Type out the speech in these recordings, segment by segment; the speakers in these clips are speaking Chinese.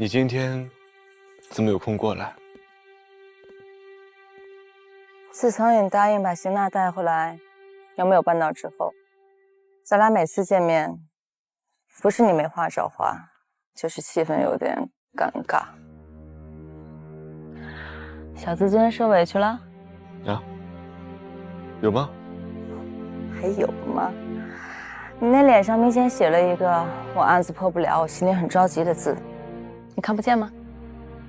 你今天怎么有空过来？自从你答应把邢娜带回来，又没有办到之后，咱俩每次见面，不是你没话找话，就是气氛有点尴尬。小子今天受委屈了？啊？有吗？还有吗？你那脸上明显写了一个“我案子破不了，我心里很着急”的字，你看不见吗？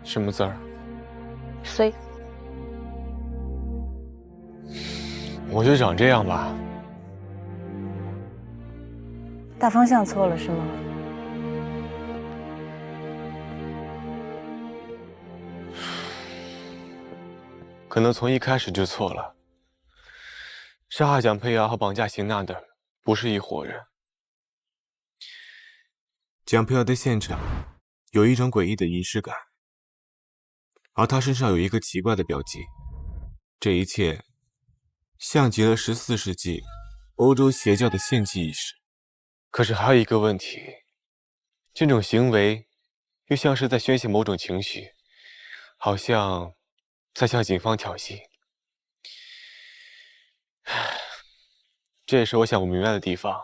什么字儿？衰。我就长这样吧。大方向错了是吗？可能从一开始就错了。杀害蒋佩瑶和绑架邢娜的不是一伙人。蒋佩瑶的现场有一种诡异的仪式感，而她身上有一个奇怪的标记。这一切像极了14世纪欧洲邪教的献祭仪式。可是还有一个问题，这种行为又像是在宣泄某种情绪，好像在向警方挑衅。这也是我想不明白的地方。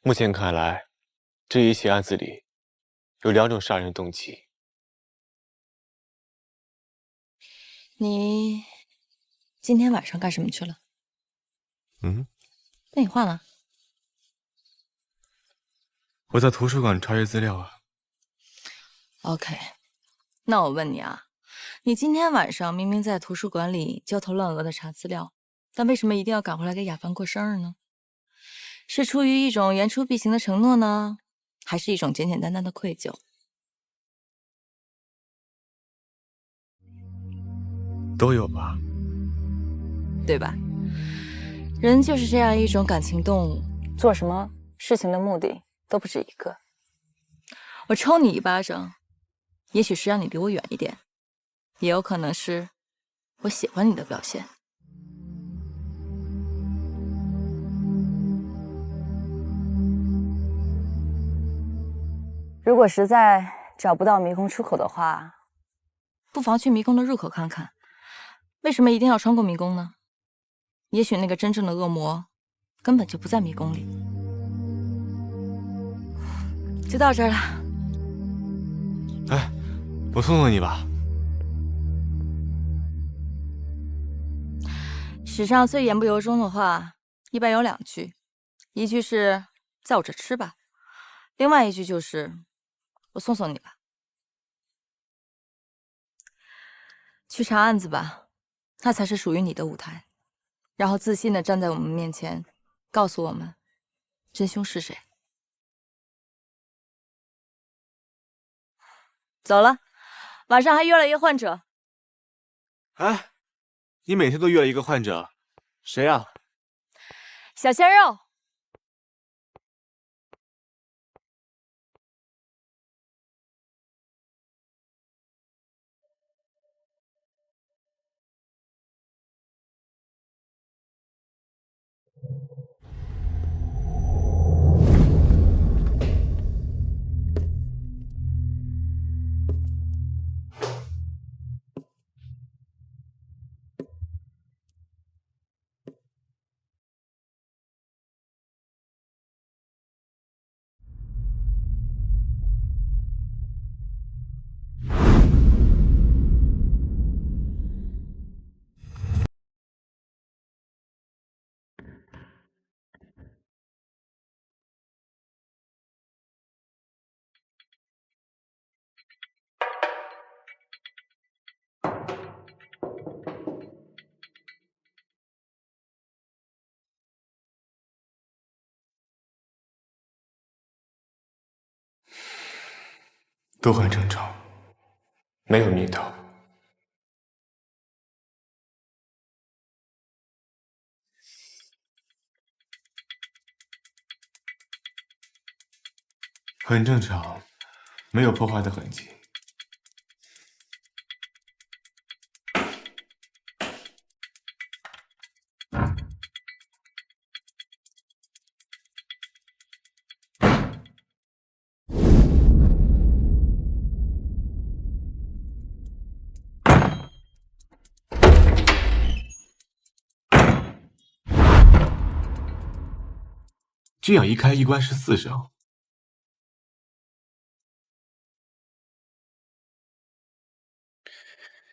目前看来，这一起案子里有2种杀人动机。你今天晚上干什么去了？那你换了？我在图书馆查阅资料啊。OK， 那我问你啊，你今天晚上明明在图书馆里焦头烂额的查资料，但为什么一定要赶回来给雅凡过生日呢？是出于一种言出必行的承诺呢，还是一种简简单单的愧疚？都有吧，对吧？人就是这样一种感情动物，做什么事情的目的都不止一个。我抽你一巴掌，也许是让你离我远一点，也有可能是我喜欢你的表现。如果实在找不到迷宫出口的话，不妨去迷宫的入口看看。为什么一定要穿过迷宫呢？也许那个真正的恶魔根本就不在迷宫里。就到这儿了。哎，我送送你吧。史上最言不由衷的话，一般有2句，一句是在我这吃吧，另外一句就是我送送你吧。去查案子吧，那才是属于你的舞台，然后自信地站在我们面前，告诉我们真凶是谁。走了，晚上还约了一个患者。哎，你每天都约了一个患者，谁啊？小鲜肉。都很正常，没有迷头。很正常，没有破坏的痕迹。这样一开一关是4声。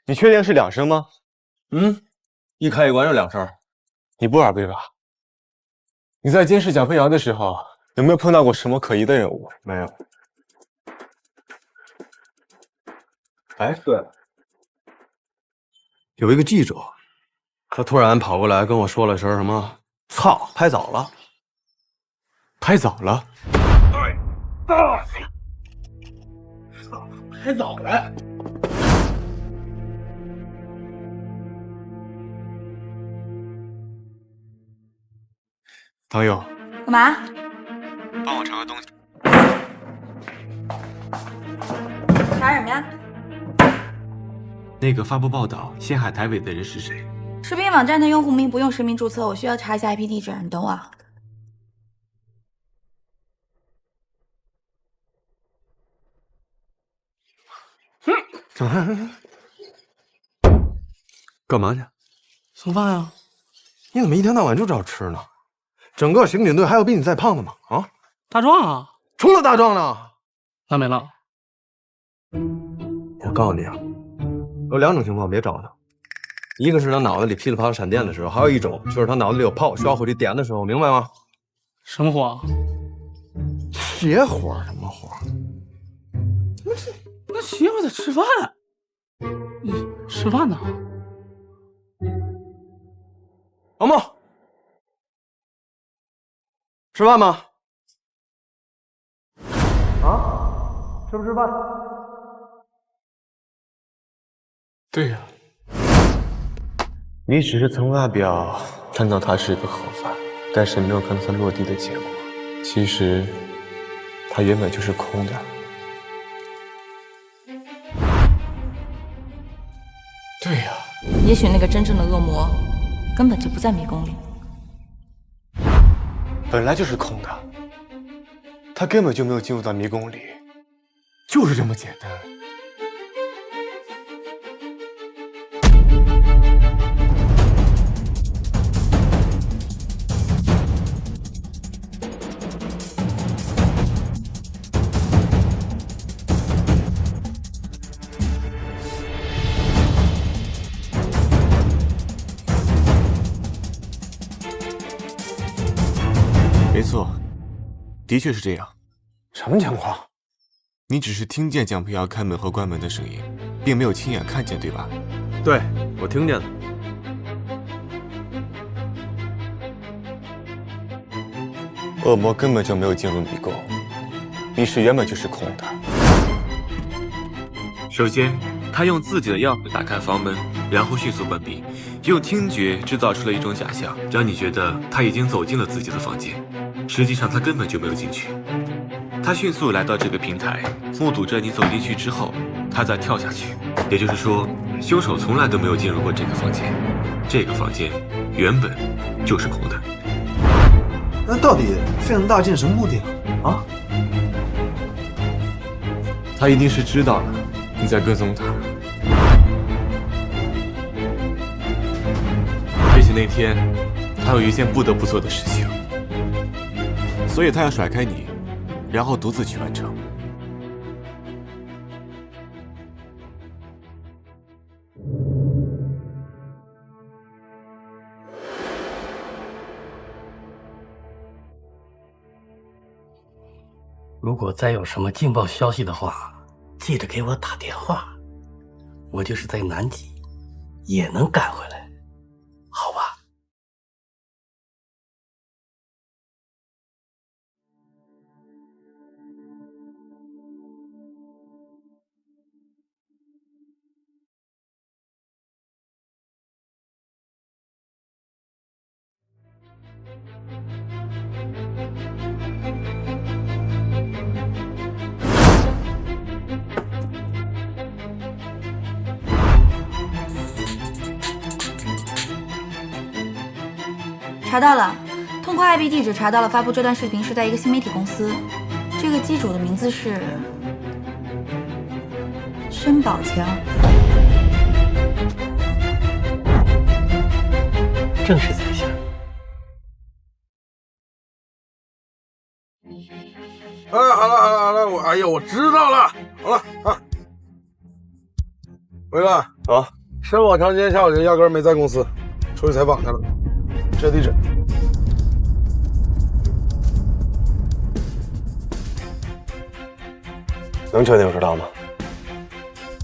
你确定是2声吗？一开一关是2声。你不玩对吧？你在监视蒋飞瑶的时候，有没有碰到过什么可疑的人物？没有。哎，对了，有一个记者，他突然跑过来跟我说了声什么“操，拍早了”。拍早了？拍早了。唐友，干嘛？帮我查个东西。查什么呀？那个发布报道陷害台委的人是谁？视频网站的用户名不用实名注册，我需要查一下 IP 地址，你等我啊。干嘛去？送饭啊！你怎么一天到晚就知道吃呢？整个刑警队还有比你再胖的吗？啊？大壮啊，除了大壮呢？那没了。我告诉你啊，有2种情况别找他，一个是他脑子里噼里啪啦闪电的时候，还有一种就是他脑子里有炮需要回去点的时候，明白吗？什么火？邪火什么火？那媳妇在吃饭。吃饭呢？王梦，吃饭吗？啊？吃不吃饭？对呀，你只是从外表看到它是个盒饭，但是没有看到它落地的结果。其实，它原本就是空的。对呀，也许那个真正的恶魔根本就不在迷宫里。本来就是空的，它根本就没有进入到迷宫里，就是这么简单。没错，的确是这样。什么情况？你只是听见蒋培瑶开门和关门的声音，并没有亲眼看见，对吧？对，我听见了。恶魔根本就没有进入迷宫，密室原本就是空的。首先，他用自己的钥匙打开房门，然后迅速关闭，用听觉制造出了一种假象，让你觉得他已经走进了自己的房间。实际上，他根本就没有进去。他迅速来到这个平台，目睹着你走进去之后，他再跳下去。也就是说，凶手从来都没有进入过这个房间。这个房间原本就是空的。那到底费那么大劲什么目的啊？他一定是知道了你在跟踪他，而且那天他有一件不得不做的事情，所以他要甩开你，然后独自去完成。如果再有什么劲爆消息的话，记得给我打电话，我就是在南极也能赶回来，好吧？查到了，通过 IP 地址查到了发布这段视频是在一个新媒体公司，这个机主的名字是申宝强，正是在下。好了，我知道了。好了啊，伟哥啊，申宝强今天下午就压根儿没在公司，出去采访去了。这地址。能确定是他吗？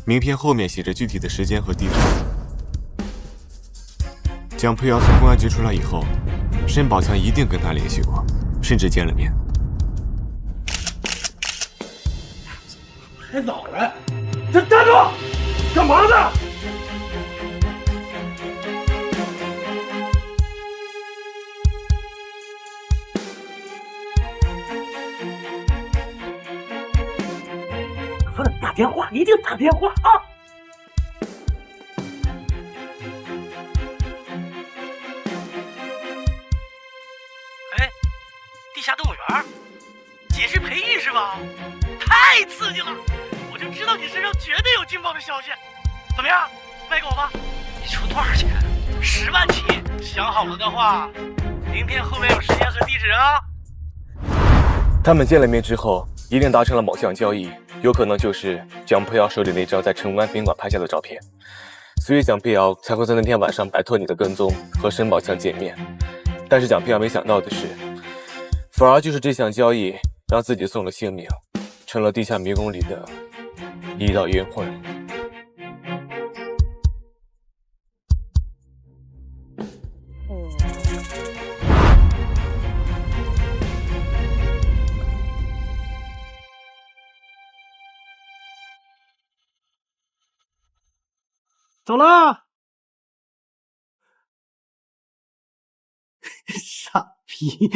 名片后面写着具体的时间和地址。蒋佩瑶从公安局出来以后，申宝强一定跟他联系过，甚至见了面。还早呢！站住！干嘛呢？说打电话，一定打电话啊！哎，地下动物园，解释培育是吧？太刺激了！我就知道你身上绝对有劲爆的消息。怎么样，卖给我吧？你出多少钱？10万起。想好了的话，名片后面有时间和地址啊。他们见了面之后，一定达成了某项交易，有可能就是蒋佩瑶手里那张在城湾宾馆拍下的照片，所以蒋佩瑶才会在那天晚上摆脱你的跟踪和申宝强见面。但是蒋佩瑶没想到的是，反而就是这项交易让自己送了性命，成了地下迷宫里的一道冤魂。走了，傻逼！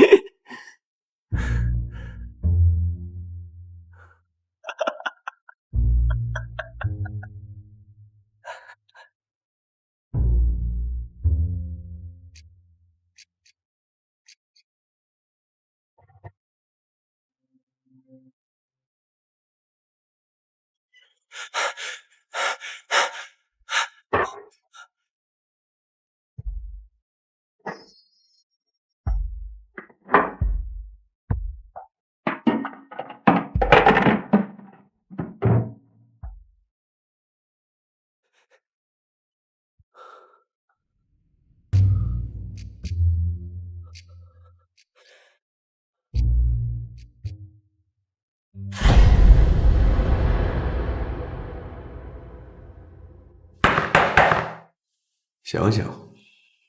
醒醒，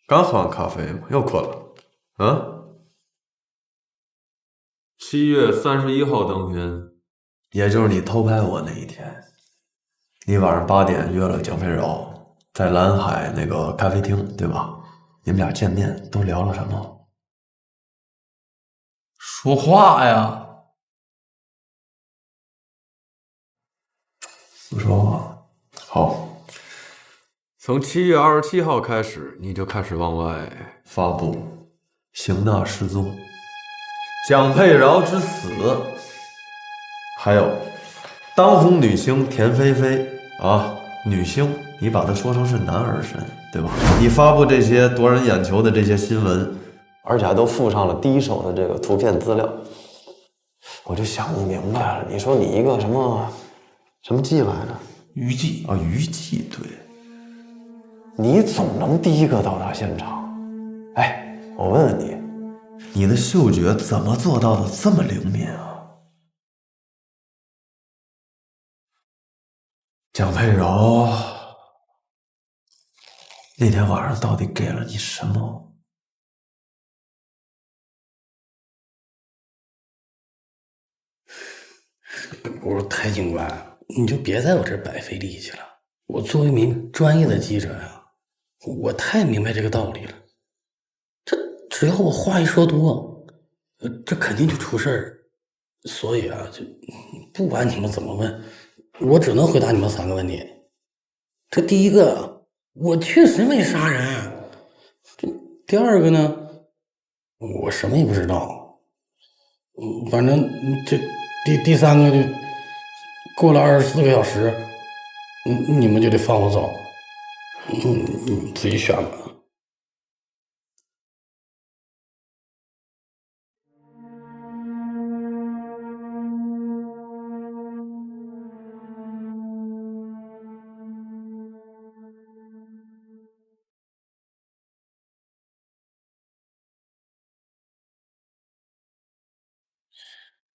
刚喝完咖啡嘛，又困了。啊7月31号当天，也就是你偷拍我那一天，你晚上8点约了蒋佩柔在蓝海那个咖啡厅，对吧？你们俩见面都聊了什么？说话呀！不说话。好，从7月27号开始，你就开始往外发布邢娜失踪、蒋佩瑶之死，还有当红女星田菲菲啊，女星，你把她说成是男儿身，对吧？你发布这些夺人眼球的这些新闻，而且还都附上了第一手的这个图片资料，我就想不明白了。你说你一个什么记来着？娱记啊，娱记，对。你总能第一个到达现场。哎，我问问你，你的嗅觉怎么做到的这么灵敏啊？蒋佩柔那天晚上到底给了你什么？我说台警官，你就别在我这儿白费力气了。我作为一名专业的记者呀，我太明白这个道理了。这只要我话一说多，这肯定就出事儿。所以啊，就不管你们怎么问，我只能回答你们3个问题。这第一个，我确实没杀人。这第二个呢，我什么也不知道。反正这第3个就过了24个小时，你们就得放我走。你自己选吧。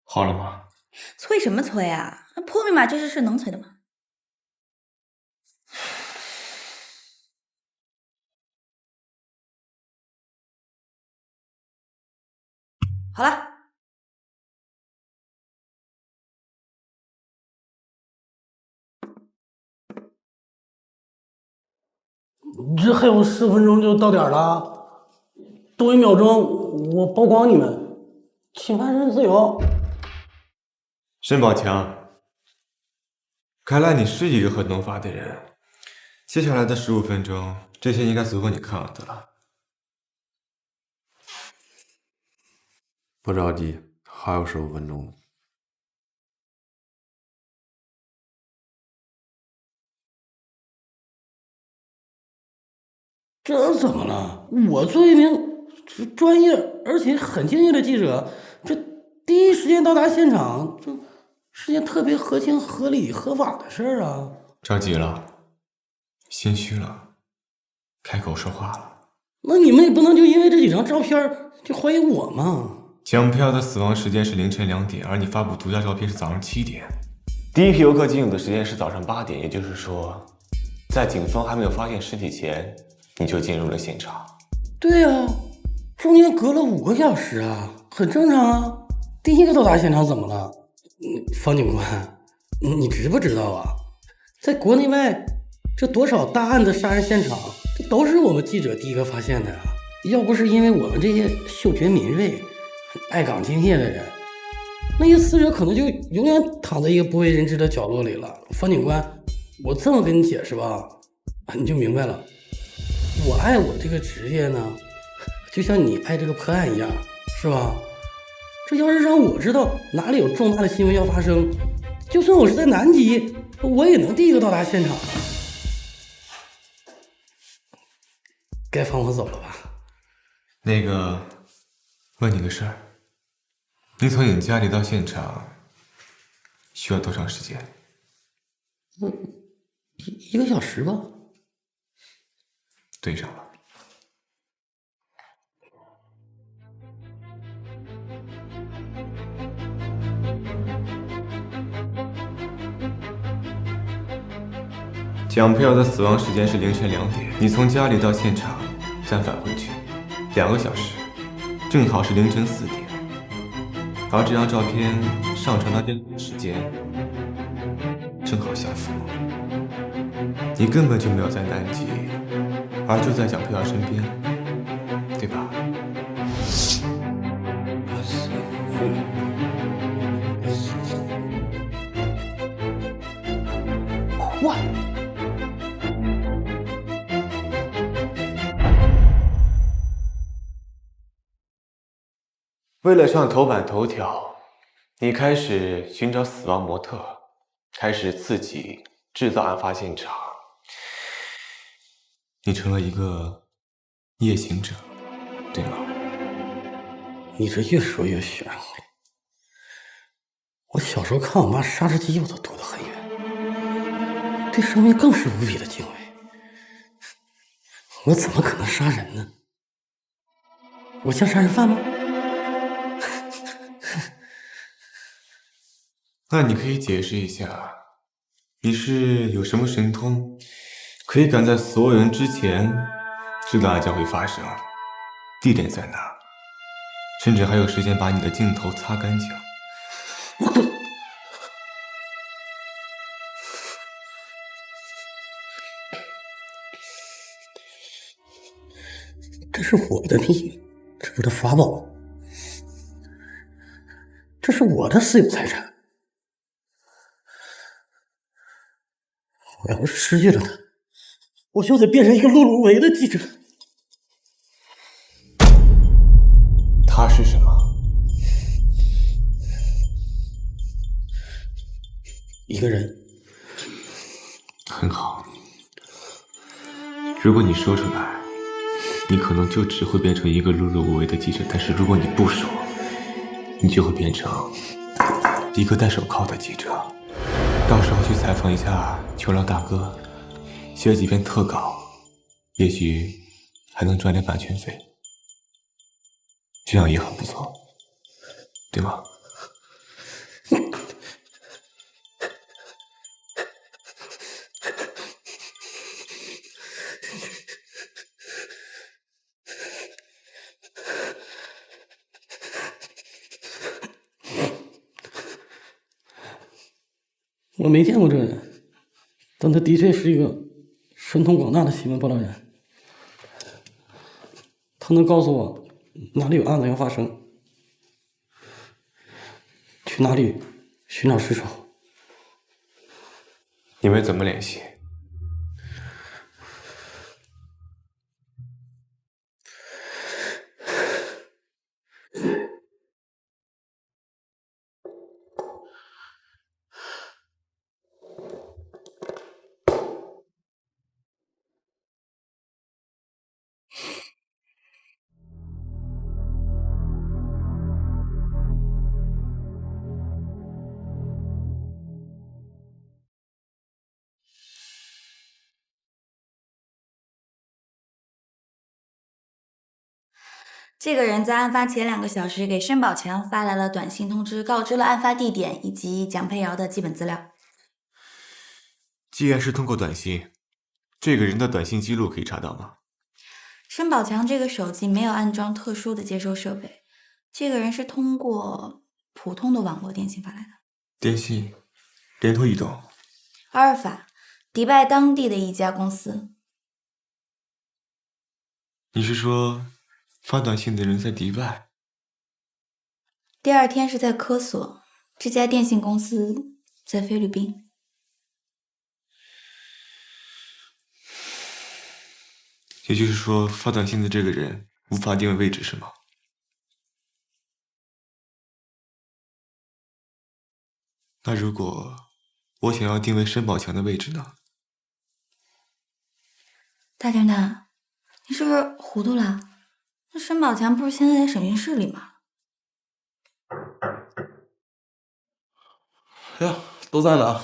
好了吗？催什么催啊？破密码这事是能催的吗？好了。这还有10分钟就到点了，多1秒钟我曝光你们，侵犯人自由。申宝强，看来你是一个很懂法的人。接下来的15分钟，这些应该足够你看完的了。不着急，还有15分钟呢。这怎么了？我作为一名专业而且很敬业的记者，这第一时间到达现场，这是件特别合情合理合法的事儿啊！着急了，心虚了，开口说话了。那你们也不能就因为这几张照片就怀疑我嘛？蒋飘的死亡时间是凌晨2点，而你发布独家照片是早上7点。第一批游客进入的时间是早上8点，也就是说，在警方还没有发现尸体前，你就进入了现场。对啊，中间隔了5个小时啊，很正常啊。第一个到达现场怎么了？方警官，你知不知道啊？在国内外，这多少大案的杀人现场，这都是我们记者第一个发现的呀。要不是因为我们这些嗅觉敏锐、爱岗敬业的人，那些死者可能就永远躺在一个不为人知的角落里了。方警官，我这么跟你解释吧，你就明白了。我爱我这个职业呢，就像你爱这个破案一样，是吧？这要是让我知道哪里有重大的新闻要发生，就算我是在南极，我也能第一个到达现场。该放我走了吧？那个，问你个事儿，你从你家里到现场需要多长时间1个小时吧。对上了。蒋飘的死亡时间是凌晨2点，你从家里到现场再返回去2个小时，正好是凌晨4点。而这张照片上传到电脑的时间正好相符，你根本就没有在南极，而就在蒋飘身边，对吧？哇！为了上头版头条，你开始寻找死亡模特，开始自己制造案发现场，你成了一个夜行者，对吗？你这越说越玄乎。我小时候看我妈杀只鸡，我都躲得很远，对生命更是无比的敬畏。我怎么可能杀人呢？我像杀人犯吗？那你可以解释一下，你是有什么神通，可以赶在所有人之前知道案件会发生，地点在哪，甚至还有时间把你的镜头擦干净。这是我的秘密，这是我的法宝，这是我的私有财产。我要是失去了它，我就得变成一个碌碌无为的记者。他是什么？一个人。很好。如果你说出来，你可能就只会变成一个碌碌无为的记者，但是如果你不说，你就会变成一个戴手铐的记者。到时候去采访一下球浪大哥，写几篇特稿，也许还能赚点版权费，这样也很不错，对吗？我没见过这人，但他的确是一个神通广大的新闻报道人。他能告诉我哪里有案子要发生，去哪里寻找尸首。你们怎么联系？这个人在案发前2个小时给申宝强发来了短信通知，告知了案发地点以及蒋佩瑶的基本资料。既然是通过短信，这个人的短信记录可以查到吗？申宝强这个手机没有安装特殊的接收设备，这个人是通过普通的网络电信发来的。电信、联通、移动、阿尔法，迪拜当地的一家公司。你是说发短信的人在迪拜？第2天是在科索，这家电信公司在菲律宾。也就是说，发短信的这个人无法定位位置，是吗？那如果我想要定位申宝强的位置呢？大侦探，你是不是糊涂了？那申宝强不是现在在审讯室里吗？哎呀，都在呢。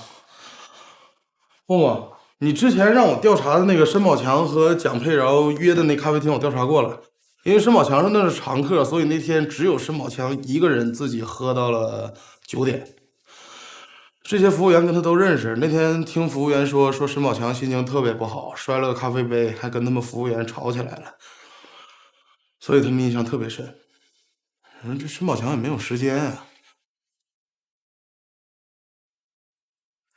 默默，你之前让我调查的那个申宝强和蒋佩瑶约的那咖啡厅，我调查过了。因为申宝强是那是常客，所以那天只有申宝强一个人自己喝到了9点。这些服务员跟他都认识。那天听服务员说申宝强心情特别不好，摔了个咖啡杯，还跟他们服务员吵起来了，所以他们印象特别深。这申宝强也没有时间啊。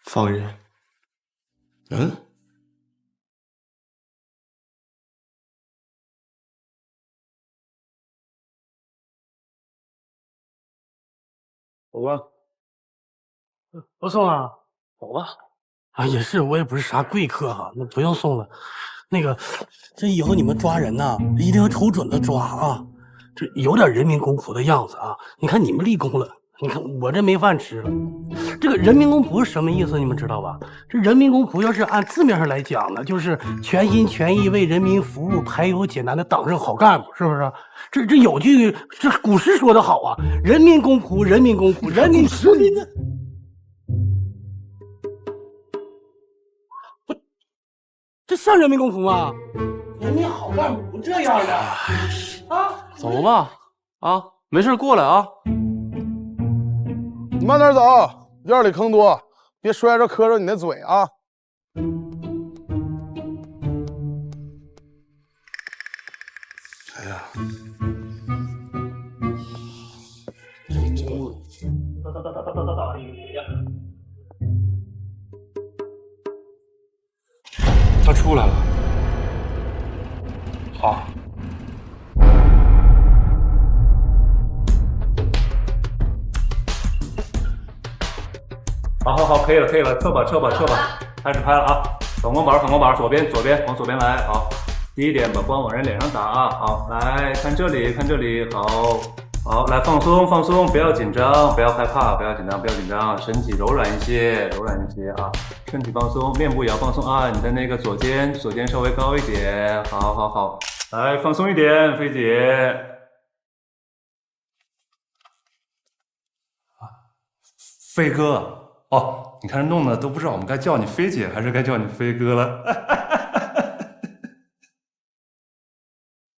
放人。嗯？走吧。不送了，走吧。啊，也是，我也不是啥贵客哈，那不用送了。那个，这以后你们抓人呐，一定要瞅准了抓啊，这有点人民公仆的样子啊。你看你们立功了，你看我这没饭吃了。这个人民公仆是什么意思？你们知道吧？这人民公仆要是按字面上来讲呢，就是全心全意为人民服务、排忧解难的党政好干部，是不是？这有句这古诗说得好啊，人民公仆，人民公仆，人民服民的。这像人民公仆吗？人民好干部不这样的啊！走吧，啊，没事过来啊。你慢点走，院里坑多，别摔着磕着你的嘴啊！哎呀，他出来了。好。好，可以了，撤吧，开始拍了啊！反光板，左边，往左边来，好。第一点，把光往人脸上打啊，好，来看这里，好，来放松，不要紧张，不要害怕，不要紧张，身体柔软一些啊，身体放松，面部也要放松啊，你的那个左肩稍微高一点，好，来放松一点，菲姐。飞哥。哦，你看弄的都不知道我们该叫你菲姐还是该叫你飞哥了。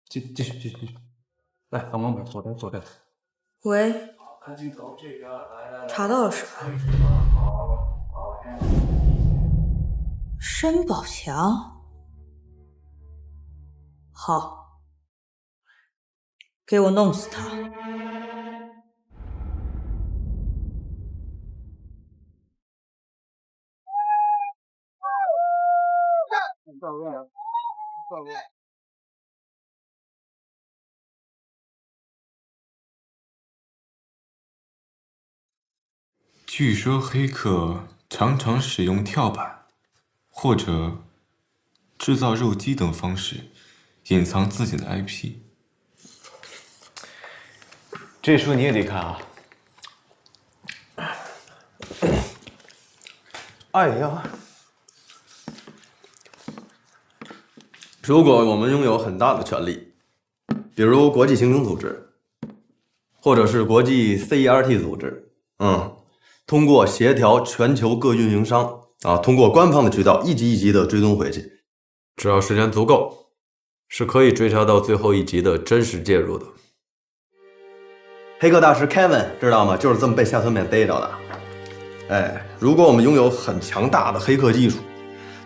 继续，来反光板左边。喂，看镜头这个，来，查到了是吧？好。申宝强，好，给我弄死他。据说黑客常常使用跳板或者制造肉鸡等方式隐藏自己的 IP。这书你也得看啊！哎呀，如果我们拥有很大的权力，比如国际刑警组织，或者是国际 CERT 组织，通过协调全球各运营商通过官方的渠道一级一级的追踪回去，只要时间足够，是可以追查到最后一集的真实介入的。黑客大师 Kevin 知道吗？就是这么被夏村勉逮着的。哎，如果我们拥有很强大的黑客技术，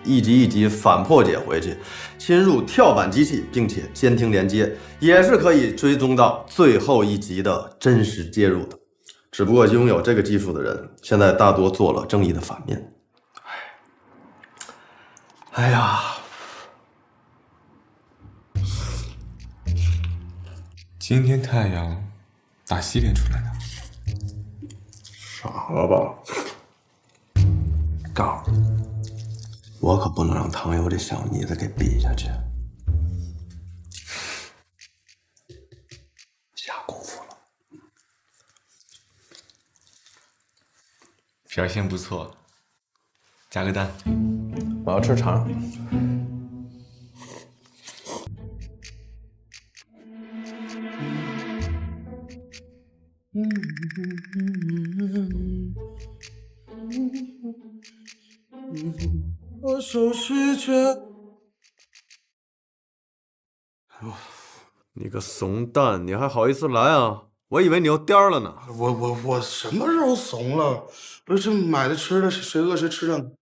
一级一级反破解回去，侵入跳板机器，并且监听连接，也是可以追踪到最后一集的真实介入的。只不过拥有这个技术的人，现在大多做了正义的反面。哎呀，今天太阳打西边出来的，傻了吧？告诉你，我可不能让唐游这小妮子给逼下去。下功夫了，表现不错，加个蛋。我要吃肠。我手失却。你个怂蛋，你还好意思来啊？我以为你要颠了呢。我什么时候怂了？不是这买的吃的，谁饿谁吃上。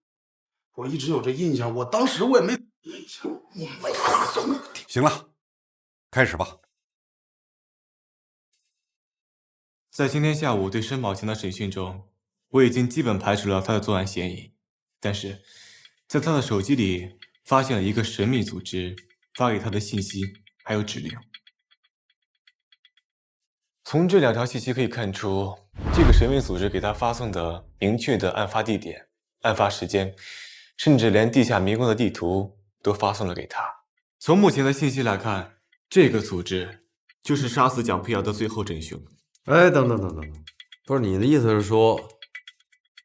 我一直有这印象，我当时我也没印象，我没怂。行了，开始吧。在今天下午对申宝强的审讯中，我已经基本排除了他的作案嫌疑，但是在他的手机里发现了一个神秘组织发给他的信息还有指令。从这2条信息可以看出，这个神秘组织给他发送的明确的案发地点、案发时间，甚至连地下迷宫的地图都发送了给他。从目前的信息来看，这个组织就是杀死蒋佩瑶的最后真凶。哎，等，不是你的意思是说，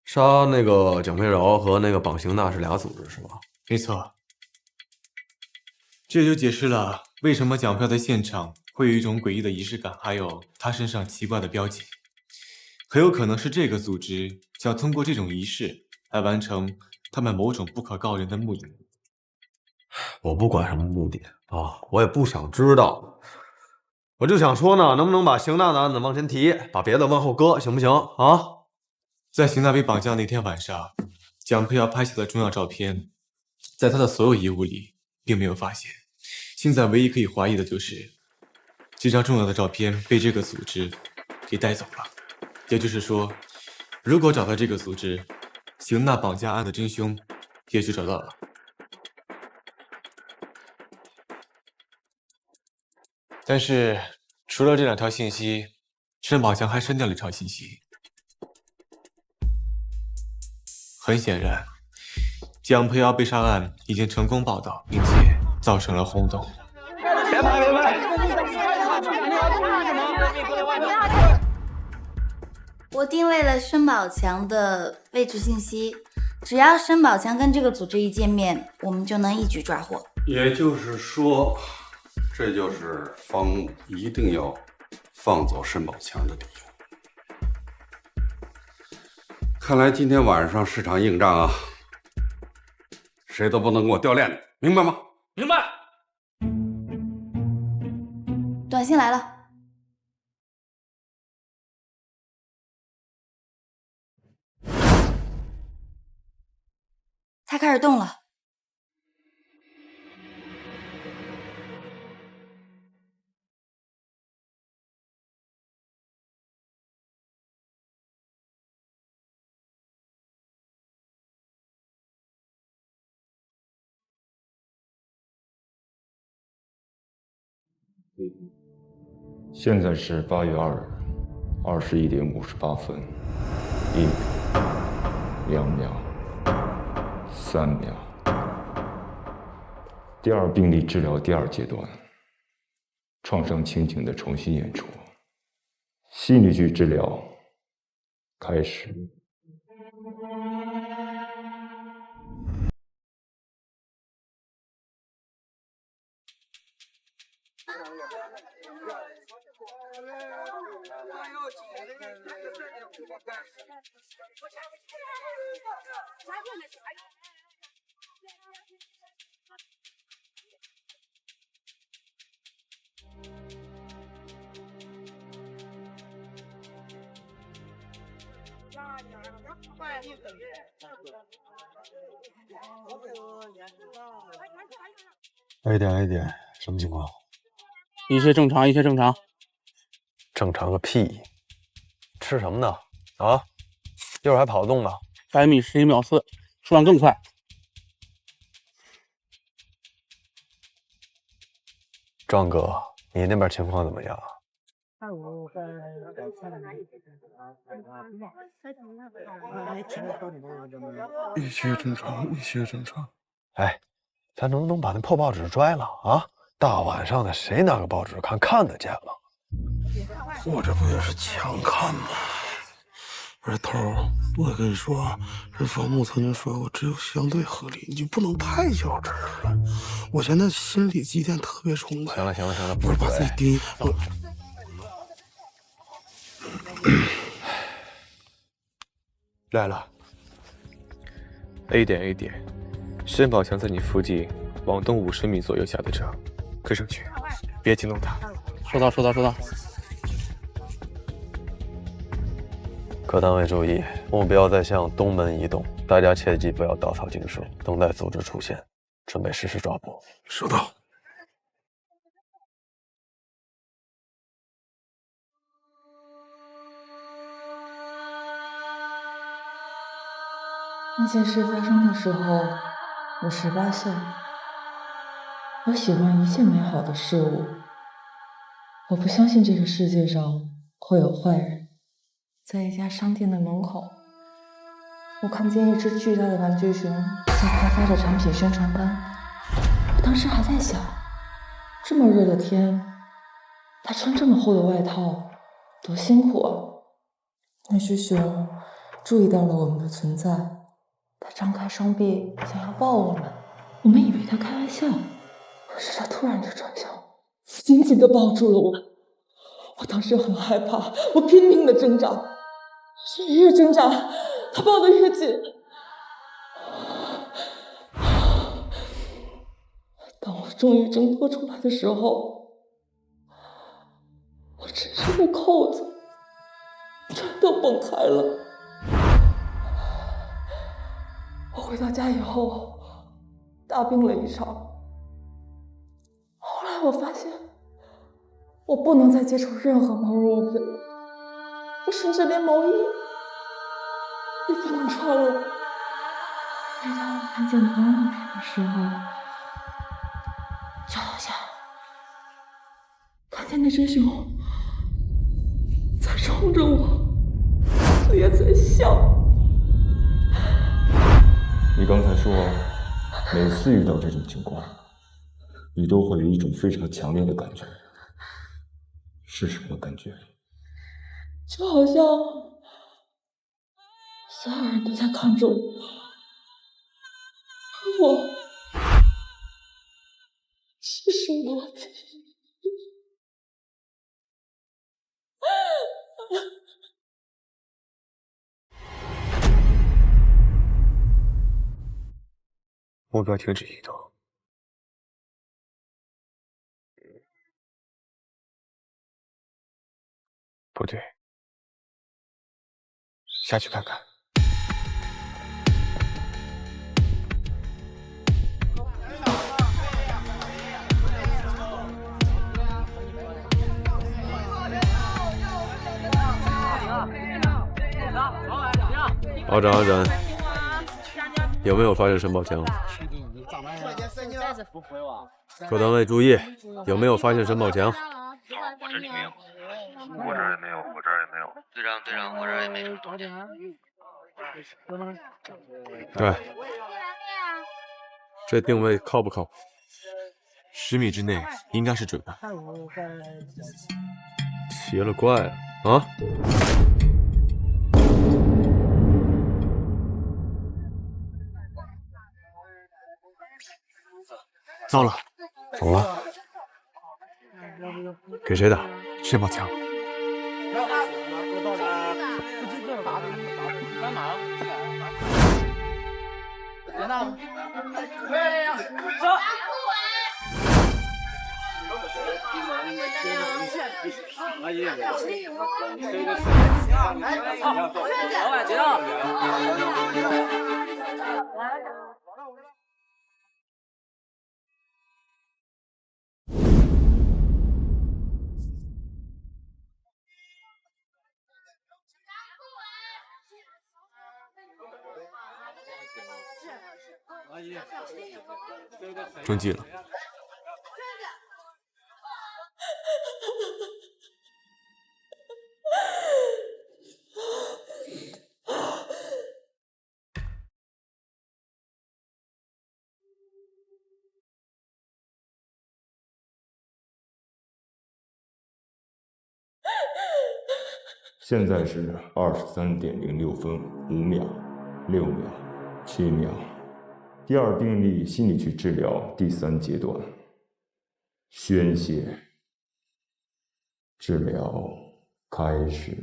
杀那个蒋佩饶和那个绑邢娜是俩组织是吧？没错，这就解释了为什么蒋佩瑶的现场会有一种诡异的仪式感，还有他身上奇怪的标记。很有可能是这个组织想通过这种仪式来完成他们某种不可告人的目的。我不管什么目的我也不想知道。我就想说呢，能不能把邢娜的案子往前提，把别的往后搁，行不行啊？在邢娜被绑架那天晚上，蒋佩瑶拍下的重要照片，在他的所有衣物里并没有发现。现在唯一可以怀疑的就是这张重要的照片被这个组织给带走了。也就是说，如果找到这个组织，邢娜绑架案的真凶也就找到了。但是除了这2条信息，申宝强还删掉了1条信息。很显然，蒋佩瑶被杀案已经成功报道，并且造成了轰动。别拍！我定位了申宝强的位置信息，只要申宝强跟这个组织一见面，我们就能一举抓获。也就是说，这就是方木一定要放走申宝强的理由。看来今天晚上是场硬仗啊，谁都不能给我掉链子，明白吗？明白。短信来了。他开始动了。现在是8月2日21点58分，1秒、2秒、3秒。第二病例治疗第2阶段，创伤情景的重新演出，心理剧治疗开始。A 点，什么情况？一切正常，一切正常。正常个屁！吃什么呢？啊？一会儿还跑得动呢？100米11秒4，数量更快。张哥，你那边情况怎么样？一切正常，一切正常。哎，咱能不能把那破报纸拽了啊？大晚上的，谁拿个报纸看得见了？我这不也是强看吗？而头，我跟你说，这方木曾经说过，只有相对合理，你就不能太较真儿了。我现在心理积淀特别充沛。行了，不是把自己盯来了。A 点，申宝强在你附近往东50米左右下的车，跟上去，别惊动他。收到。各单位注意，目标在向东门移动，大家切记不要打草惊蛇，等待组织出现，准备实施抓捕。收到。那件事发生的时候，我18岁。我喜欢一切美好的事物，我不相信这个世界上会有坏人。在一家商店的门口，我看见一只巨大的玩具熊在拍发着产品宣传单。我当时还在想，这么热的天，它穿这么厚的外套，多辛苦啊！那只熊注意到了我们的存在，它张开双臂想要抱我们，我们以为它开玩笑，可是它突然就转向，紧紧地抱住了我。我当时很害怕，我拼命地挣扎，是越挣扎，它抱得越紧。当我终于挣脱出来的时候，我身上的扣子全都崩开了。我回到家以后大病了一场，后来我发现我不能再接触任何毛绒物品了，我甚至连毛衣也不能穿了。每当我看见毛绒物品的时候，就好像看见那只熊在冲着我，也在笑。你刚才说，每次遇到这种情况，你都会有一种非常强烈的感觉，是什么感觉？就好像所有人都在看着我，我是什么？目标停止移动。不对，下去看看。阿展，有没有发现申宝强？各单位注意，有没有发现沈宝强？我这里没有，我这儿也没有，我这儿也没有。队长，我这儿也没什么动静。对，这定位靠不靠谱？10米之内应该是准的。奇了怪了啊！糟了，怎么了？给谁打？沈宝强。中计了。现在是23:06分5秒、6秒、7秒。第二病例心理去治疗第3阶段，宣泄，治疗开始。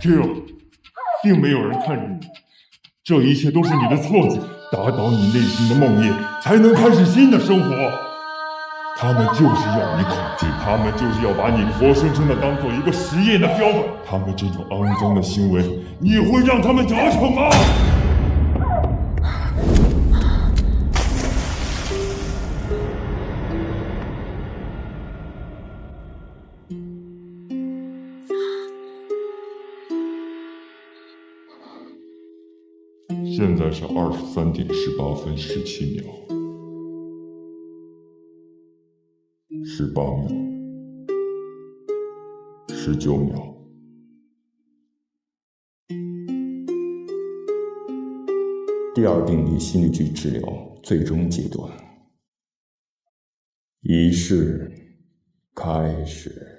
Q， 并没有人看着你，这一切都是你的错觉，打倒你内心的梦魇，才能开始新的生活。他们就是要你恐惧，他们就是要把你活生生的当做一个实验的标本。他们这种肮脏的行为，你会让他们得逞吗？现在是23:18分17秒，18秒，19秒。第二病例心理去治疗最终阶段，仪式开始。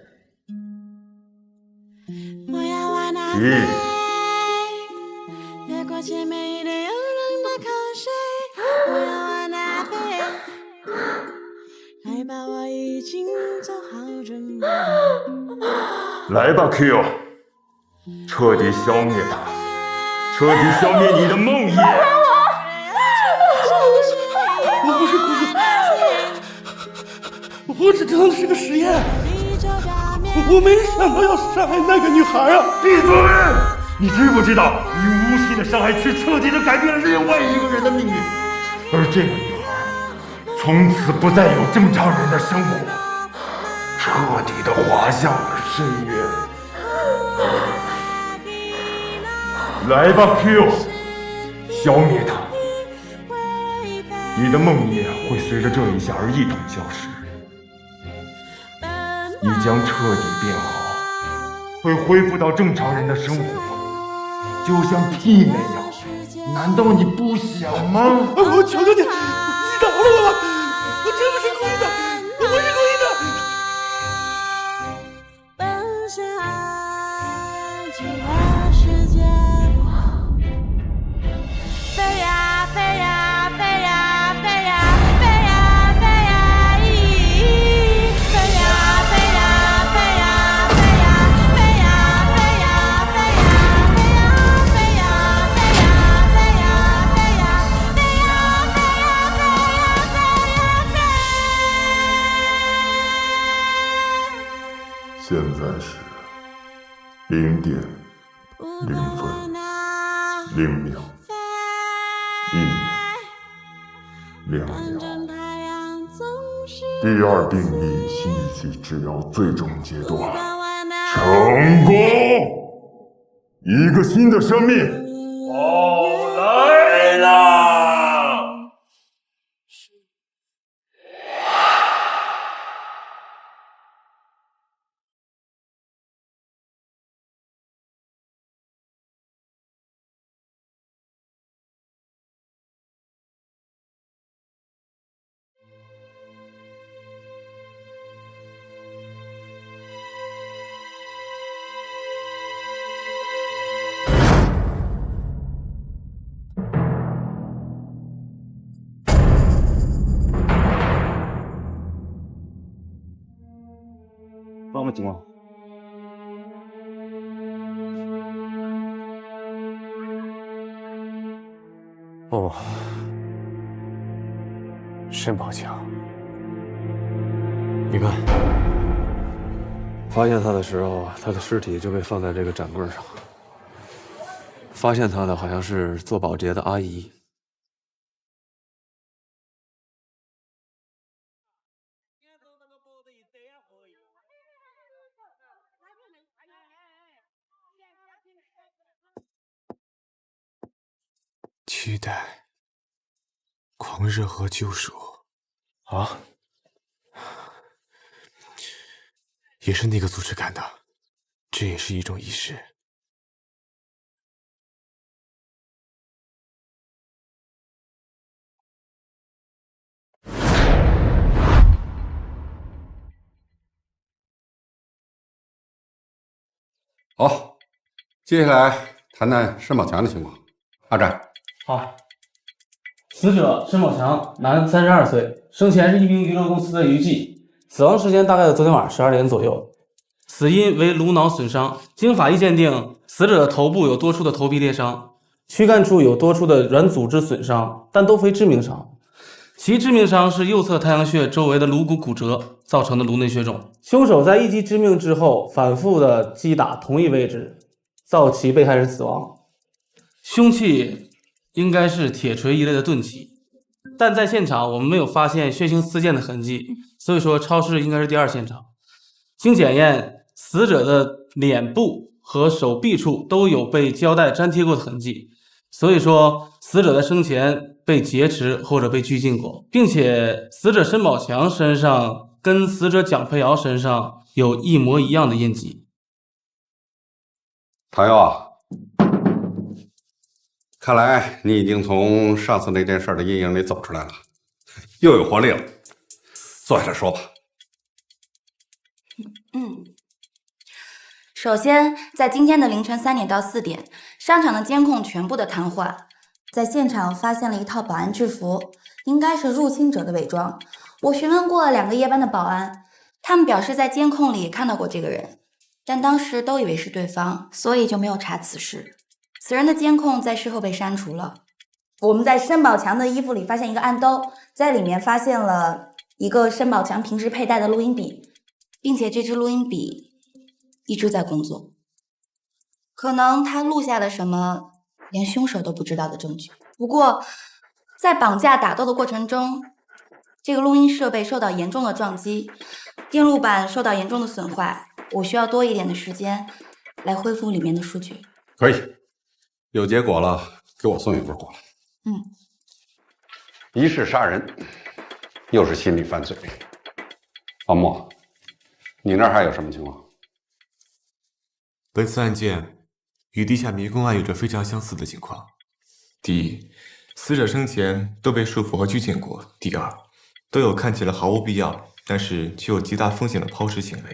越过最美的诱人的口水，我要往哪飞？来吧，我已经做好准备。来吧 ，Q， 彻底消灭他，彻底消灭你的梦魇。我不是故意，我只知道是个实验，我没想到要伤害那个女孩啊！闭嘴！你知不知道，你无心的伤害却彻底的改变了另外一个人的命运，而这个女孩从此不再有正常人的生活，彻底的滑向了深渊。来吧 ，Q， 消灭他，你的梦魇会随着这一下而一同消失，你将彻底变好，会恢复到正常人的生活。就像 T 那样，难道你不想吗？我求求你，你饶了我吧！我真不是故意的，我不是故意的。奔向极乐世界，飞呀飞呀飞呀飞呀飞呀飞呀，飞呀飞呀飞呀飞呀飞呀飞呀飞呀飞呀飞呀飞呀。现在是0点0分0秒1秒2秒。第二定律心理学治疗最终阶段，成功！一个新的生命，来啦！报什么情况？哦，申宝强，你看，发现他的时候，他的尸体就被放在这个展柜上。发现他的好像是做保洁的阿姨。期待、狂热和救赎啊，也是那个组织干的，这也是一种仪式。好，接下来谈谈申宝强的情况。阿战，好。死者申宝强，男，32岁，生前是一名娱乐公司的娱记，死亡时间大概在昨天晚上12点左右。死因为颅脑损伤，经法医鉴定，死者的头部有多处的头皮裂伤，躯干处有多处的软组织损伤，但都非致命伤。其致命伤是右侧太阳穴周围的颅骨骨折造成的颅内血肿。凶手在一击致命之后，反复的击打同一位置，造其被害人死亡。凶器应该是铁锤一类的钝器，但在现场我们没有发现血腥刺剑的痕迹，所以说超市应该是第二现场。经检验，死者的脸部和手臂处都有被胶带粘贴过的痕迹，所以说死者在生前被劫持或者被拘禁过，并且死者申宝强身上跟死者蒋佩瑶身上有一模一样的印记。唐瑶啊，看来你已经从上次那件事的阴影里走出来了，又有活力了。坐下来说吧。首先，在今天的凌晨3点到4点，商场的监控全部的瘫痪，在现场发现了一套保安制服，应该是入侵者的伪装。我询问过2个夜班的保安，他们表示在监控里看到过这个人，但当时都以为是对方，所以就没有查此事。此人的监控在事后被删除了。我们在申宝强的衣服里发现一个暗兜，在里面发现了一个申宝强平时佩戴的录音笔，并且这支录音笔一直在工作，可能他录下了什么连凶手都不知道的证据。不过在绑架打斗的过程中，这个录音设备受到严重的撞击，电路板受到严重的损坏，我需要多一点的时间来恢复里面的数据。可以，有结果了，给我送一份过来。一是杀人，又是心理犯罪。王默，你那儿还有什么情况？本次案件与地下迷宫案有着非常相似的情况。第一，死者生前都被束缚和拘禁过；第二，都有看起来毫无必要，但是却有极大风险的抛尸行为；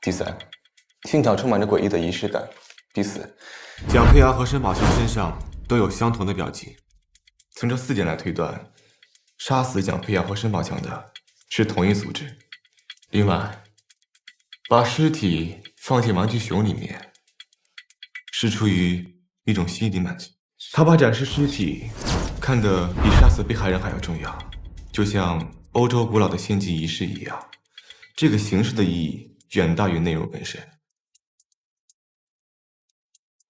第三，现场充满着诡异的仪式感；第四，蒋佩瑶和申宝强身上都有相同的标记。从这4点来推断，杀死蒋佩瑶和申宝强的是同一组织。另外，把尸体放进玩具熊里面，是出于一种心理满足。他把展示尸体看得比杀死被害人还要重要，就像欧洲古老的献祭仪式一样。这个形式的意义远大于内容本身。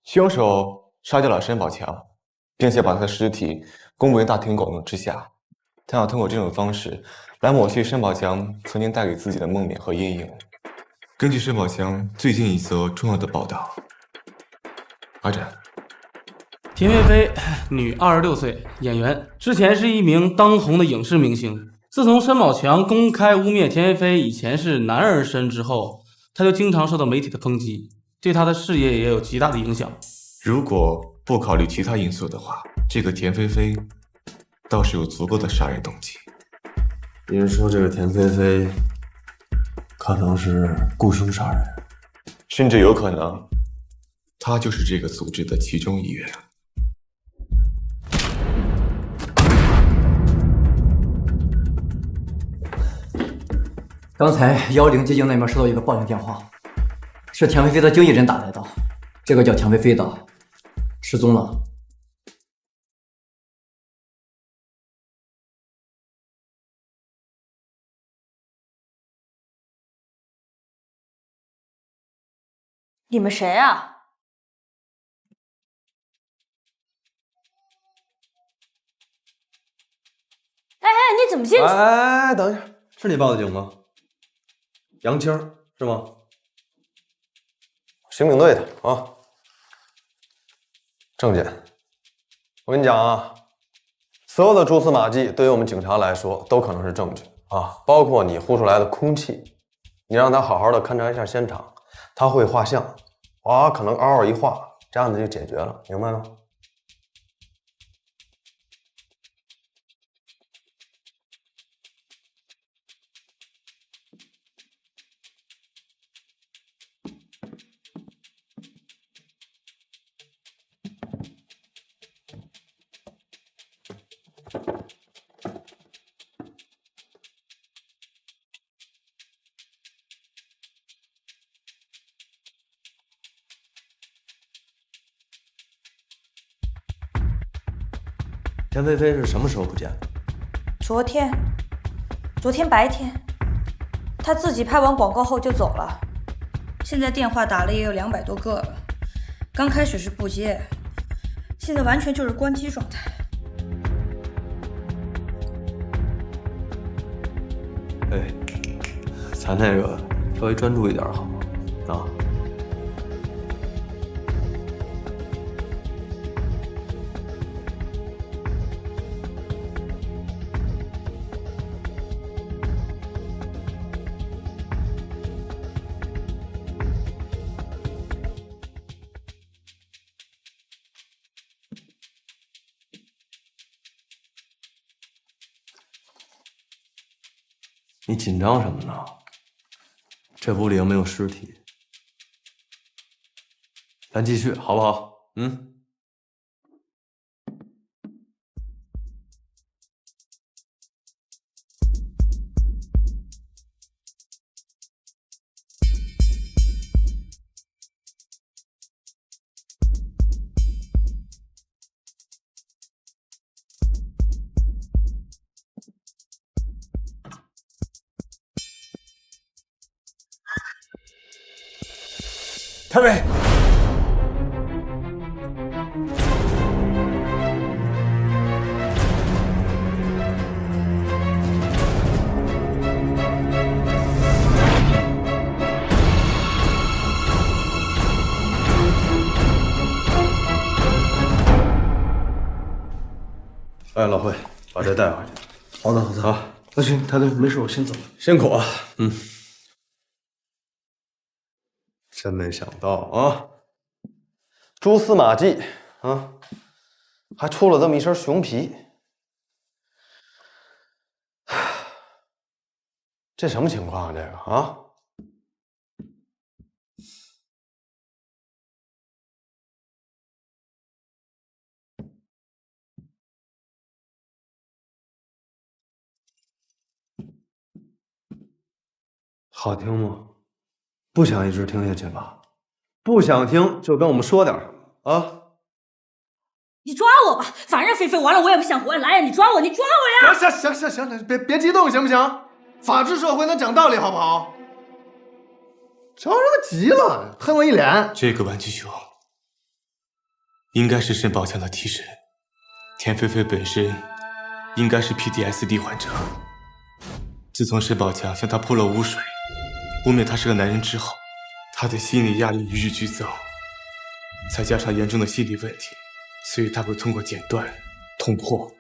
凶手杀掉了申宝强，并且把他的尸体公布于大庭广众之下。他想通过这种方式来抹去申宝强曾经带给自己的梦魇和阴影。根据申宝强最近一则重要的报道，阿展，田菲菲，女，26岁，演员，之前是一名当红的影视明星。自从申宝强公开污蔑田菲菲以前是男儿身之后，他就经常受到媒体的抨击，对他的事业也有极大的影响。如果不考虑其他因素的话，这个田菲菲倒是有足够的杀人动机。您说这个田菲菲可能是雇凶杀人，甚至有可能，他就是这个组织的其中一员。刚才110接警那边收到一个报警电话，是田菲菲的经纪人打来的，这个叫田菲菲的失踪了。你们谁啊？哎，你怎么进去？哎，等一下，是你报的警吗？杨青是吗？刑警队的啊。证件，我跟你讲啊，所有的蛛丝马迹对于我们警察来说都可能是证据啊，包括你呼出来的空气，你让他好好的勘察一下现场，他会画像，可能嗷嗷一画，这样子就解决了，明白吗？田菲菲是什么时候不见的？昨天白天，他自己拍完广告后就走了。现在电话打了也有200多个了，刚开始是不接，现在完全就是关机状态。哎，咱那个稍微专注一点好吗？啊。你紧张什么呢？这屋里又没有尸体，咱继续好不好？太尉，哎，老惠，把这带回去。好的，好的。啊，那行，太尉，没事，我先走了。辛苦啊。真没想到啊，蛛丝马迹啊，还出了这么一身熊皮，这什么情况啊？这个啊，好听吗？不想一直听下去吧？不想听就跟我们说点啊！你抓我吧，反正菲菲完了我也不想活。来呀，你抓我，你抓我呀！行，别激动行不行？法治社会能讲道理好不好？着什么急了？喷我一脸。这个玩具熊应该是申宝强的替身，田菲菲本身应该是 PTSD 患者。自从申宝强向她泼了污水，污蔑他是个男人之后，他的心理压力与日俱增，再加上严重的心理问题，所以他会通过剪断、捅破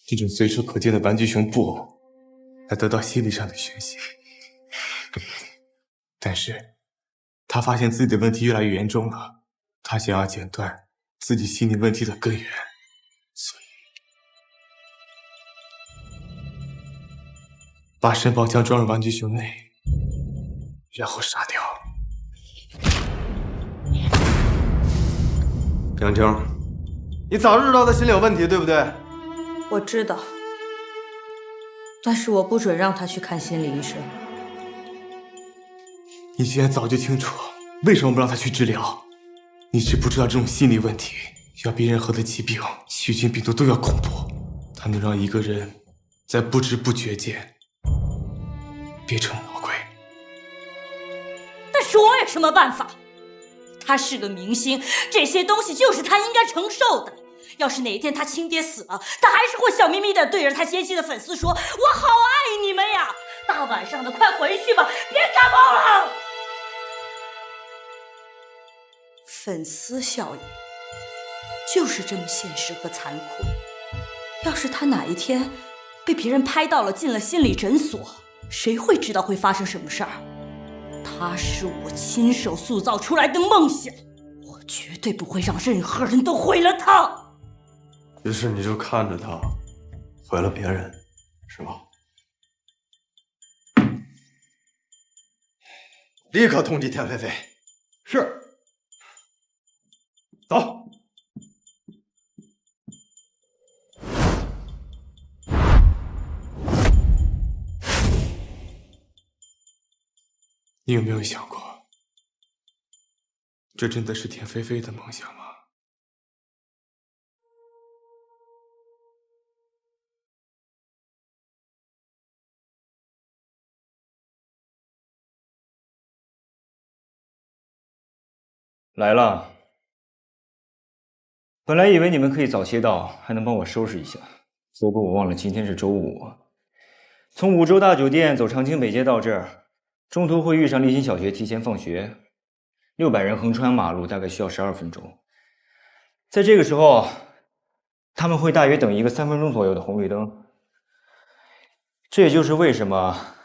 这种随处可见的玩具熊布偶来得到心理上的宣泄。但是他发现自己的问题越来越严重了，他想要剪断自己心理问题的根源，所以把申宝强装入玩具熊内，然后杀掉。杨青，你早知道他心里有问题，对不对？我知道，但是我不准让他去看心理医生。你既然早就清楚，为什么不让他去治疗？你知不知道这种心理问题要比任何的疾病、细菌、病毒都要恐怖？它能让一个人在不知不觉间变成魔鬼。但是我有什么办法？他是个明星，这些东西就是他应该承受的。要是哪一天他亲爹死了，他还是会笑眯眯地对着他坚信的粉丝说：“我好爱你们呀！大晚上的，快回去吧，别感冒了。”粉丝效应就是这么现实和残酷。要是他哪一天被别人拍到了进了心理诊所，谁会知道会发生什么事儿？他是我亲手塑造出来的梦想，我绝对不会让任何人都毁了他。于是你就看着他毁了别人，是吧？立刻通缉田菲菲。是。走。你有没有想过，这真的是田菲菲的梦想吗？来了。本来以为你们可以早些到，还能帮我收拾一下，结果我忘了今天是周五。从五洲大酒店走长青北街到这儿，中途会遇上立新小学提前放学，600人横穿马路，大概需要12分钟。在这个时候，他们会大约等一个3分钟左右的红绿灯。这也就是为什么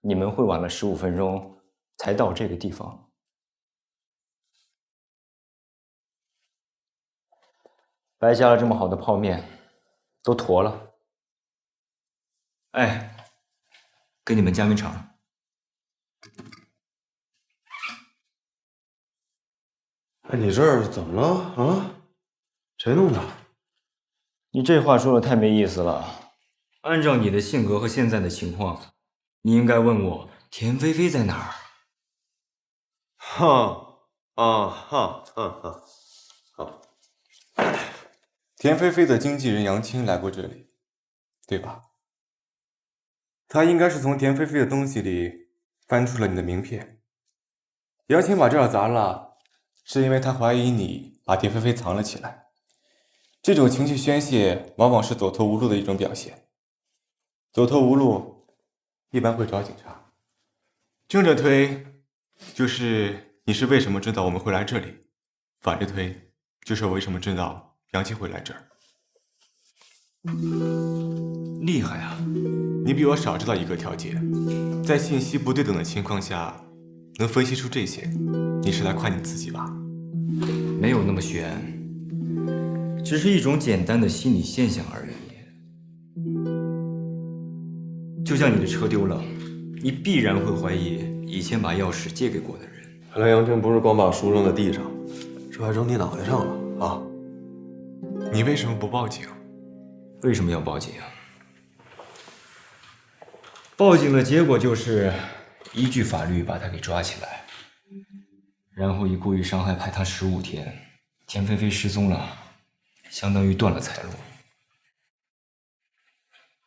你们会晚了15分钟才到这个地方。白加了这么好的泡面，都坨了。哎，给你们加根肠。哎，你这儿怎么了啊？谁弄的？你这话说的太没意思了。按照你的性格和现在的情况，你应该问我田菲菲在哪儿。好。田菲菲的经纪人杨青来过这里，对吧？他应该是从田菲菲的东西里翻出了你的名片。杨青把这儿砸了，是因为他怀疑你把田菲菲藏了起来。这种情绪宣泄往往是走投无路的一种表现。走投无路一般会找警察。正着推就是你是为什么知道我们会来这里，反着推就是我为什么知道杨青会来这儿。厉害啊！你比我少知道一个条件，在信息不对等的情况下能分析出这些，你是来夸你自己吧？没有那么玄，只是一种简单的心理现象而已。就像你的车丢了，你必然会怀疑以前把钥匙借给过的人。看来杨青不是光把书扔在地上，这还扔你脑袋上了啊！你为什么不报警？为什么要报警？报警的结果就是依据法律把他给抓起来，然后以故意伤害判他15天。田菲菲失踪了，相当于断了财路。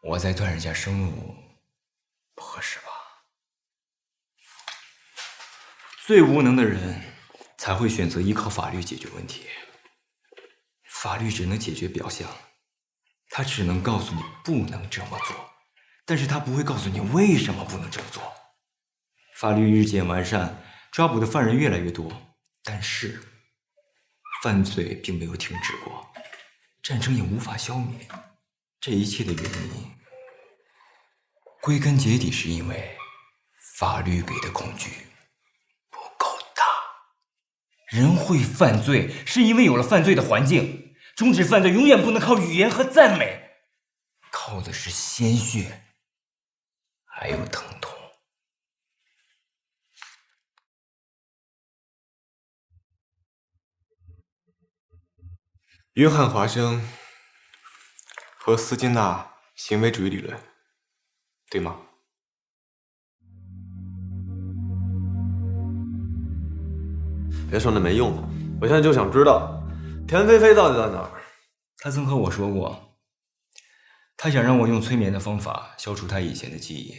我再断人家生路，不合适吧？最无能的人才会选择依靠法律解决问题。法律只能解决表象，它只能告诉你不能这么做，但是它不会告诉你为什么不能这么做。法律日渐完善，抓捕的犯人越来越多，但是犯罪并没有停止过，战争也无法消灭。这一切的原因，归根结底是因为法律给的恐惧不够大。人会犯罪，是因为有了犯罪的环境。终止犯罪永远不能靠语言和赞美，靠的是鲜血，还有疼痛。约翰·华生和斯金纳行为主义理论，对吗？别说那没用的，我现在就想知道田菲菲到底在哪儿。他曾和我说过，他想让我用催眠的方法消除他以前的记忆，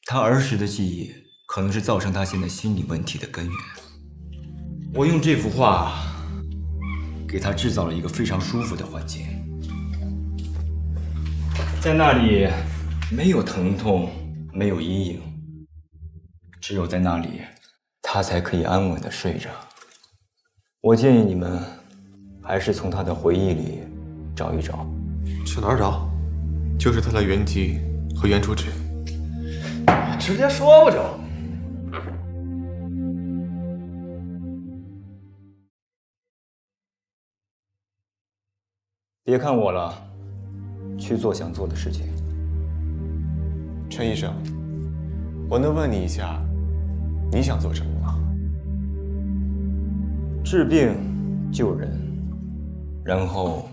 他儿时的记忆可能是造成他现在心理问题的根源。我用这幅画给他制造了一个非常舒服的环境，在那里没有疼痛，没有阴影，只有在那里他才可以安稳地睡着。我建议你们还是从他的回忆里找一找。去哪儿找？就是他的原籍和原住址。直接说不就？别看我了，去做想做的事情。陈医生，我能问你一下，你想做什么吗？治病、救人，然后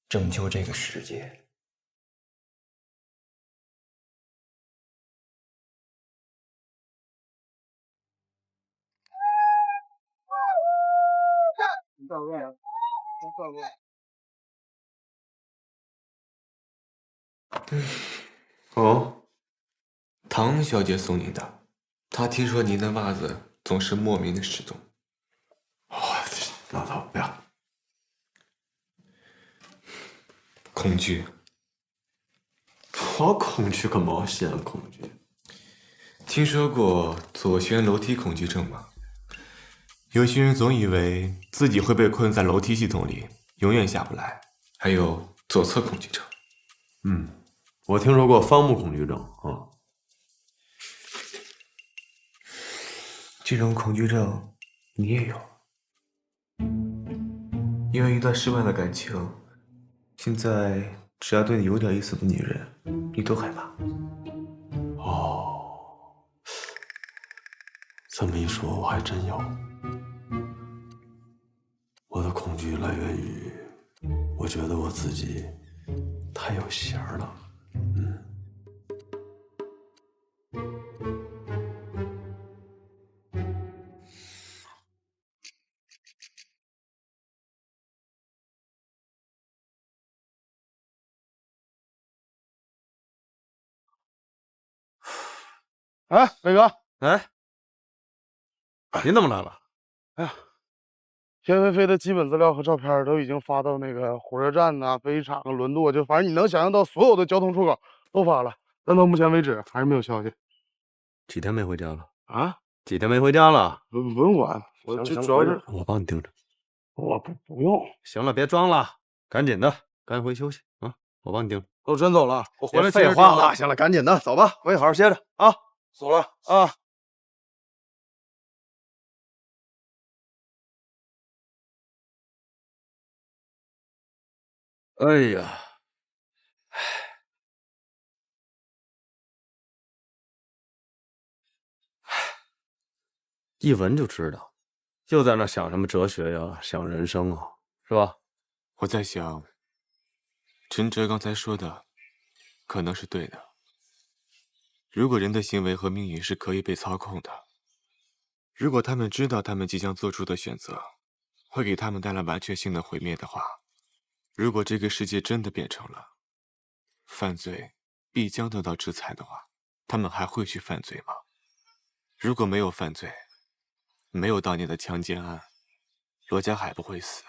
拯救这个世界。到位啊！到位。哦，唐小姐送您的。她听说您的袜子总是莫名的失踪。老头，不要。恐惧。我恐惧个毛线恐惧？听说过左旋楼梯恐惧症吗？有些人总以为自己会被困在楼梯系统里，永远下不来。还有左侧恐惧症。我听说过方木恐惧症啊。这种恐惧症你也有？因为一段失败的感情，现在只要对你有点意思的女人，你都害怕。哦，这么一说，我还真有。我的恐惧来源于，我觉得我自己太有弦儿了。哎，伟哥，哎，您怎么来了？哎呀，田菲菲的基本资料和照片都已经发到那个火车站呐、飞机场、轮渡，就反正你能想象到所有的交通出口都发了，但到目前为止还是没有消息。几天没回家了？啊？几天没回家了？不用管，我就主要是我帮你盯着。我不用。行了，别装了，赶紧的，赶紧回去休息啊！我帮你盯着。都真走了，我回来废话了。行了，赶紧的，走吧，回去好好歇着啊。走了啊。哎呀，一闻就知道，就在那想什么哲学呀，想人生啊，是吧？我在想，陈哲刚才说的可能是对的。如果人的行为和命运是可以被操控的，如果他们知道他们即将做出的选择会给他们带来完全性的毁灭的话，如果这个世界真的变成了犯罪必将得到制裁的话，他们还会去犯罪吗？如果没有犯罪，没有当年的强奸案，罗家海不会死，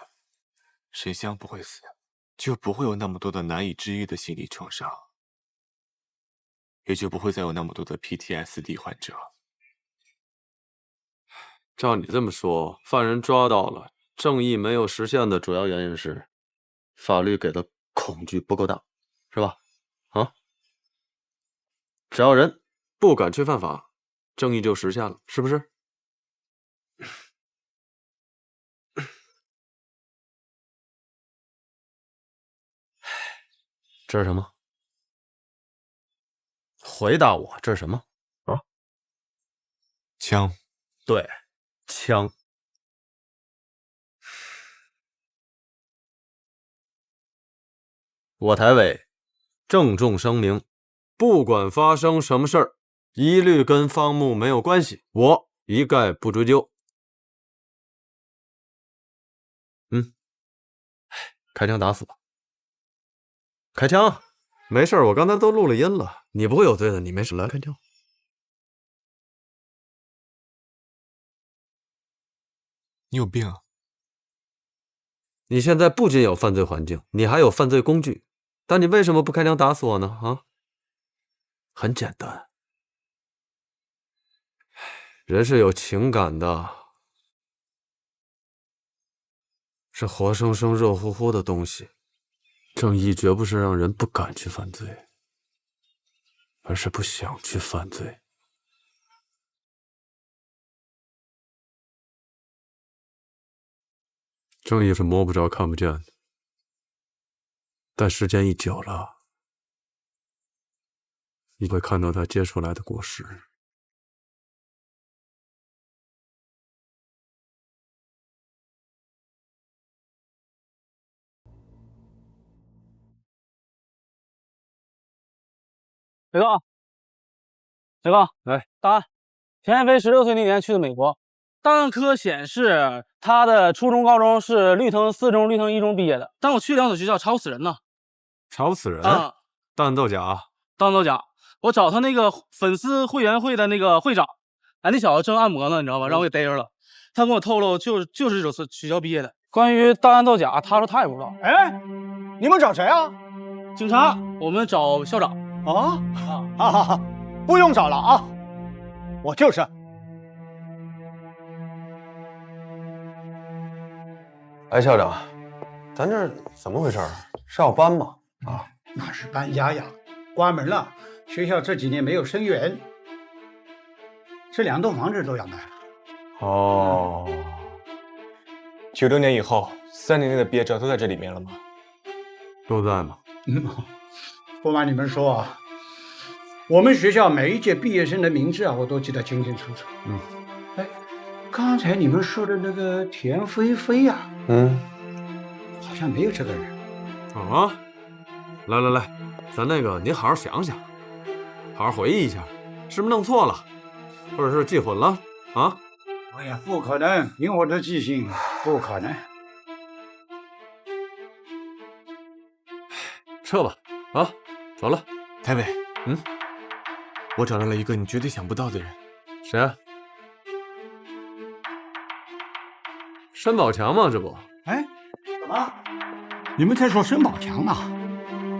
沈香不会死，就不会有那么多的难以治愈的心理创伤，也就不会再有那么多的 PTSD 患者。照你这么说，犯人抓到了，正义没有实现的主要原因是法律给的恐惧不够大，是吧？啊，只要人不敢去犯法，正义就实现了，是不是？这是什么？回答我，这是什么？啊？枪。对，枪。我台委郑重声明，不管发生什么事儿，一律跟方木没有关系，我一概不追究。开枪打死吧。开枪，没事，我刚才都录了音了，你不会有罪的，你没事，来开枪。你有病啊！你现在不仅有犯罪环境，你还有犯罪工具，但你为什么不开枪打死我呢？啊，很简单，人是有情感的，是活生生热乎乎的东西。正义绝不是让人不敢去犯罪，而是不想去犯罪。正义是摸不着看不见的，但时间一久了，你会看到它结出来的果实。伟哥，伟哥，哎，档案，田爱飞16岁那年去的美国，档案科显示他的初中、高中是绿藤4中、绿藤1中毕业的，但我去两所学校查不死人呢。查不死人？啊，当然造假。当然造假。我找他那个粉丝会员会的那个会长，哎，那小子正按摩呢，你知道吧？让我给逮着了。他跟我透露，就是这所学校毕业的。关于档案造假，他说他也不知道。哎，你们找谁啊？警察，我们找校长。啊，不用找了啊，我就是。哎，校长，咱这怎么回事？是要搬吗？啊，那是搬家呀，关门了。学校这几年没有生源，这2栋房子都要卖了。哦，96年以后，3年内的毕业照都在这里面了吗？都在吗？不瞒你们说啊，我们学校每一届毕业生的名字啊，我都记得清清楚楚。哎，刚才你们说的那个田菲菲呀，好像没有这个人。啊，来，咱那个您好好想想，好好回忆一下，是不是弄错了，或者是记混了啊？哎呀，不可能，凭我的记性，不可能。撤吧，啊，走了。台北，我找到了一个你绝对想不到的人。谁啊？申宝强吗？这不？哎，怎么？你们在说申宝强呢？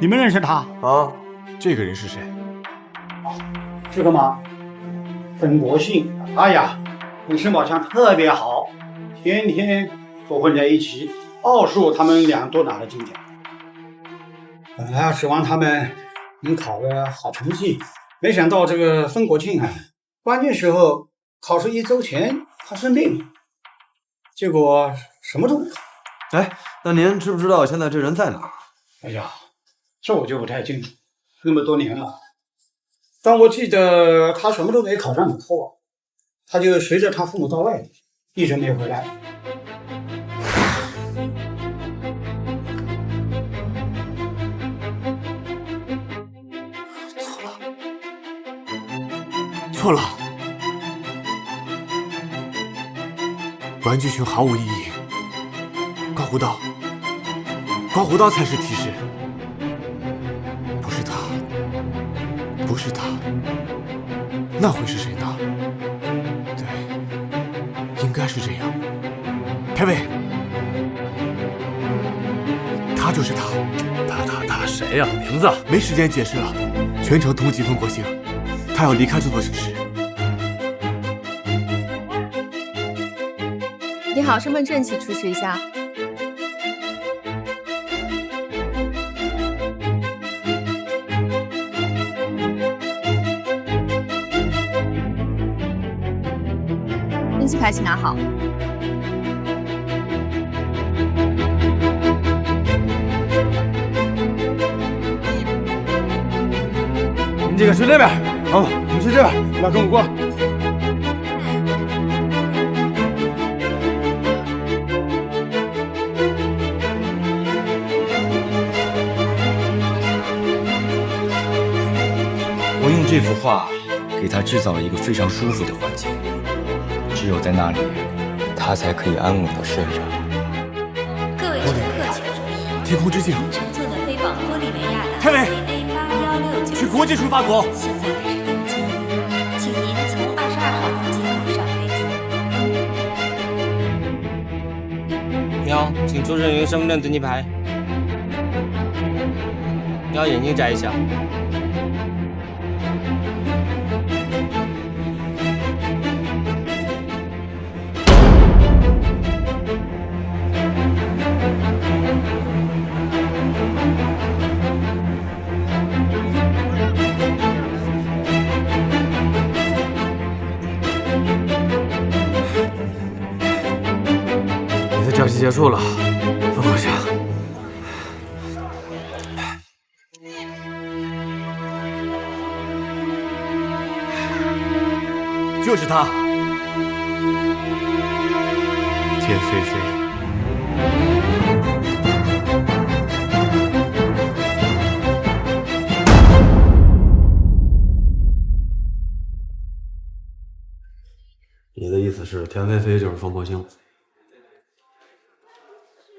你们认识他？啊，这个人是谁？这个吗？曾国信。哎呀，跟申宝强特别好，天天都混在一起。奥数他们俩都拿了金奖。本来指望他们能考个好成绩，没想到这个曾国庆啊，关键时候考试1周前他生病了，结果什么都没考。哎，那您知不知道现在这人在哪儿？哎呀，这我就不太清楚，那么多年了。但我记得他什么都没考上以后，他就随着他父母到外地，一直没回来。错了，玩具熊毫无意义。刮胡刀，刮胡刀才是提示。不是他，不是他，那会是谁呢？该是这样。裴伟，他就是他。他谁呀？名字？没时间解释了，全城通缉风国兴，他要离开这座城市。你好，身份证请出示一下。登记牌请拿好。你这个去那边，好，你去这边，你俩跟我过。我用这幅画给他制造了一个非常舒服的环境，只有在那里，他才可以安稳地睡着。各位乘客请注意，天空之境乘坐的飞往玻利维亚的太尉 CA816去国际出发国。现在开始登机，请您从22号登机口上飞机。你好，请出示您的身份证登记牌。你好，眼镜摘一下。你的假期结束了，冯国兴。就是他，田菲菲。你的意思是田菲菲就是冯国兴？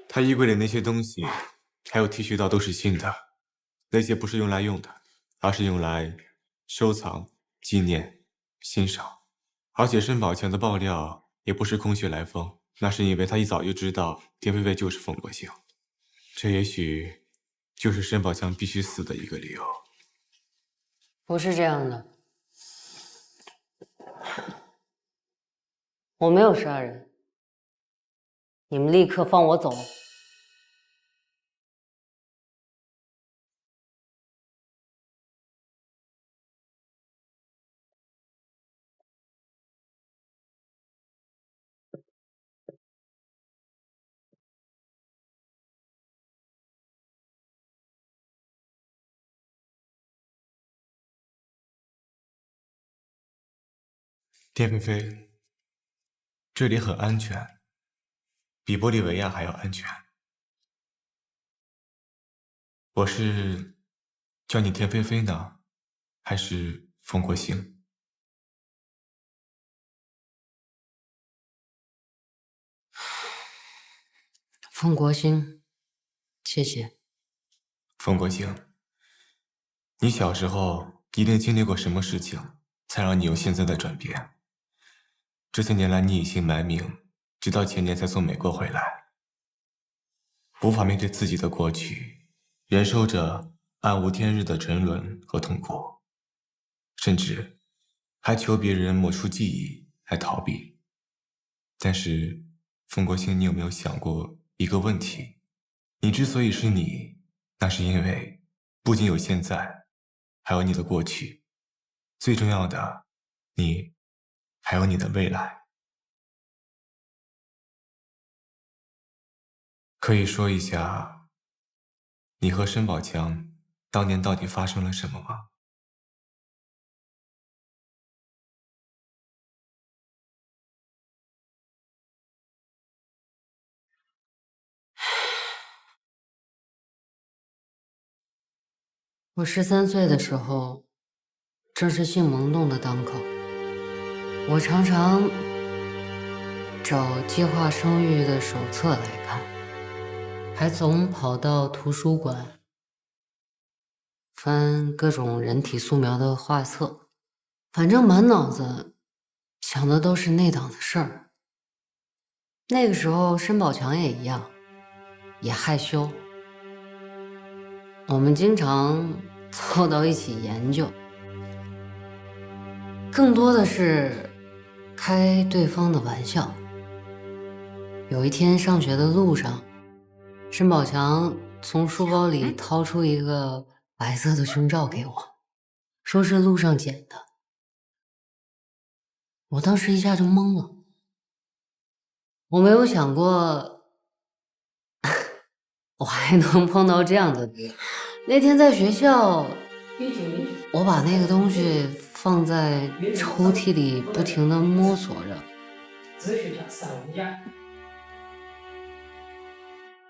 他衣柜里那些东西，还有剃须刀都是新的，那些不是用来用的，而是用来收藏、纪念、欣赏。而且申宝强的爆料也不是空穴来风，那是因为他一早就知道田菲菲就是冯国兴，这也许就是申宝强必须死的一个理由。不是这样的，我没有杀人，你们立刻放我走。田菲菲，这里很安全，比玻利维亚还要安全。我是叫你田菲菲呢，还是冯国兴？冯国兴，谢谢。冯国兴，你小时候一定经历过什么事情，才让你有现在的转变？这些年来，你隐姓埋名，直到前年才从美国回来，无法面对自己的过去，忍受着暗无天日的沉沦和痛苦，甚至还求别人抹除记忆来逃避。但是，冯国兴，你有没有想过一个问题？你之所以是你，那是因为不仅有现在，还有你的过去，最重要的，你还有你的未来。可以说一下，你和申宝强当年到底发生了什么吗？我13岁的时候，正是性萌动的当口。我常常找计划生育的手册来看，还总跑到图书馆翻各种人体素描的画册，反正满脑子想的都是那档子事儿。那个时候申宝强也一样，也害羞。我们经常凑到一起研究，更多的是开对方的玩笑。有一天上学的路上，申宝强从书包里掏出一个白色的胸罩给我，说是路上捡的。我当时一下就懵了，我没有想过我还能碰到这样的人。那天在学校，我把那个东西放在抽屉里，不停地摸索着。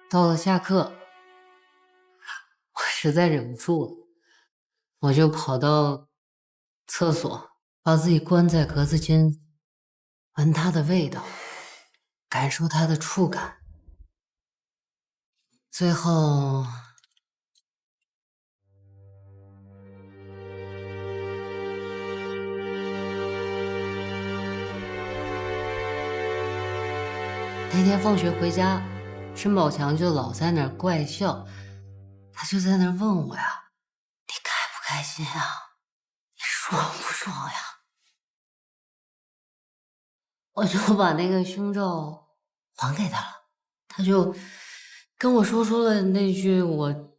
到了下课，我实在忍不住了，我就跑到厕所，把自己关在格子间，闻它的味道，感受它的触感。最后，那天放学回家，申宝强就老在那儿怪笑，他就在那儿问我呀：“你开不开心呀？你爽不爽呀？”我就把那个胸罩还给他了，他就跟我说出了那句我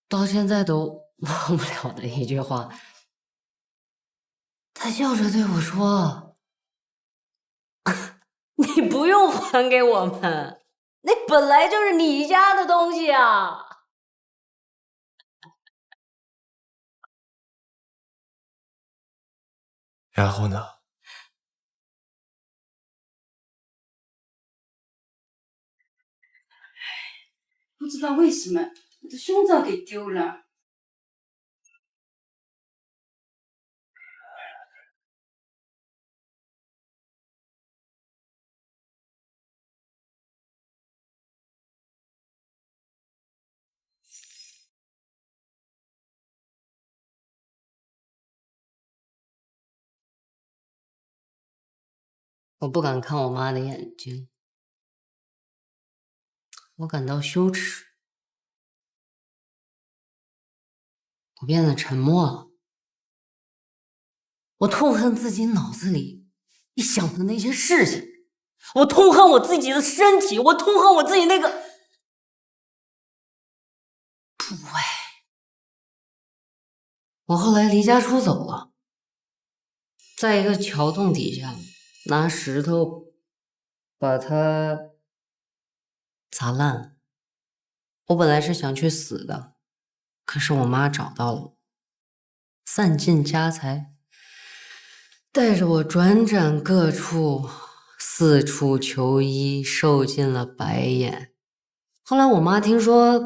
到现在都忘不了的一句话。他笑着对我说：“你不用还给我们，那本来就是你家的东西啊。”然后呢？不知道为什么我的胸罩给丢了。我不敢看我妈的眼睛，我感到羞耻，我变得沉默了。我痛恨自己脑子里一想的那些事情，我痛恨我自己的身体，我痛恨我自己那个部位。我后来离家出走了，在一个桥洞底下拿石头把它砸烂了。我本来是想去死的，可是我妈找到了我，散尽家财，带着我转战各处，四处求医，受尽了白眼。后来我妈听说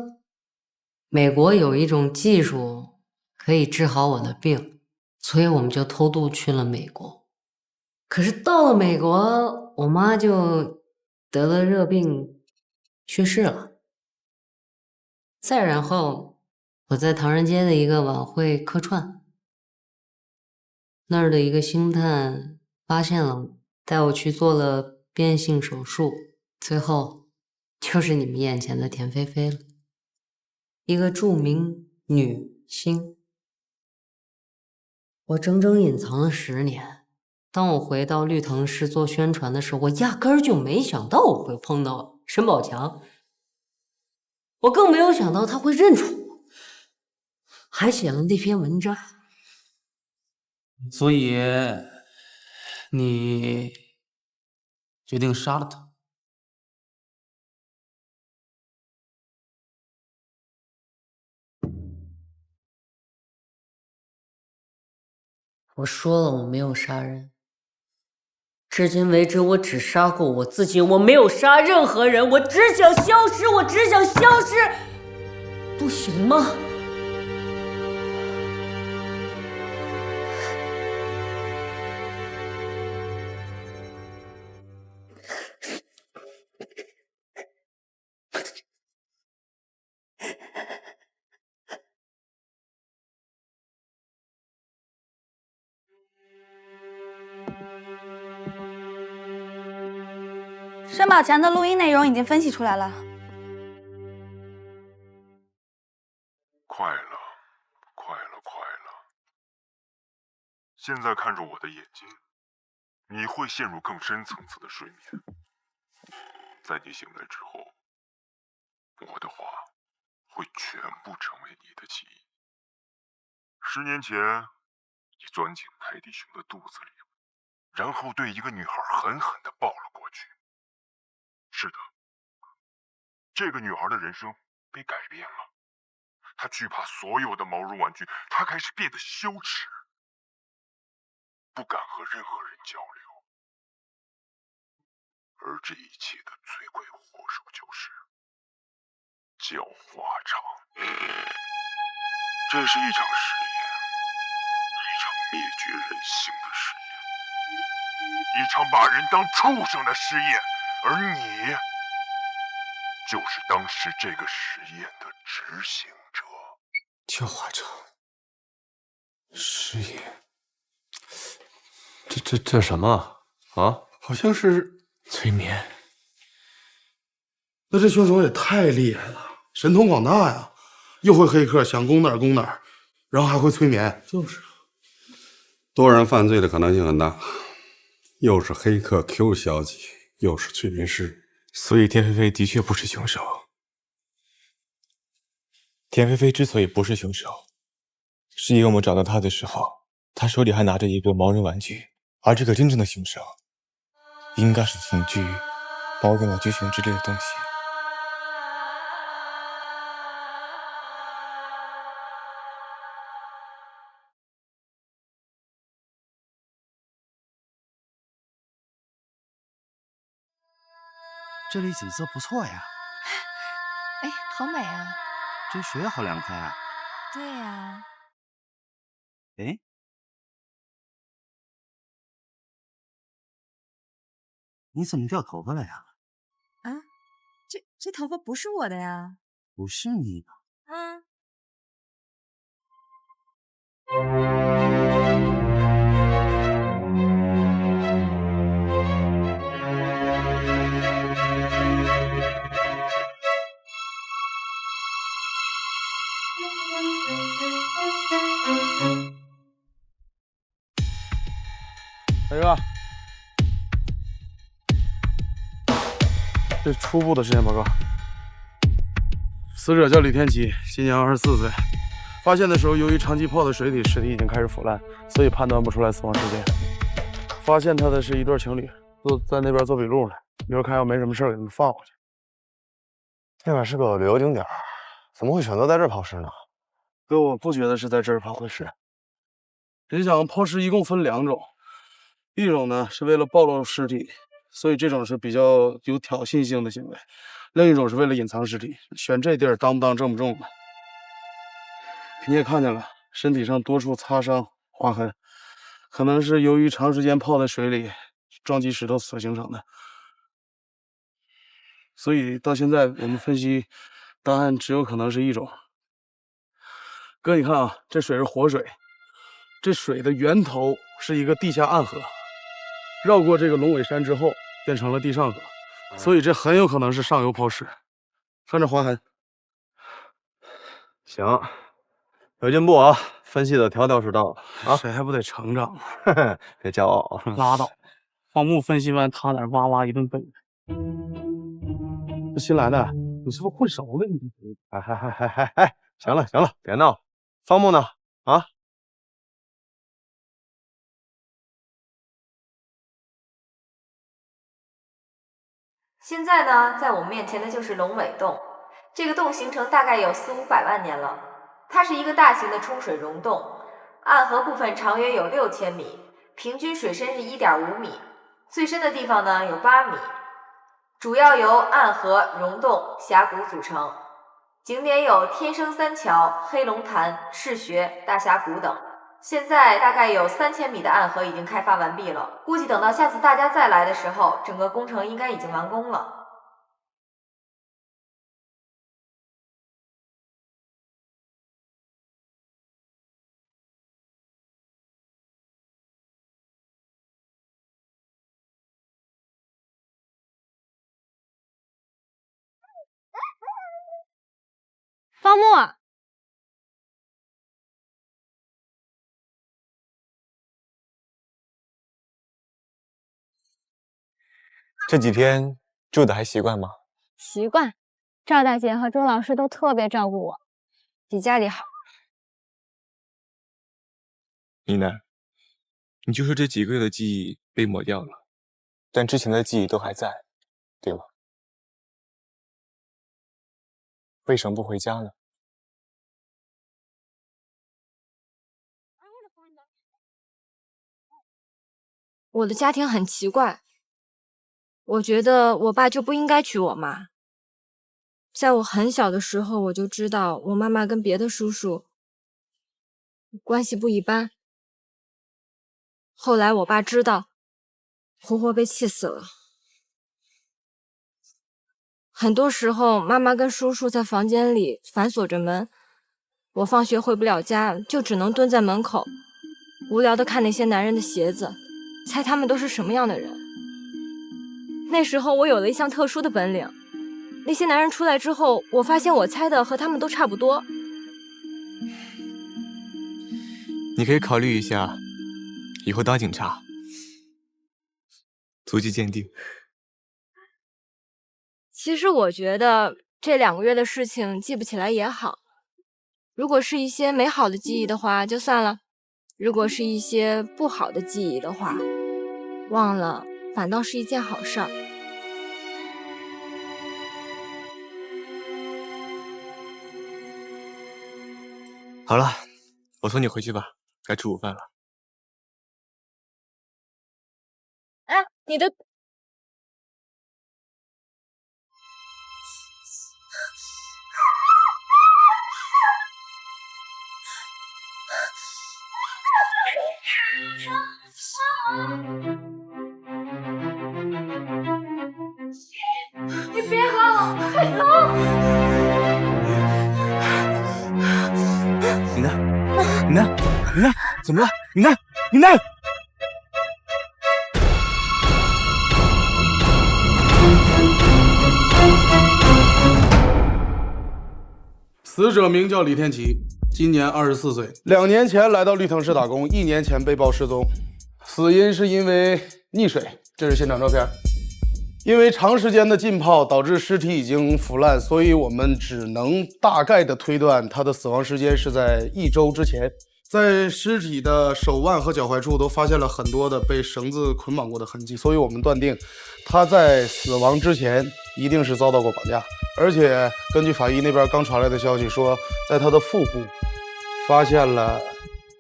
美国有一种技术可以治好我的病，所以我们就偷渡去了美国。可是到了美国，我妈就得了热病，去世了。再然后，我在唐人街的一个晚会客串，那儿的一个星探发现了我，带我去做了变性手术，最后就是你们眼前的田菲菲了，一个著名女星。我整整隐藏了10年。当我回到绿藤市做宣传的时候，我压根儿就没想到我会碰到申宝强，我更没有想到他会认出我，还写了那篇文章。所以，你决定杀了他？我说了，我没有杀人。至今为止，我只杀过我自己，我没有杀任何人。我只想消失，我只想消失，不行吗？申宝强的录音内容已经分析出来了。快了，快了，快了！现在看着我的眼睛，你会陷入更深层次的睡眠。在你醒来之后，我的话会全部成为你的记忆。10年前，你钻进泰迪熊的肚子里，然后对一个女孩狠狠地抱了过去。是的，这个女孩的人生被改变了。她惧怕所有的毛绒玩具，她开始变得羞耻，不敢和任何人交流。而这一切的罪魁祸首就是教化场。这是一场实验，一场灭绝人性的实验，一场把人当畜生的实验，而你就是当时这个实验的执行者。教化场实验，这什么啊？好像是催眠。那这凶手也太厉害了，神通广大呀！又会黑客，想攻哪儿攻哪儿，然后还会催眠。就是，多人犯罪的可能性很大，又是黑客 Q 小姐，又是催眠师，所以田菲菲的确不是凶手。田菲菲之所以不是凶手，是因为我们找到她的时候，她手里还拿着一个毛绒玩具，而这个真正的凶手，应该是刑具、包裹玩具熊之类的东西。这里景色不错呀。哎，好美啊！这水好凉快啊。对呀。哎，你怎么掉头发了呀？啊，这头发不是我的呀。不是你的。嗯。大哥，这初步的尸检报告，死者叫李天琪，今年24岁。发现的时候，由于长期泡在水里，尸体已经开始腐烂，所以判断不出来死亡时间。发现他的是一对情侣，都在那边做笔录呢。一会儿看要没什么事，给他们放回去。那边是个旅游景点，怎么会选择在这儿抛尸呢？哥，我不觉得是在这儿抛的尸。你想，抛尸一共分2种，一种呢是为了暴露尸体，所以这种是比较有挑衅性的行为；另一种是为了隐藏尸体，选这地儿当不当正不正的。你也看见了，身体上多处擦伤、划痕，可能是由于长时间泡在水里撞击石头所形成的。所以到现在我们分析，答案只有可能是一种。哥，你看啊，这水是活水，这水的源头是一个地下暗河，绕过这个龙尾山之后变成了地上河，所以这很有可能是上游抛尸。看这划痕，行，有进步啊，分析的条条是道啊。谁还不得成长？别骄傲，拉倒。方木分析完，他哪哇哇一顿背。这新来的，你是不是混熟了？你行了行了，别闹了。方木呢？啊？现在呢，在我们面前的就是龙尾洞。这个洞形成大概有400-500万年了。它是一个大型的冲水溶洞，暗河部分长约有6000米，平均水深是1.5米，最深的地方呢有8米。主要由暗河、溶洞、峡谷组成。景点有天生三桥、黑龙潭、赤穴、大峡谷等。现在大概有3000米的暗河已经开发完毕了，估计等到下次大家再来的时候，整个工程应该已经完工了。方木，这几天住的还习惯吗？习惯。赵大姐和周老师都特别照顾我，比家里好。你呢？你就说这几个月的记忆被抹掉了，但之前的记忆都还在，对吗？为什么不回家呢？我的家庭很奇怪，我觉得我爸就不应该娶我妈。在我很小的时候，我就知道我妈妈跟别的叔叔关系不一般。后来我爸知道，活活被气死了。很多时候，妈妈跟叔叔在房间里反锁着门，我放学回不了家，就只能蹲在门口，无聊地看那些男人的鞋子，猜他们都是什么样的人。那时候我有了一项特殊的本领，那些男人出来之后，我发现我猜的和他们都差不多。你可以考虑一下，以后当警察，足迹鉴定。其实我觉得这2个月的事情记不起来也好，如果是一些美好的记忆的话就算了，如果是一些不好的记忆的话，忘了反倒是一件好事儿。好了，我送你回去吧，该吃午饭了。哎，你的。你别跑，快走！你呢？你呢？你呢？怎么了？你呢？你呢？死者名叫李天琪，今年24岁，2年前来到绿藤市打工，1年前被曝失踪，死因是因为溺水。这是现场照片。因为长时间的浸泡导致尸体已经腐烂，所以我们只能大概的推断他的死亡时间是在1周之前。在尸体的手腕和脚踝处都发现了很多的被绳子捆绑过的痕迹，所以我们断定他在死亡之前一定是遭到过绑架。而且根据法医那边刚传来的消息说，在他的腹部发现了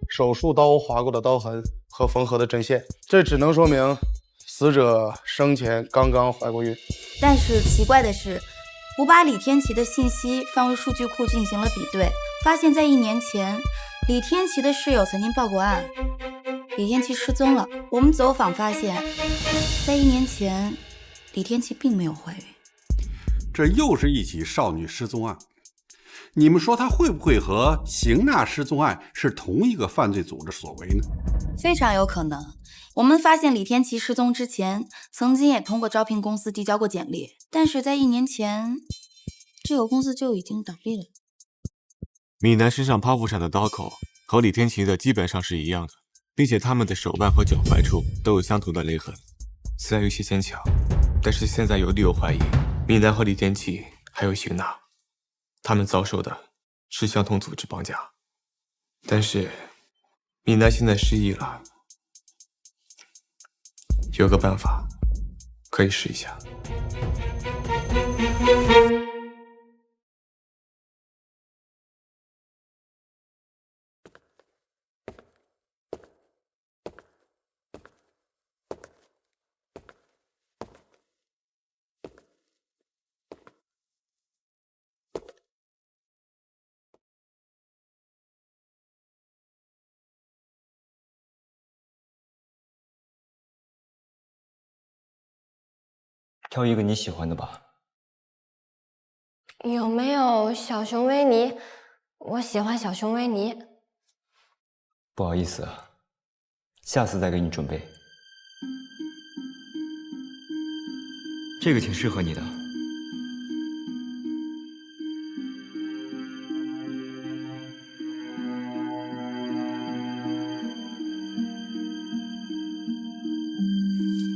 手术刀划过的刀痕和缝合的针线，这只能说明死者生前刚刚怀过孕。但是奇怪的是，我把李天琪的信息放入数据库进行了比对，发现在1年前，李天琪的室友曾经报过案，李天琪失踪了。我们走访发现，在1年前，李天琪并没有怀孕。这又是一起少女失踪案，你们说他会不会和邢娜失踪案是同一个犯罪组织所为呢？非常有可能。我们发现李天琪失踪之前，曾经也通过招聘公司递交过简历，但是在1年前，这个公司就已经倒闭了。米南身上剖腹产的刀口和李天琪的基本上是一样的，并且他们的手腕和脚踝处都有相同的勒痕，虽然有些牵强，但是现在有理由怀疑米南和李天琪还有邢娜，他们遭受的是相同组织绑架。但是米南现在失忆了，有个办法可以试一下。挑一个你喜欢的吧。有没有小熊维尼？我喜欢小熊维尼。不好意思啊，下次再给你准备。这个挺适合你的。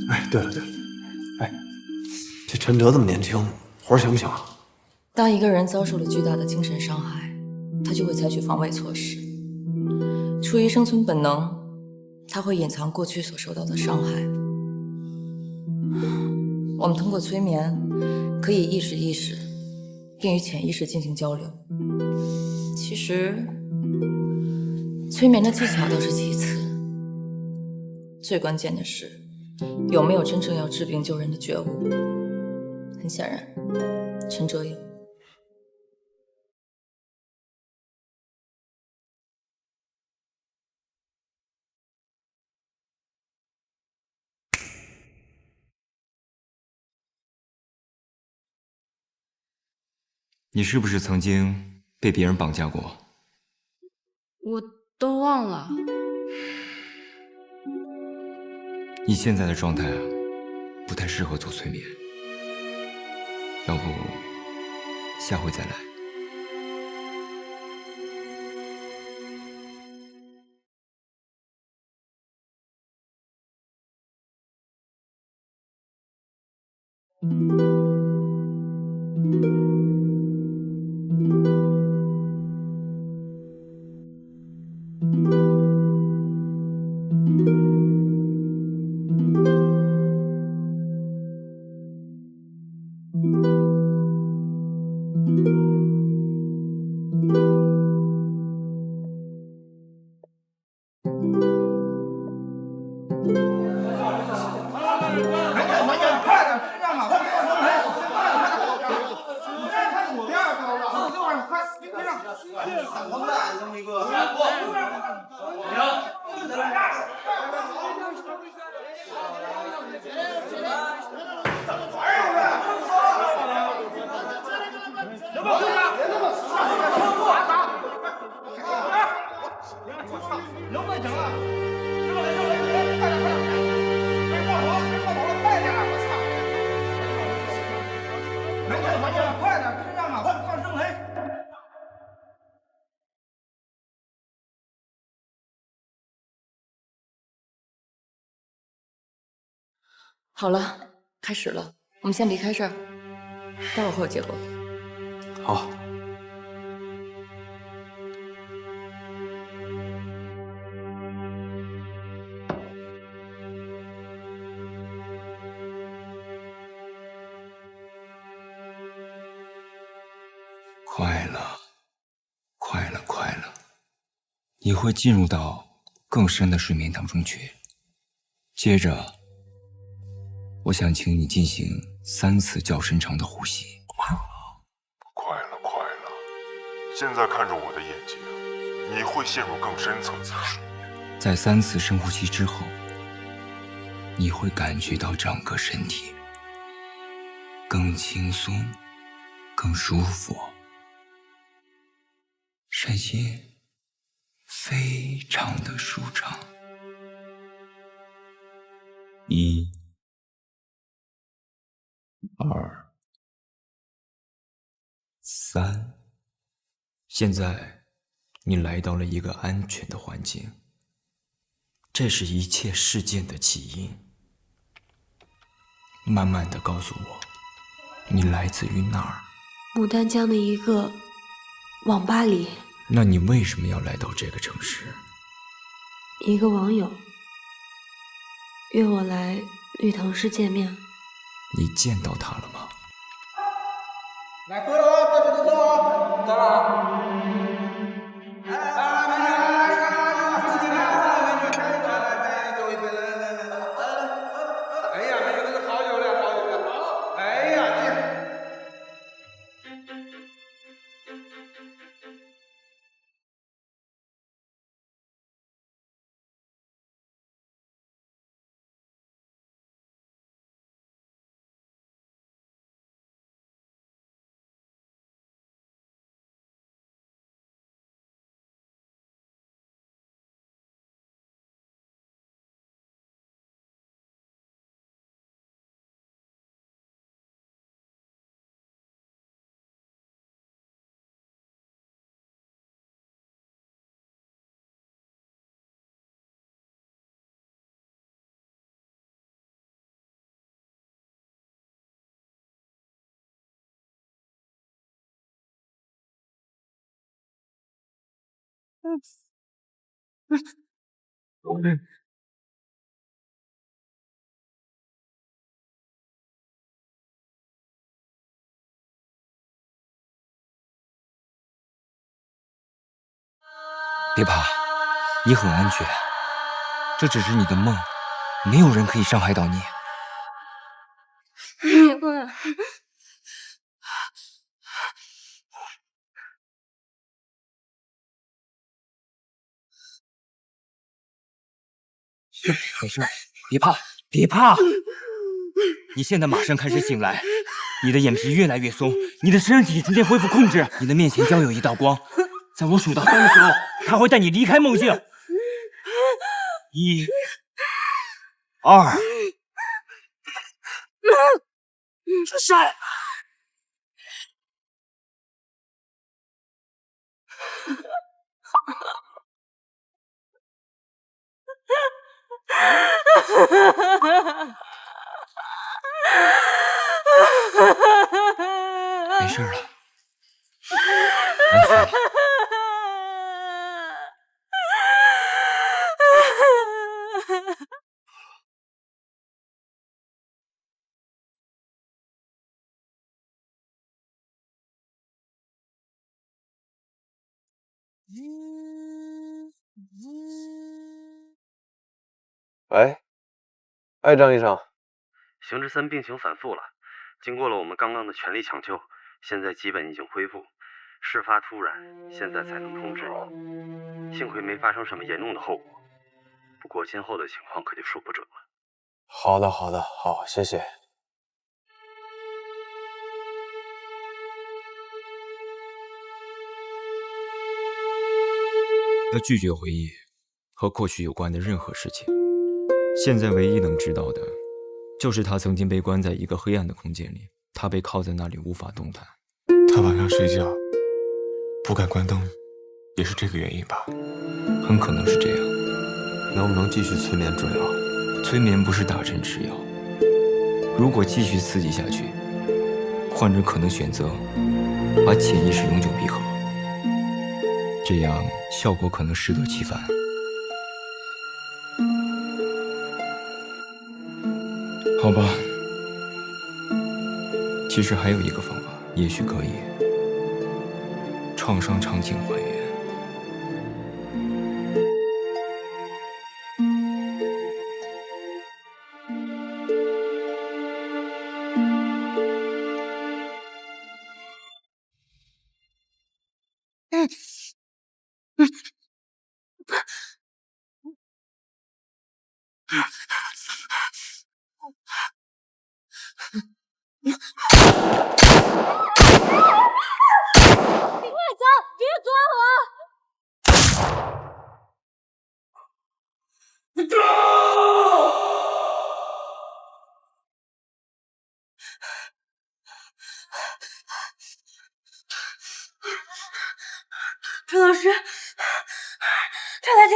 哎，对了，哎，这陈哲这么年轻，活行不行啊？当一个人遭受了巨大的精神伤害，他就会采取防卫措施。出于生存本能，他会隐藏过去所受到的伤害。我们通过催眠，可以意识意识，并与潜意识进行交流。其实，催眠的技巧倒是其次，最关键的是有没有真正要治病救人的觉悟。很显然，陈哲有。你是不是曾经被别人绑架过？我都忘了。你现在的状态啊，不太适合做催眠，要不下回再来。好了，开始了，我们先离开这儿，待会儿会有结果。好。快了，快了，快了，你会进入到更深的睡眠当中去。接着，我想请你进行3次较深长的呼吸。快了，快了！现在看着我的眼睛，你会陷入更深层次的睡眠。在3次深呼吸之后，你会感觉到整个身体更轻松、更舒服，身心非常的舒畅。1、2、3，现在你来到了一个安全的环境，这是一切事件的起因。慢慢的告诉我，你来自于哪儿？牡丹江的一个网吧里，那你为什么要来到这个城市？一个网友约我来绿藤市见面。你见到他了吗？来，回来啊！大家都到啊！到了啊！别怕，你很安全，这只是你的梦，没有人可以伤害到你。别过来。没事，别怕，别怕。你现在马上开始醒来，你的眼皮越来越松，你的身体逐渐恢复控制，你的面前将有一道光，在我数到3的时候，它会带你离开梦境。1、2。闪！没事了，安心。喂，哎，张医生，邢之森病情反复了，经过了我们刚刚的全力抢救，现在基本已经恢复。事发突然，现在才能通知你，幸亏没发生什么严重的后果。不过今后的情况可就说不准了。好的，好的，好，谢谢。他拒绝回忆和过去有关的任何事情。现在唯一能知道的，就是他曾经被关在一个黑暗的空间里，他被铐在那里无法动弹。他晚上睡觉不敢关灯，也是这个原因吧？很可能是这样。能不能继续催眠治疗？催眠不是打针吃药，如果继续刺激下去，患者可能选择把潜意识永久闭合，这样效果可能适得其反。好吧，其实还有一个方法，也许可以创伤场景还原。你快走，别抓我！陈老师，陈大姐。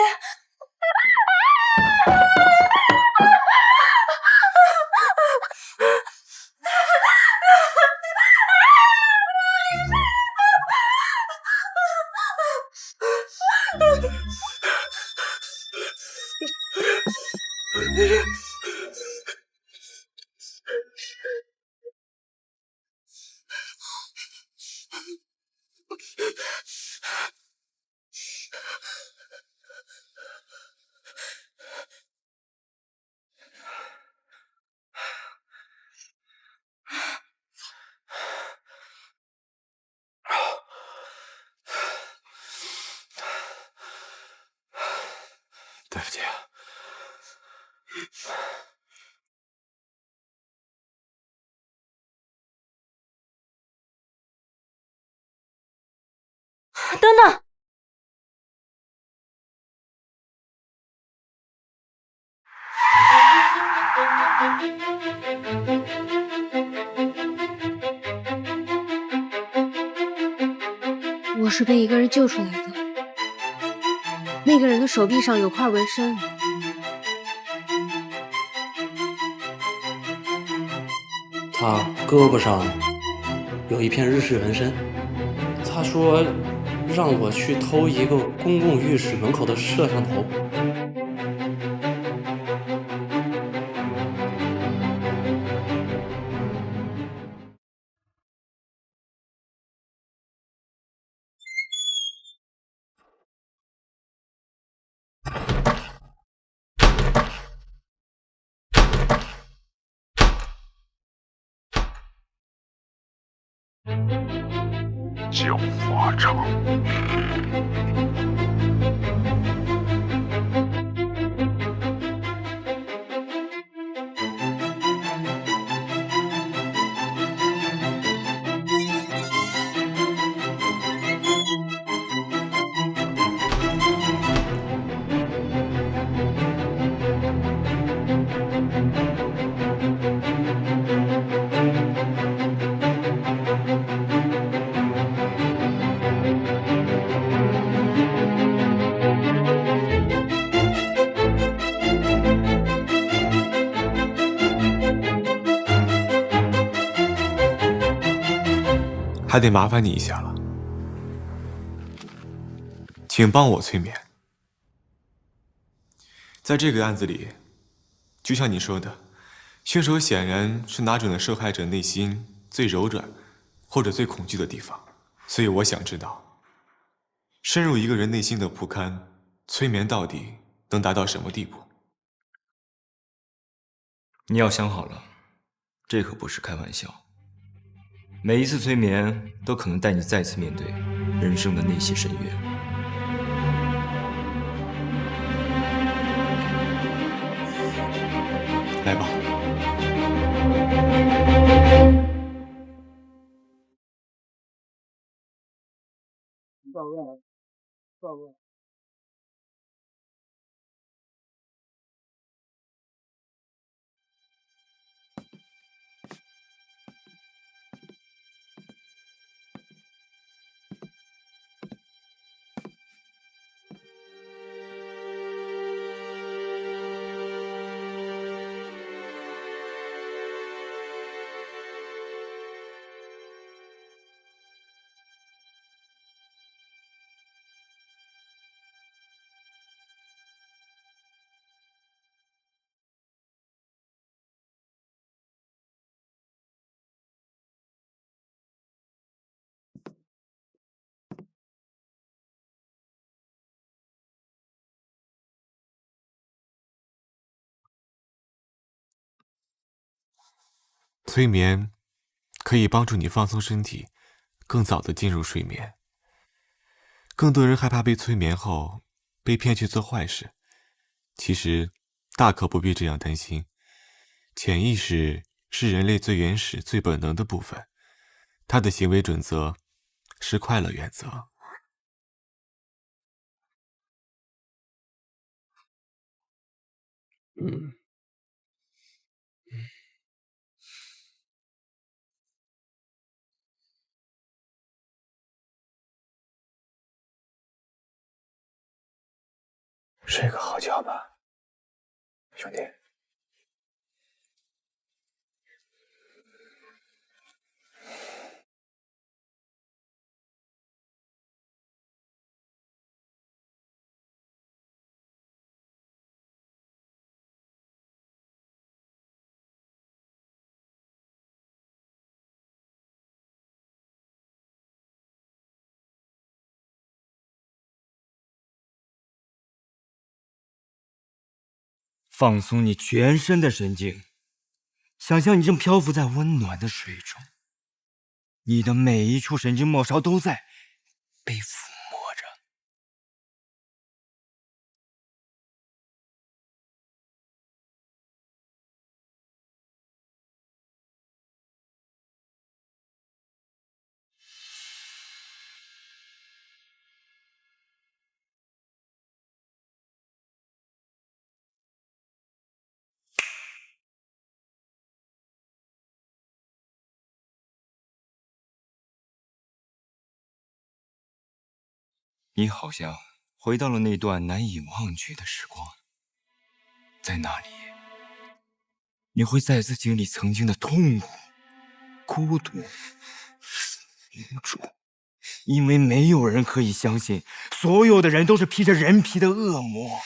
对不起。等等，我是被一个人救出来的，那个人的手臂上有块纹身。他胳膊上有一片日式纹身。他说让我去偷一个公共浴室门口的摄像头。狡猾场。还得麻烦你一下了，请帮我催眠。在这个案子里，就像你说的，凶手显然是拿准了受害者内心最柔软或者最恐惧的地方，所以我想知道，深入一个人内心的不堪，催眠到底能达到什么地步？你要想好了，这可不是开玩笑。每一次催眠都可能带你再次面对人生的内心深渊。来吧。到位，到位。催眠可以帮助你放松身体，更早的进入睡眠。更多人害怕被催眠后被骗去做坏事，其实大可不必这样担心。潜意识是人类最原始、最本能的部分，它的行为准则是快乐原则。睡个好觉吧，兄弟。放松你全身的神经，想象你正漂浮在温暖的水中，你的每一处神经末梢都在被抚摸着。你好像回到了那段难以忘却的时光，在那里，你会再次经历曾经的痛苦、孤独、无助。因为没有人可以相信，所有的人都是披着人皮的恶魔。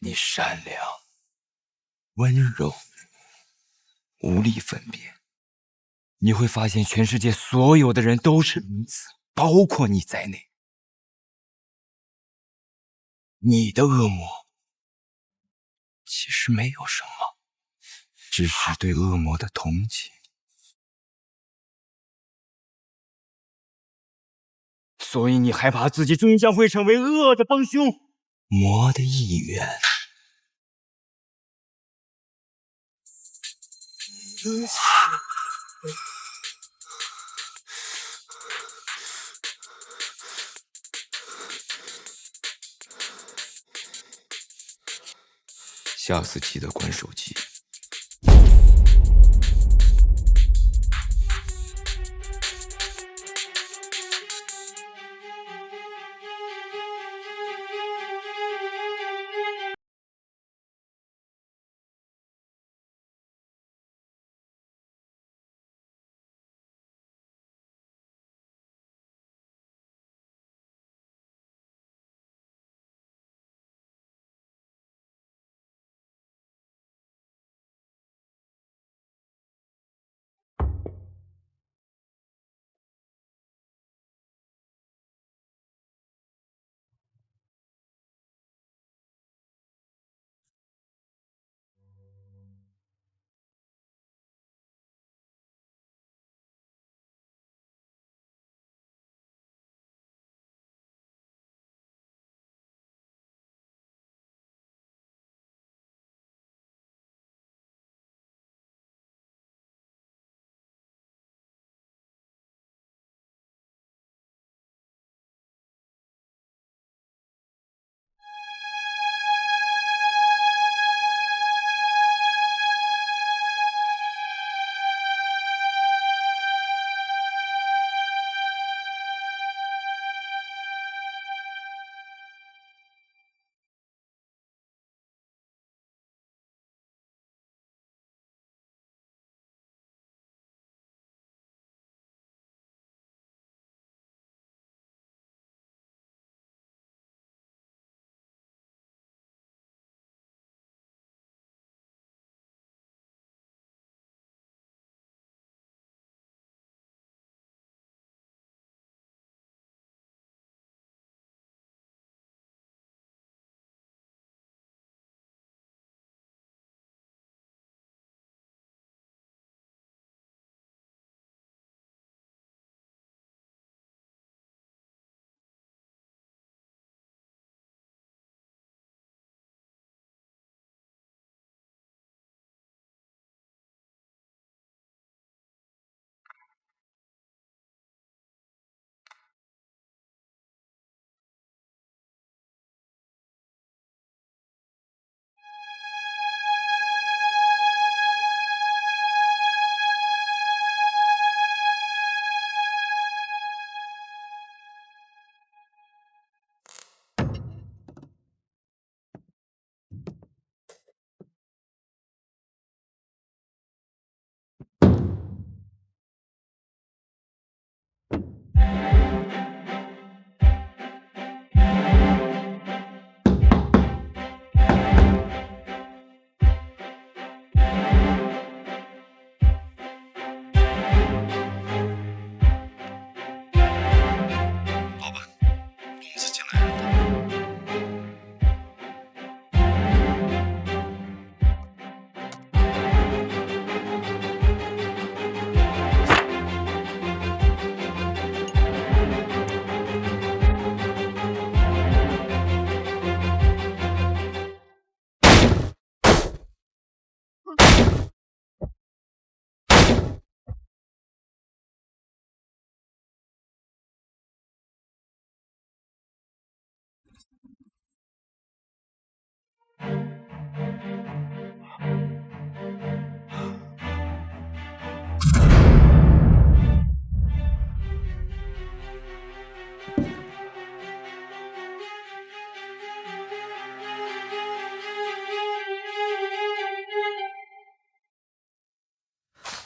你善良、温柔、无力分辨，你会发现全世界所有的人都是如此，包括你在内。你的恶魔其实没有什么，只是对恶魔的同情。所以你害怕自己终将会成为恶的帮凶，魔的一员。下次记得关手机。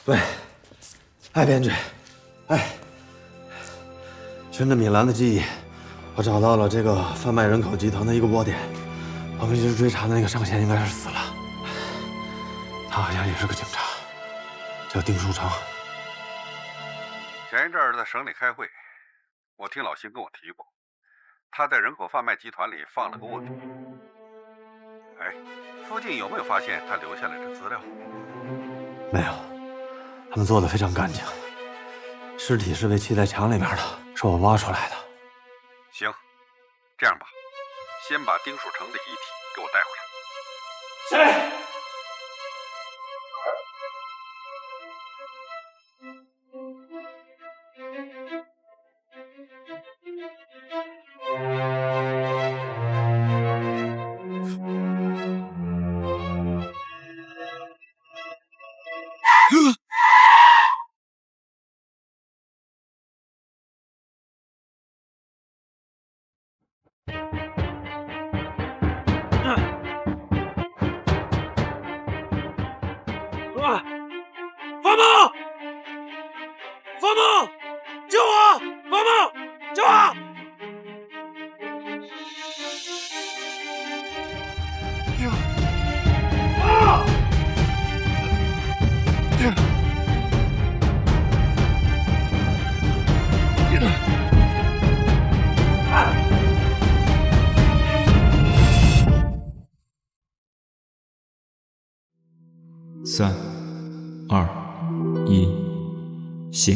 喂，哎，编剧，哎，循着米兰的记忆，我找到了这个贩卖人口集团的一个窝点。我们一直追查的那个上线应该是死了，他好像也是个警察，叫丁书成。前一阵儿在省里开会，我听老邢跟我提过，他在人口贩卖集团里放了个卧底。哎，附近有没有发现他留下来的资料？没有，他们做的非常干净，尸体是被砌在墙里面的，是我挖出来的。行，这样吧，先把丁树成的遗体给我带回来。谁？方梦，方梦，救我！方梦，救我！3、2、1，醒。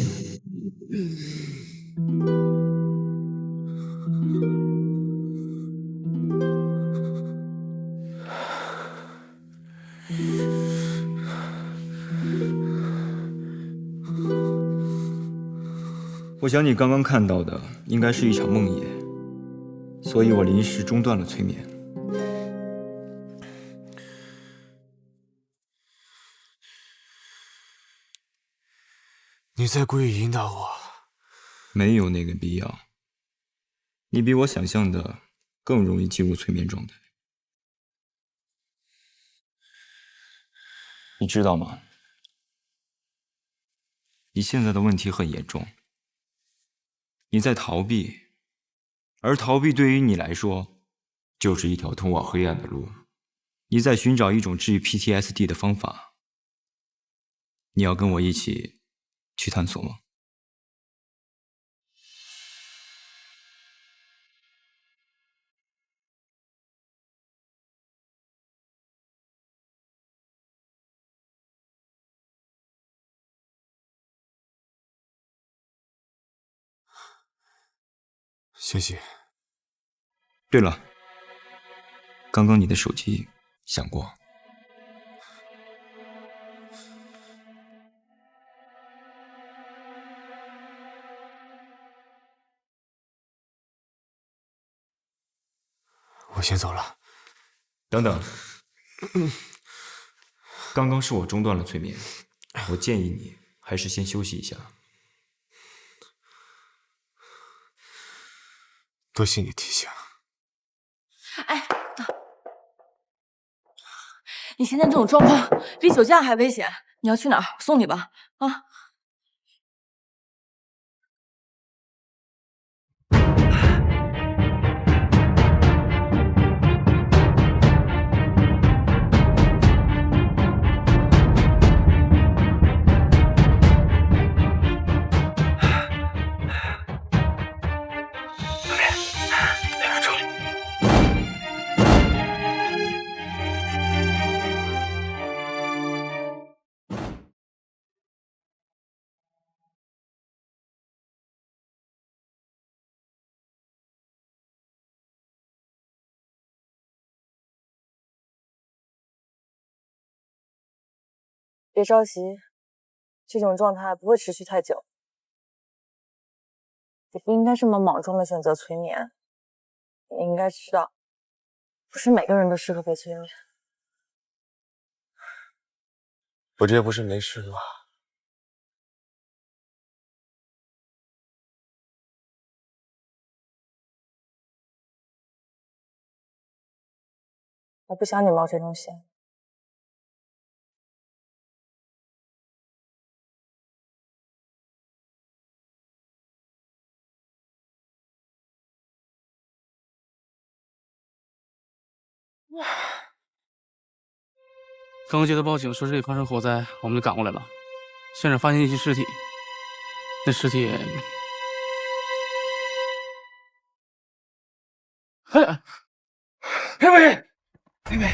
我想你刚刚看到的应该是一场梦魇，所以我临时中断了催眠。你在故意引导我？没有那个必要。你比我想象的更容易进入催眠状态。你知道吗？你现在的问题很严重。你在逃避，而逃避对于你来说，就是一条通往黑暗的路。你在寻找一种治愈 PTSD 的方法。你要跟我一起去探索吗？谢谢。对了，刚刚你的手机响过。我先走了。等等，刚刚是我中断了催眠，我建议你还是先休息一下。多谢你提醒。哎，你现在这种状况比酒驾还危险，你要去哪儿？送你吧。啊。别着急，这种状态不会持续太久。你不应该这么莽撞的选择催眠，你应该知道，不是每个人都适合被催眠。我这不是没事吗？我不想你冒这种险。刚刚接到报警说这里发生火灾，我们就赶过来了。现场发现一具尸体，那尸体……嘿，佩佩，佩佩，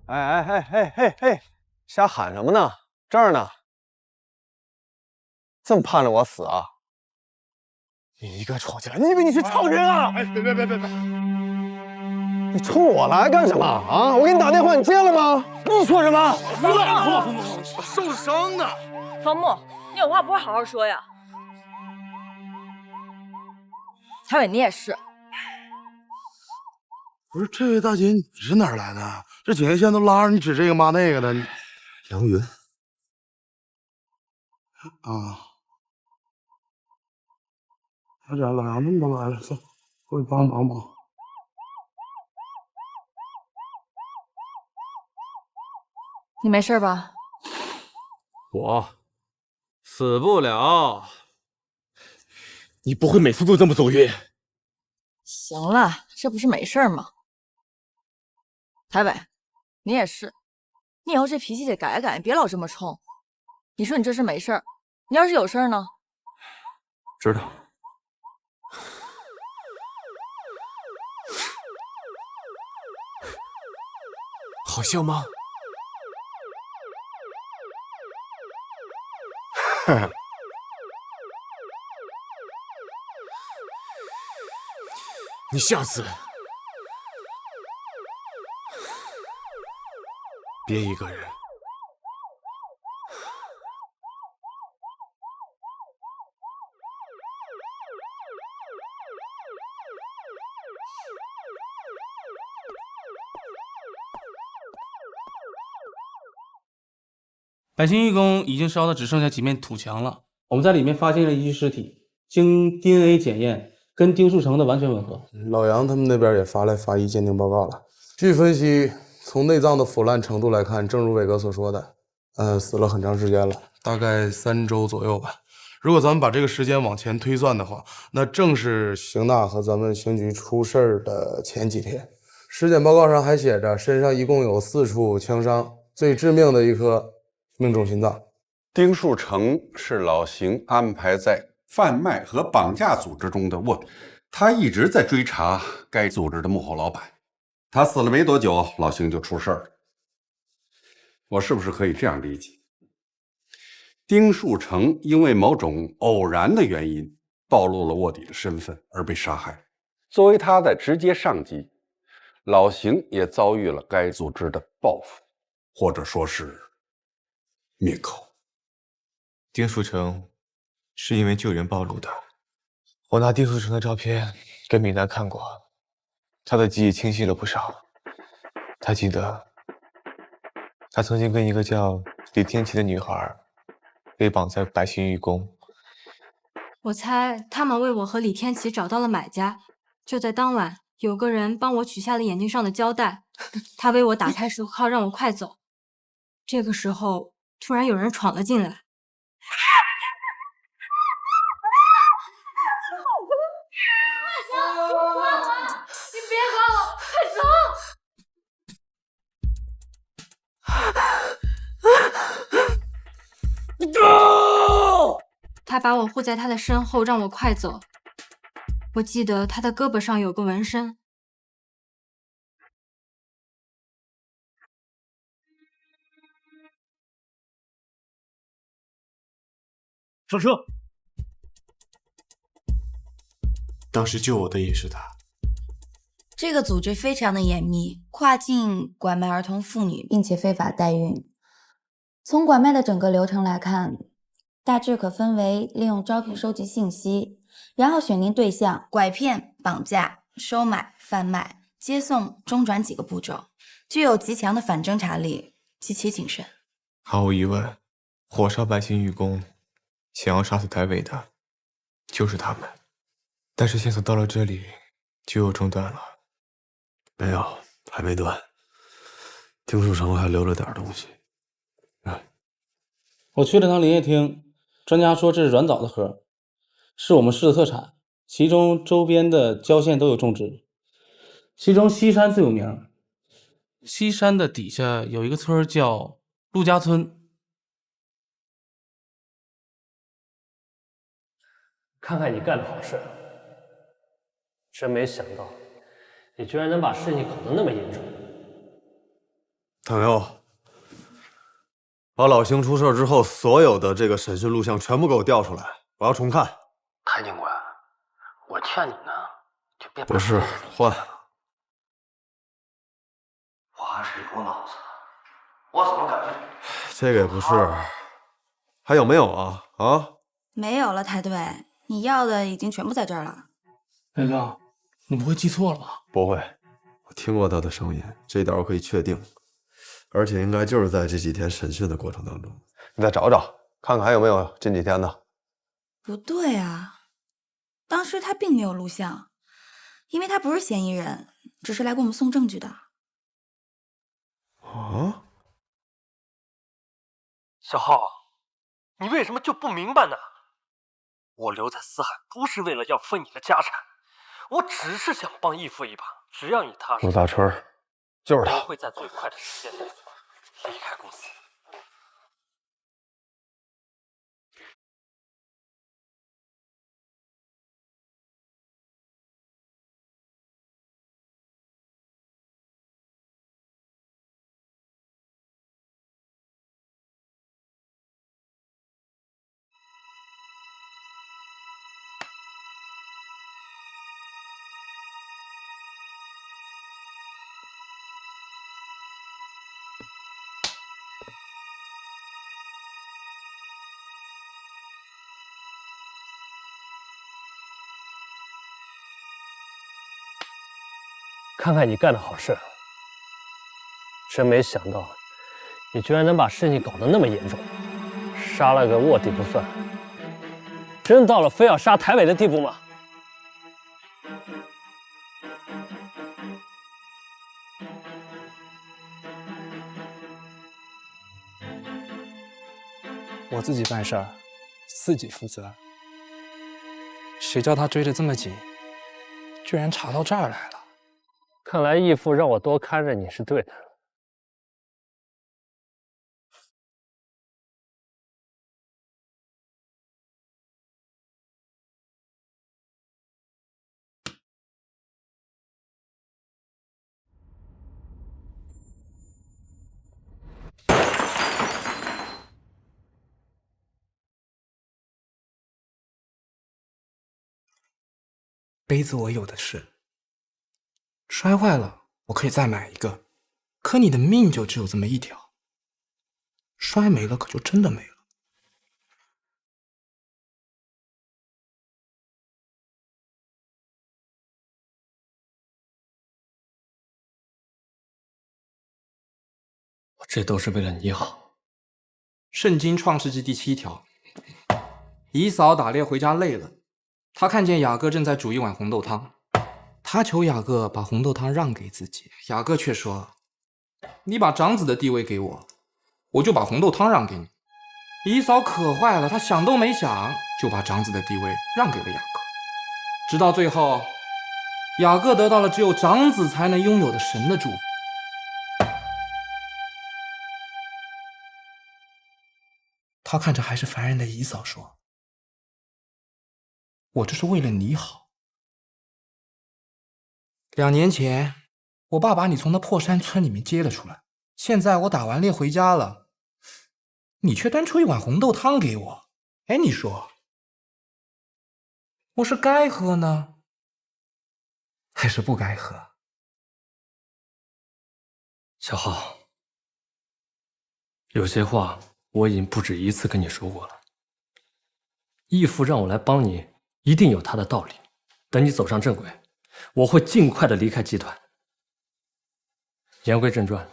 哎，瞎喊什么呢？这儿呢，这么盼着我死啊？你一个闯进来，你以为你是超人啊？哎，别！你冲我来干什么啊？我给你打电话，你接了吗？你说什么？我受伤呢。方木，你有话不会好好说呀？蔡伟，你也是。不是这位大姐，你是哪儿来的？这警戒线都拉着你指这个骂那个的。杨云啊，老杨他们都来了，走，过去帮忙。你没事吧？我死不了。你不会每次都这么走运？行了，这不是没事吗？台伟，你也是，你以后这脾气得改改，别老这么冲。你说你这是没事儿，你要是有事儿呢？知道。好笑吗？你下次别一个人。百姓玉宫已经烧的只剩下几面土墙了。我们在里面发现了一具尸体，经 DNA 检验跟丁树成的完全吻合。老杨他们那边也发来法医鉴定报告了。据分析，从内脏的腐烂程度来看，正如伟哥所说的，死了很长时间了，大概3周左右吧。如果咱们把这个时间往前推算的话，那正是邢娜和咱们刑局出事儿的前几天。尸检报告上还写着，身上一共有4处枪伤，最致命的一颗命中心脏。丁树成是老邢安排在贩卖和绑架组织中的卧底，他一直在追查该组织的幕后老板。他死了没多久，老邢就出事了。我是不是可以这样理解？丁树成因为某种偶然的原因暴露了卧底的身份而被杀害。作为他的直接上级，老邢也遭遇了该组织的报复，或者说是灭口。丁树成是因为救人暴露的。我拿丁树成的照片给闽南看过，他的记忆清晰了不少。他记得，他曾经跟一个叫李天琪的女孩被绑在百兴玉宫。我猜他们为我和李天琪找到了买家，就在当晚，有个人帮我取下了眼镜上的胶带，他为我打开手铐，让我快走。这个时候，突然有人闯了进来。你别管我，快走！他把我护在他的身后，让我快走。我记得他的胳膊上有个纹身。上车。当时救我的也是他。这个组织非常的严密，跨境拐卖儿童妇女，并且非法代孕。从拐卖的整个流程来看，大致可分为利用招聘收集信息，然后选定对象，拐骗、绑架、收买、贩卖、接送、中转几个步骤，具有极强的反侦查力，极其谨慎。毫无疑问，火烧百兴玉宫，想要杀死台伟的，就是他们。但是线索到了这里，就又中断了。没有，还没断。丁树成还留了点东西。我去了趟林业厅，专家说这是软枣的核，是我们市的特产，其中周边的郊县都有种植，其中西山最有名。西山的底下有一个村叫陆家村。看看你干的好事，真没想到，你居然能把事情搞得那么严重。唐佑，把老邢出事之后所有的这个审讯录像全部给我调出来，我要重看。谭警官，我劝你呢，就别不是，换。我还是有脑子，我怎么敢？这个也不是，还有没有啊？啊？没有了，台队，你要的已经全部在这儿了。雷哥，你不会记错了吧？不会，我听过他的声音，这一点我可以确定，而且应该就是在这几天审讯的过程当中。你再找找，看看还有没有近几天的。不对啊，当时他并没有录像，因为他不是嫌疑人，只是来给我们送证据的。啊？小浩，你为什么就不明白呢？我留在四海不是为了要分你的家产，我只是想帮义父一把。只要你踏实，陆大春，就是他。我会在最快的时间内离开公司。看看你干的好事，真没想到，你居然能把事情搞得那么严重，杀了个卧底不算，真到了非要杀台伟的地步吗？我自己办事儿，自己负责。谁叫他追得这么紧，居然查到这儿来了。看来义父让我多看着你是对的。杯子我有的是，摔坏了我可以再买一个，可你的命就只有这么一条，摔没了可就真的没了。我这都是为了你好。圣经创世纪第7条，以扫打猎回家累了，他看见雅各正在煮一碗红豆汤，他求雅各把红豆汤让给自己，雅各却说：“你把长子的地位给我，我就把红豆汤让给你。”以扫可坏了，他想都没想就把长子的地位让给了雅各，直到最后，雅各得到了只有长子才能拥有的神的祝福。他看着还是凡人的以扫说：“我这是为了你好。2年前，我爸把你从那破山村里面接了出来，现在我打完猎回家了，你却端出一碗红豆汤给我。哎，你说，我是该喝呢，还是不该喝？”小浩，有些话我已经不止一次跟你说过了。义父让我来帮你，一定有他的道理。等你走上正轨，我会尽快的离开集团。言归正传，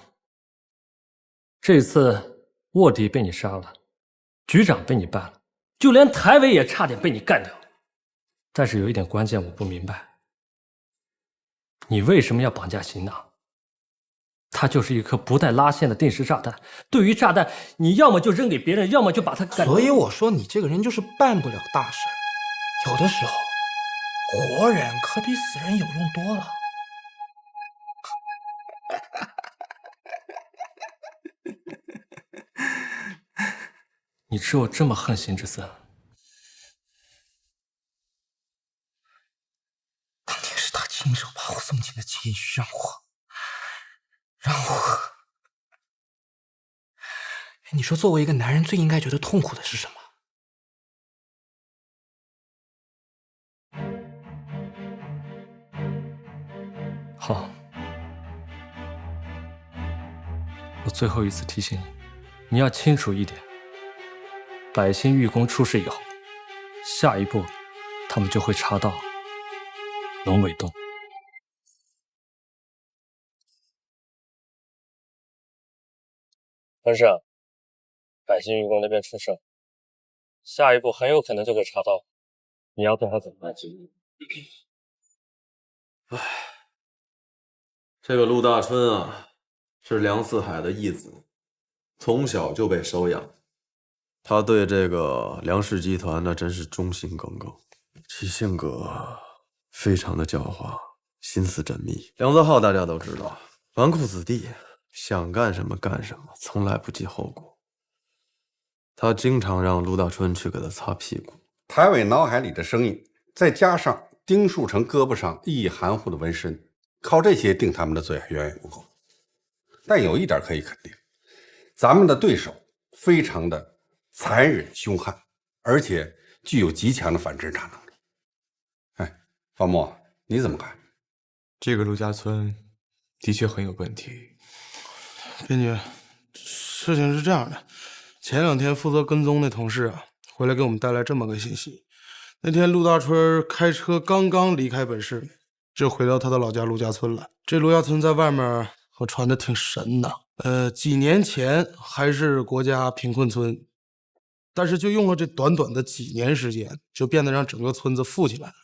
这次卧底被你杀了，局长被你办了，就连台委也差点被你干掉。但是有一点关键我不明白，你为什么要绑架邢娜？它就是一颗不带拉线的定时炸弹。对于炸弹，你要么就扔给别人，要么就把它干掉。所以我说你这个人就是办不了大事，有的时候活人可比死人有用多了。你只有这么恨辛之森？当年是他亲手把我送进了监狱，让我……你说，作为一个男人，最应该觉得痛苦的是什么？好，我最后一次提醒你，你要清楚一点：百姓玉宫出事以后，下一步他们就会查到龙尾洞。但是，百姓玉宫那边出事，下一步很有可能就会查到，你要对他怎么办？唉，这个陆大春啊，是梁四海的义子，从小就被收养。他对这个梁氏集团那真是忠心耿耿，其性格非常的狡猾，心思缜密。梁泽浩大家都知道，纨绔子弟，想干什么干什么，从来不计后果。他经常让陆大春去给他擦屁股。台委脑海里的声音，再加上丁树成胳膊上意义含糊的纹身，靠这些定他们的罪还远远不够。但有一点可以肯定，咱们的对手非常的残忍凶悍，而且具有极强的反侦查能力。哎，方墨，你怎么看？这个陆家村的确很有问题。编辑，事情是这样的，前2天负责跟踪的同事啊，回来给我们带来这么个信息：那天陆大春开车刚刚离开本市，就回到他的老家陆家村了。这陆家村在外面我传的挺神的，几年前还是国家贫困村，但是就用了这短短的几年时间，就变得让整个村子富起来了。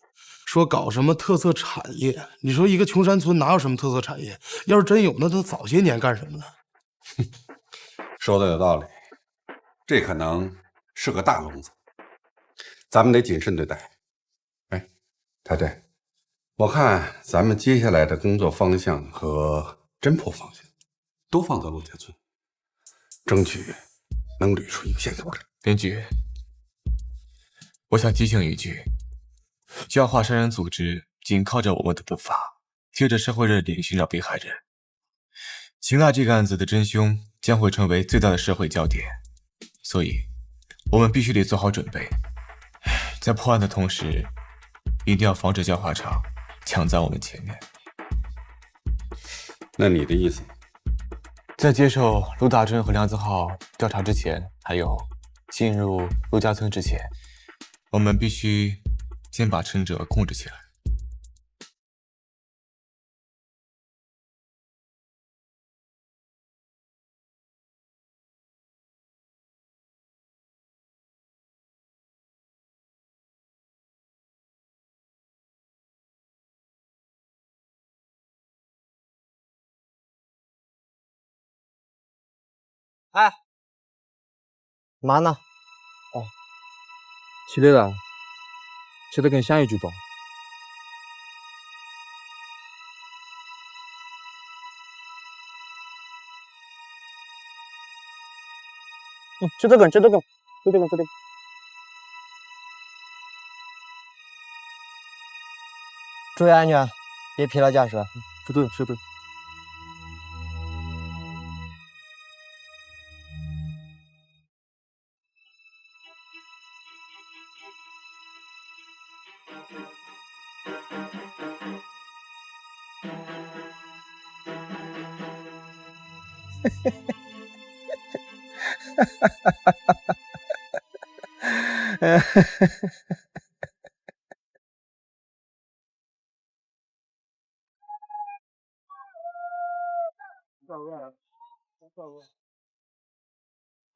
说搞什么特色产业，你说一个穷山村哪有什么特色产业？要是真有，那都早些年干什么了？说的有道理，这可能是个大笼子，咱们得谨慎对待。哎，太太，我看咱们接下来的工作方向和侦破方向都放到陆家村，争取能捋出一个线头来。编剧，我想提醒一句，教化杀人组织紧靠着我们的步伐，贴着社会热点寻找被害人。秦娜这个案子的真凶将会成为最大的社会焦点，所以我们必须得做好准备，在破案的同时，一定要防止教化厂抢在我们前面。那你的意思？在接受陆大春和梁子浩调查之前，还有进入陆家村之前，我们必须先把陈哲控制起来。哎，嘛呢？哦，起来了，起来跟香玉举动。就这个，就这个，就这个，就这个。注意安全，别疲劳驾驶。是的，是的。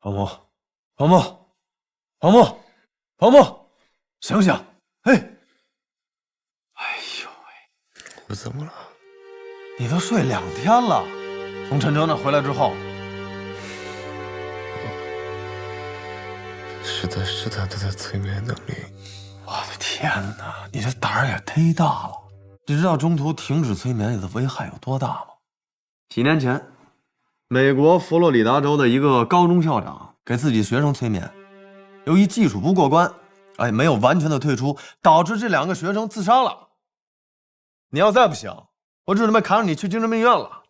庞某，庞某，庞某，庞某，醒醒！哎，哎呦喂，我怎么了？你都睡2天了，从陈哲那回来之后，是他的催眠能力。我的天哪，你这胆儿也忒大了！你知道中途停止催眠的危害有多大吗？几年前，美国佛罗里达州的一个高中校长给自己学生催眠，由于技术不过关，哎，没有完全的退出，导致这2个学生自杀了。你要再不行，我就准备扛着你去精神病院了。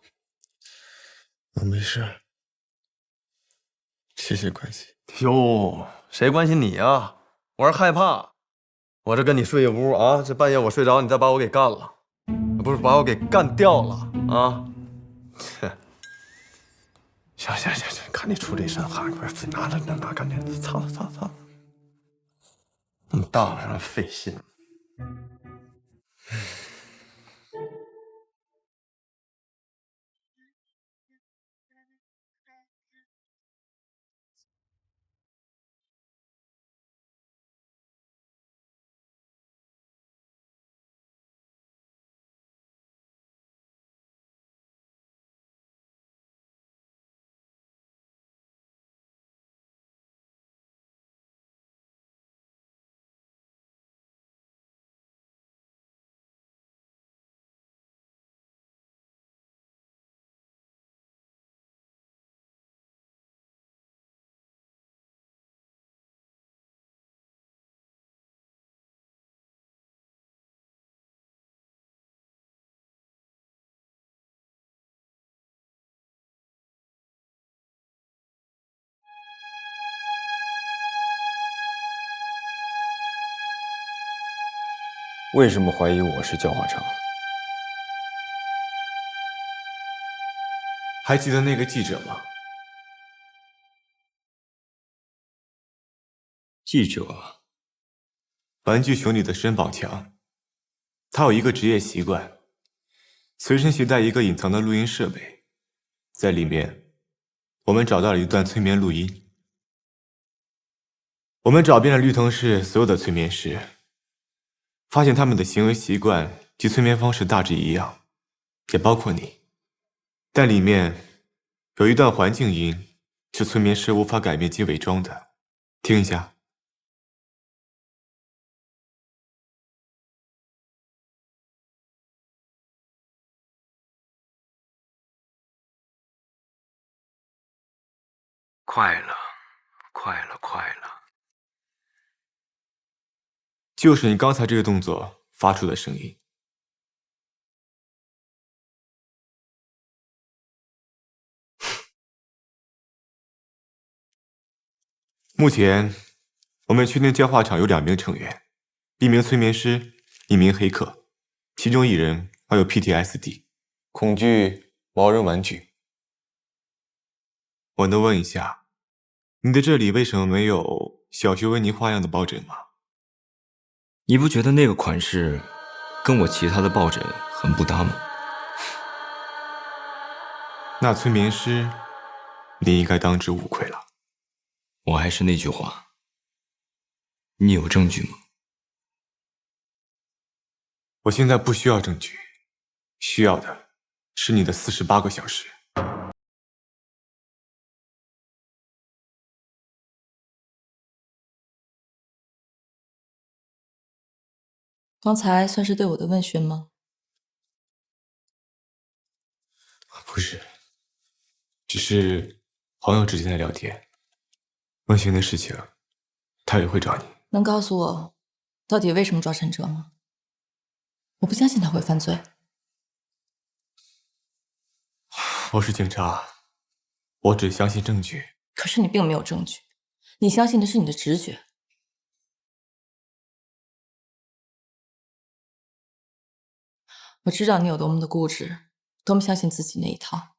我没事，谢谢关心。哟，谁关心你啊？我是害怕，我这跟你睡一屋啊，这半夜我睡着，你再把我给干了，不是把我给干掉了啊？切！行，看你出这身汗，快自己拿着，赶紧擦。那么大让人费心。为什么怀疑我是焦华成？还记得那个记者吗？记者，玩具熊里的申宝强，他有一个职业习惯，随身携带一个隐藏的录音设备，在里面，我们找到了一段催眠录音。我们找遍了绿藤市所有的催眠师，发现他们的行为习惯及催眠方式大致一样，也包括你。但里面有一段环境音是催眠师无法改变及伪装的，听一下。快了，快了，快了！就是你刚才这个动作发出的声音。目前，我们确定教化场有2名成员，1名催眠师，1名黑客，其中1人患有 PTSD， 恐惧毛绒玩具。我能问一下，你的这里为什么没有小熊维尼花样的抱枕吗？你不觉得那个款式跟我其他的抱枕很不搭吗？那催眠师，你应该当之无愧了。我还是那句话，你有证据吗？我现在不需要证据，需要的是你的48个小时。刚才算是对我的问询吗？不是，只是朋友之间的聊天。问询的事情，他也会找你。能告诉我，到底为什么抓陈哲吗？我不相信他会犯罪。我是警察，我只相信证据。可是你并没有证据，你相信的是你的直觉。我知道你有多么的固执，多么相信自己那一套，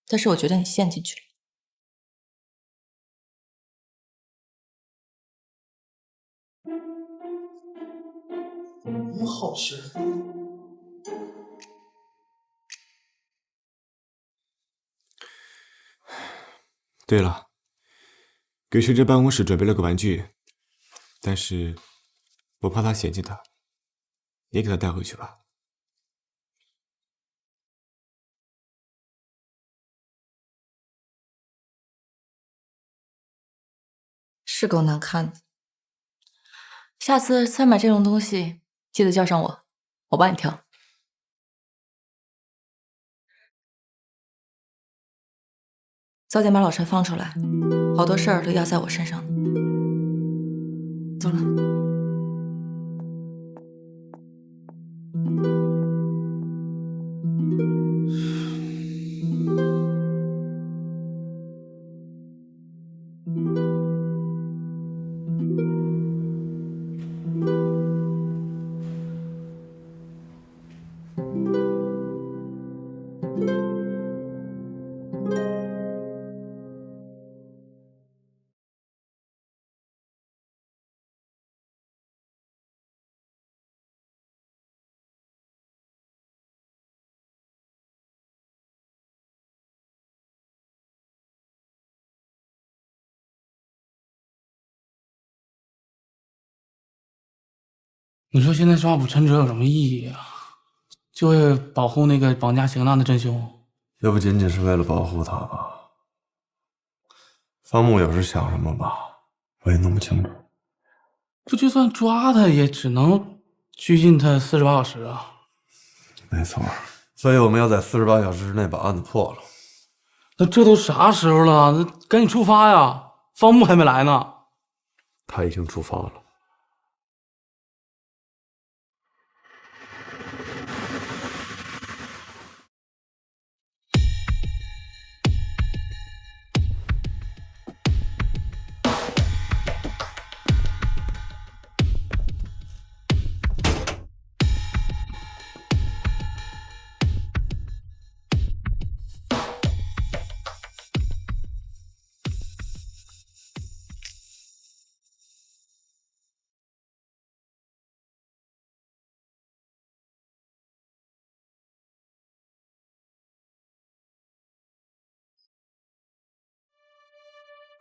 但是我觉得你陷进去了。你好神。对了，给学姐办公室准备了个玩具，但是我怕她嫌弃它，你给她带回去吧。是够难看的。下次再买这种东西，记得叫上我，我帮你挑。早点把老陈放出来，好多事儿都压在我身上。走了。你说现在抓捕陈哲有什么意义啊？就为保护那个绑架邢娜的真凶？也不仅仅是为了保护他吧？方木有时想什么吧，我也弄不清楚。不就算抓他，也只能拘禁他48小时啊。没错，所以我们要在48小时之内把案子破了。那这都啥时候了？那赶紧出发呀！方木还没来呢。他已经出发了。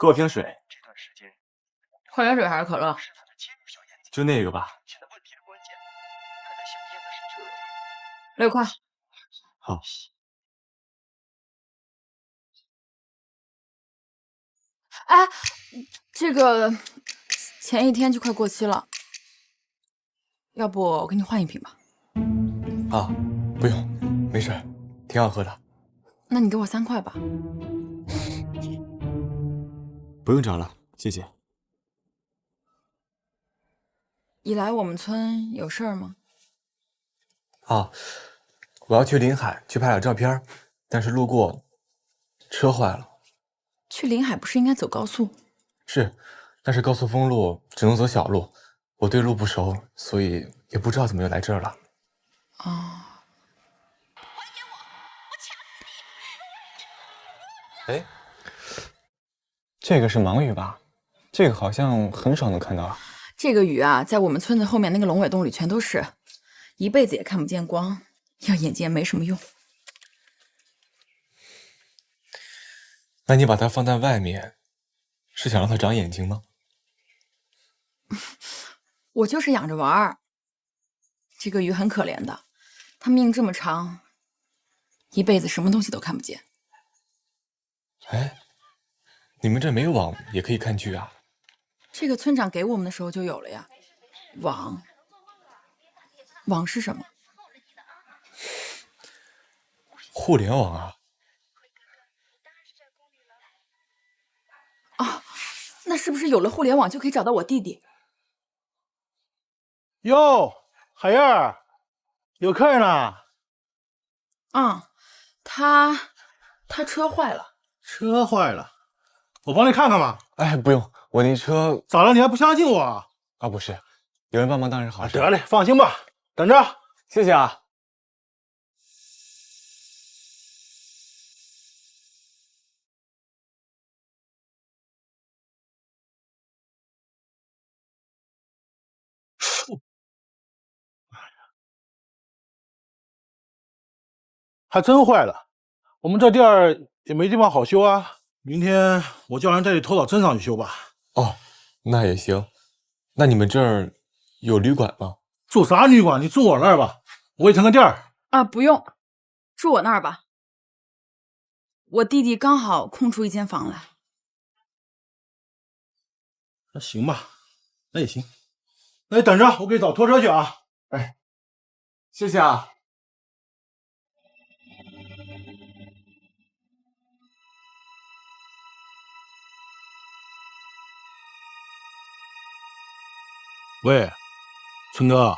给我瓶水。矿泉水还是可乐？就那个吧。6块。好。哎，这个前一天就快过期了，要不我给你换一瓶吧？啊，不用，没事，挺好喝的。那你给我3块吧。不用找了，谢谢。你来我们村有事儿吗？啊，我要去临海去拍点照片，但是路过，车坏了。去临海不是应该走高速？是，但是高速封路，只能走小路。我对路不熟，所以也不知道怎么又来这儿了。哦。哎，这个是盲鱼吧？这个好像很少能看到啊。这个鱼啊，在我们村子后面那个龙尾洞里全都是，一辈子也看不见光，要眼睛也没什么用。那你把它放在外面，是想让它长眼睛吗？我就是养着玩儿。这个鱼很可怜的，它命这么长，一辈子什么东西都看不见。哎，你们这没网也可以看剧啊？这个村长给我们的时候就有了呀。网，网是什么？互联网啊。啊，那是不是有了互联網就可以找到我弟弟？哟，海燕儿，有客人呢。嗯，他车坏了。车坏了，我帮你看看吧。哎，不用，我那车咋了？你还不相信我啊？啊，不是，有人帮忙当然好事。得嘞，放心吧，等着。谢谢啊。还真坏了，我们这店儿也没地方好修啊。明天我叫人带你拖到镇上去修吧。哦，那也行。那你们这儿有旅馆吗？住啥旅馆？你住我那儿吧，我给你腾个店儿。啊，不用，住我那儿吧。我弟弟刚好空出一间房来。那行吧，那也行。那你等着，我给你找拖车去啊。哎，谢谢啊。喂，春哥。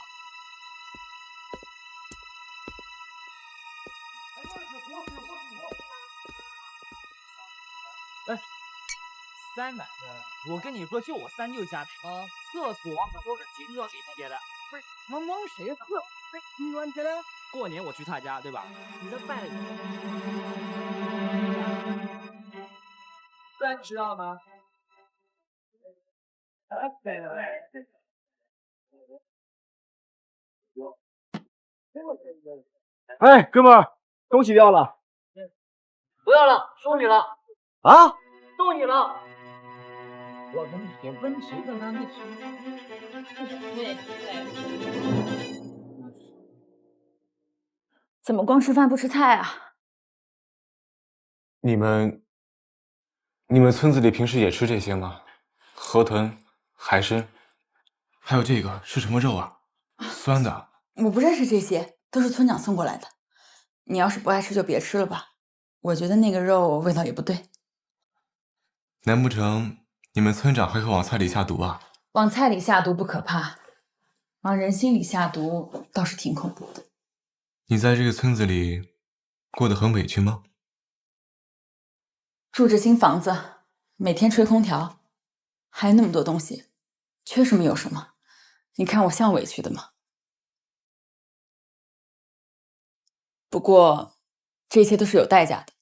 哎，三奶奶，我跟你说，就我三舅家啊，厕所都是精装给贴的。不是，忙谁呀？不是，精装贴的。过年我去他家，对吧？你这拜了礼，你知道吗？哎，哥们儿，恭喜掉了！不要了，送你了。啊？送你了。我跟你写温情跟他一起。怎么光吃饭不吃菜啊？你们村子里平时也吃这些吗？河豚、海参，还有这个是什么肉啊？酸的。我不认识这些，都是村长送过来的。你要是不爱吃就别吃了吧，我觉得那个肉味道也不对。难不成你们村长还会往菜里下毒啊？往菜里下毒不可怕，往人心里下毒倒是挺恐怖的。你在这个村子里过得很委屈吗？住着新房子，每天吹空调，还有那么多东西，缺什么有什么。你看我像委屈的吗？不过这一切都是有代价的。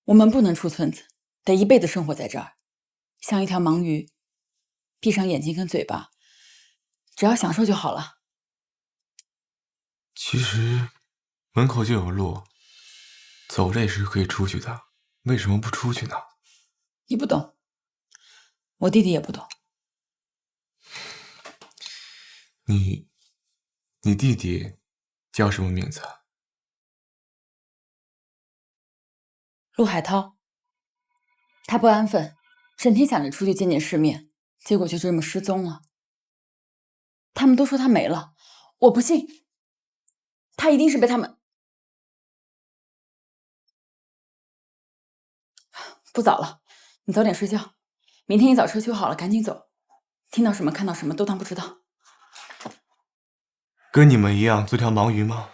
我们不能出村子，得一辈子生活在这儿，像一条盲鱼，闭上眼睛跟嘴巴，只要享受就好了。其实门口就有路，走累时可以出去的，为什么不出去呢？你不懂，我弟弟也不懂。你弟弟叫什么名字？陆海涛，他不安分，整天想着出去见见世面，结果就这么失踪了。他们都说他没了，我不信，他一定是被他们……不早了，你早点睡觉，明天一早车修好了赶紧走，听到什么看到什么都当不知道。跟你们一样做条盲鱼吗？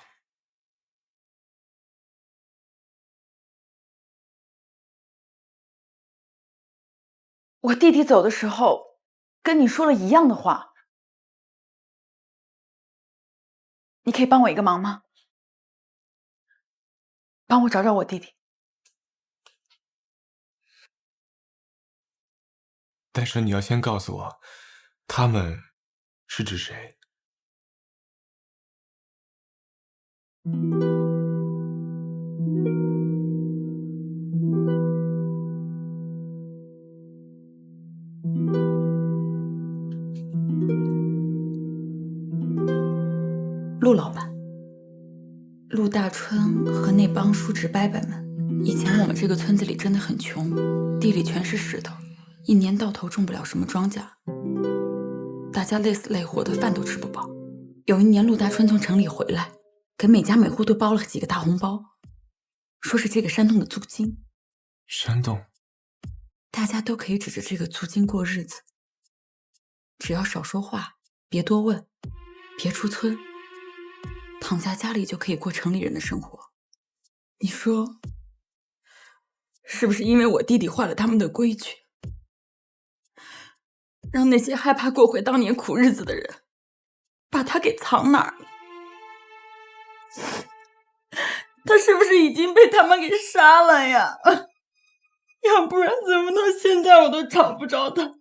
我弟弟走的时候跟你说了一样的话，你可以帮我一个忙吗？帮我找找我弟弟。但是你要先告诉我，他们是指谁？陆老板，陆大春和那帮叔侄伯伯们，以前我们这个村子里真的很穷，地里全是石头，一年到头种不了什么庄稼，大家累死累活的，饭都吃不饱。有一年陆大春从城里回来，给每家每户都包了几个大红包，说是这个山洞的租金。山洞？大家都可以指着这个租金过日子，只要少说话，别多问，别出村，躺在家里就可以过城里人的生活。你说是不是因为我弟弟坏了他们的规矩，让那些害怕过回当年苦日子的人把他给藏哪儿了？他是不是已经被他们给杀了呀？要不然怎么到现在我都找不着他？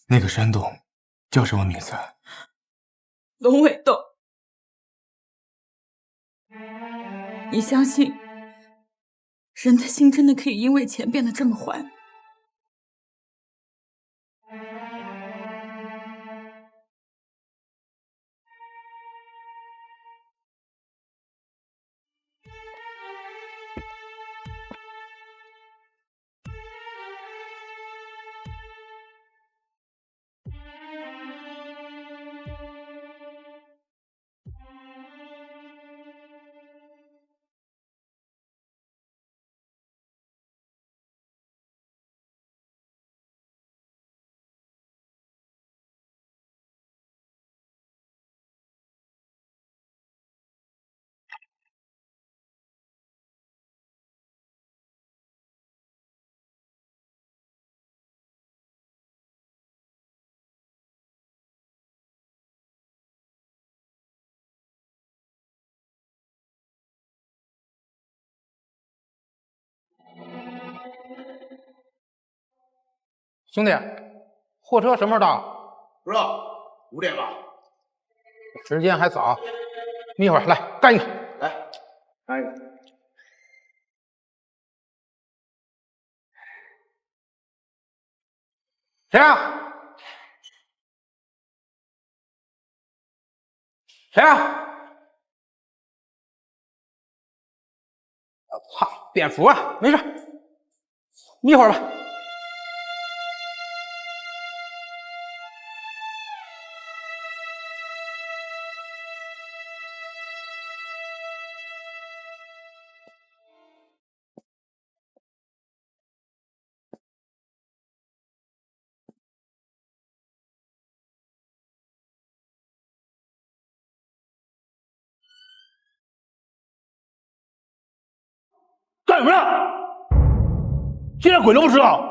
那个山洞叫什么名字？龙尾洞。你相信人的心真的可以因为钱变得这么坏？兄弟，货车什么时候到？不知道，5点吧。时间还早，眯会儿来干一个，来干一个。谁啊？谁啊？操，蝙蝠啊！没事，眯会儿吧。干什么呀？现在鬼都不知道。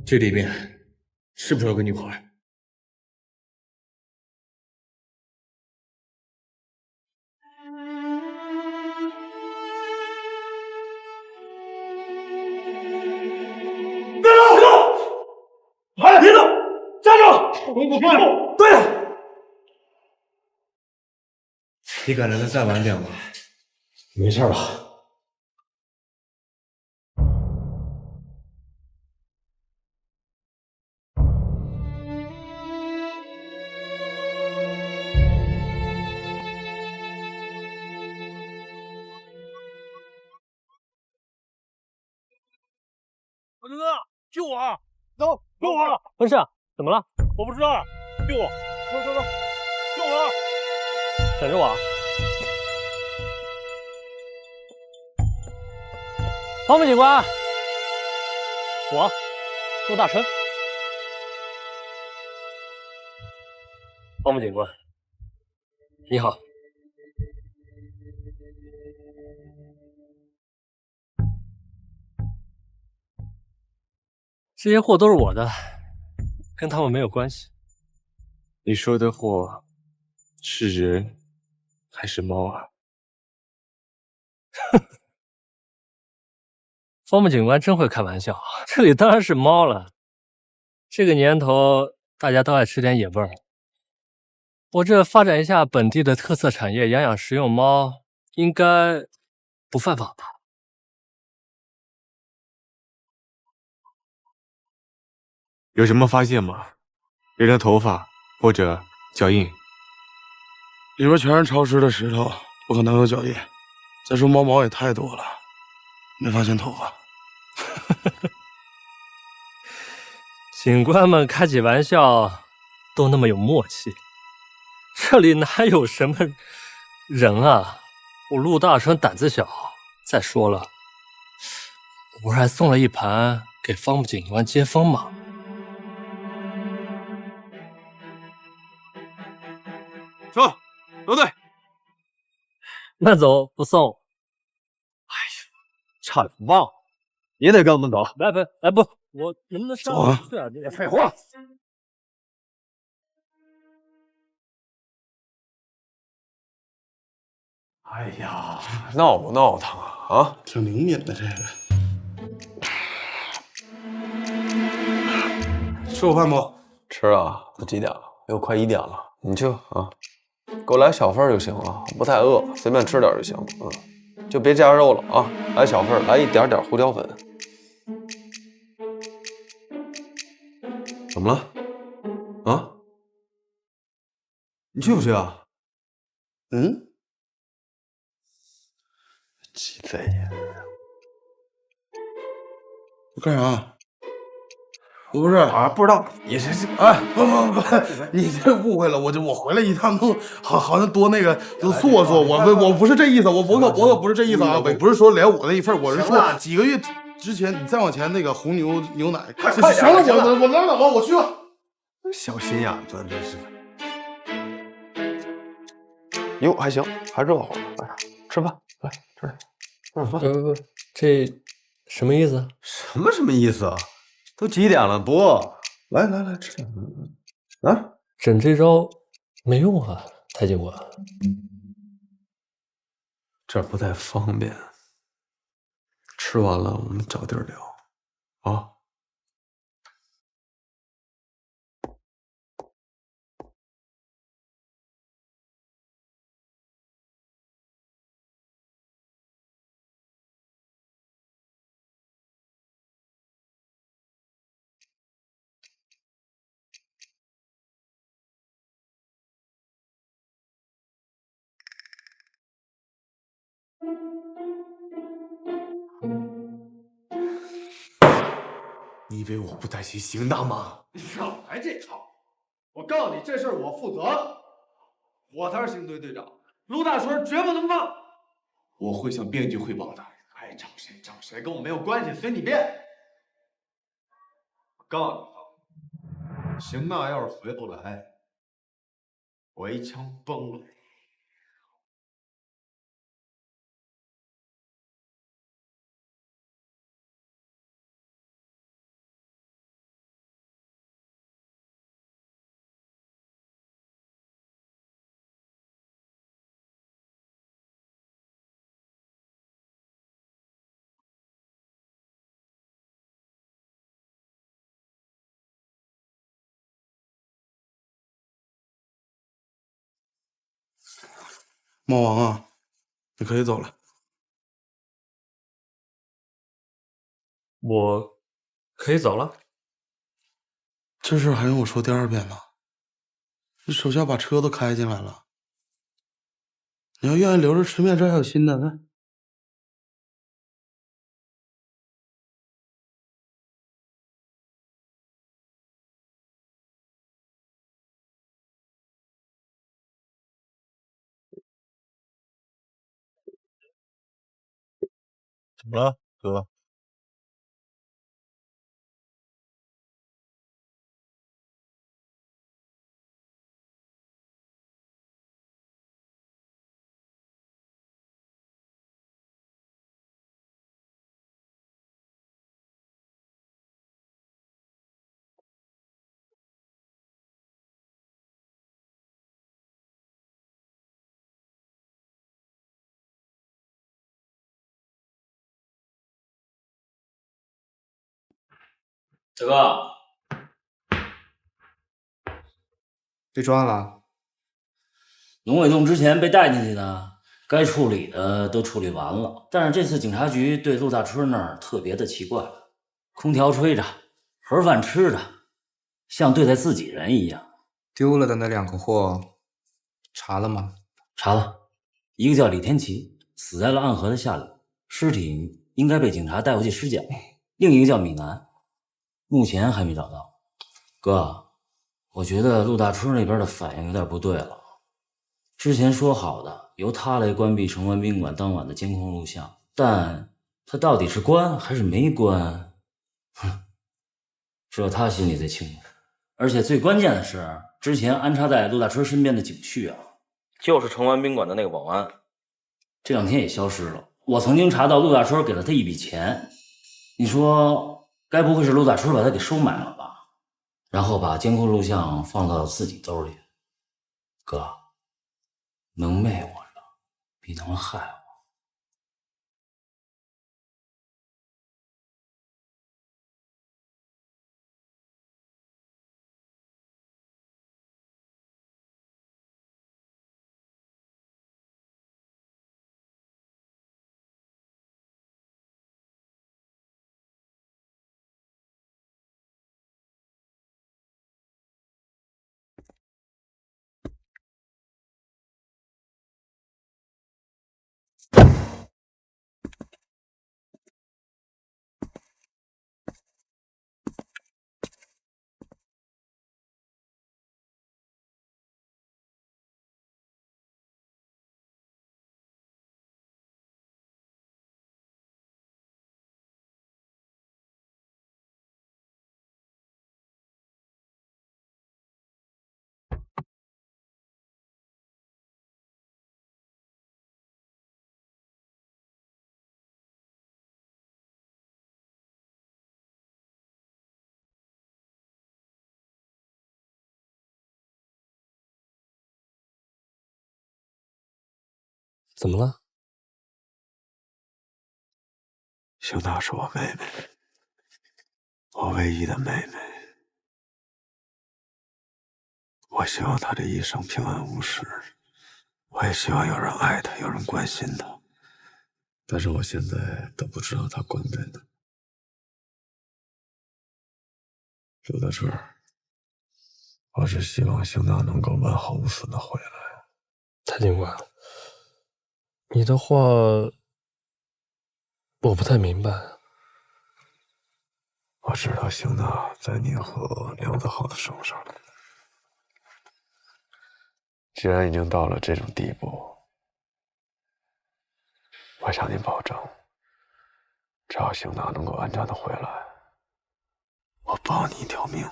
这里面是不是有个女孩？别动！哎，别动！站住！对了，你敢让他再晚点吗？没事吧？大哥，救我啊！走，救我！文士，怎么了？我不知道，救我！走，救我！等着我啊！方面警官，我陆大春。方面警官，你好。这些货都是我的，跟他们没有关系。你说的货是人还是猫啊？方面警官真会开玩笑，这里当然是猫了。这个年头，大家都爱吃点野味儿。我这发展一下本地的特色产业，养养食用猫，应该不犯法吧？有什么发现吗？人的头发或者脚印？里边全是潮湿的石头，不可能有脚印。再说猫毛也太多了，没发现头发。警官们开起玩笑都那么有默契，这里哪有什么人啊？我陆大春胆子小，再说了，我不是还送了一盘给方木警官接风吗？走，留队。慢走不送。差点忘了，也得跟我们走。不，我能不能上去啊？这废话。哎呀，闹不闹腾啊？挺灵敏的这个。吃过饭不？吃啊，都几点了？又快1点了。你就啊，给我来小份就行了，不太饿，随便吃点就行。就别加肉了啊，来小份，来一点点胡椒粉。怎么了？啊？你去不去啊？鸡贼呀！我干啥？我不是啊，不知道。你这哎，不，你这误会了。我回来一趟弄，好像多那个都做作。我不是这意思，我可不是这意思啊！我不是说连我那一份，我是说几个月之前你再往前那个红牛奶。行了，我拉倒吧，我去了。小心眼子，真是。哟，还行，还热乎。来，吃饭，来吃点饭。这什么意思？什么意思啊？都几点了，不饿？来吃点。啊，整这招没用啊，太警官。这儿不太方便，吃完了我们找地儿聊。哦。你以为我不担心邢大吗？你少来这套！我告诉你，这事儿我负责，我才是刑队队长，陆大春绝不能放。我会向编剧汇报的，爱找谁找谁，跟我没有关系，随你便。我告诉你，邢娜要是回不来，我一枪崩了。猫王啊，你可以走了。我可以走了？这事还用我说第二遍吗？这手下把车都开进来了，你要愿意留着吃面，这还有新的，看。怎么了，哥？大哥，被抓了。龙伟洞之前被带进去的，该处理的都处理完了。但是这次警察局对陆大春那儿特别的奇怪，空调吹着，盒饭吃着，像对待自己人一样。丢了的那2个货查了吗？查了，一个叫李天琪，死在了暗河的下流，尸体应该被警察带回去尸检。另一个叫米南，目前还没找到。哥，我觉得陆大春那边的反应有点不对了。之前说好的由他来关闭城湾宾馆当晚的监控录像，但他到底是关还是没关？哼，只有他心里最清楚。而且最关键的是，之前安插在陆大春身边的警序啊，就是城湾宾馆的那个保安，这2天也消失了。我曾经查到陆大春给了他一笔钱，你说该不会是陆大春把他给收买了吧？然后把监控录像放到自己兜里。哥，能昧我的比能害我。怎么了？邢娜是我妹妹。我唯一的妹妹。我希望她这一生平安无事，我也希望有人爱她，有人关心她。但是我现在都不知道她关在哪。陆大春，我只希望邢娜能够完好无损的回来。蔡警官，你的话我不太明白。我知道邢娜在你和梁子豪的手上。既然已经到了这种地步，我向你保证，只要邢娜能够安全的回来，我保你一条命。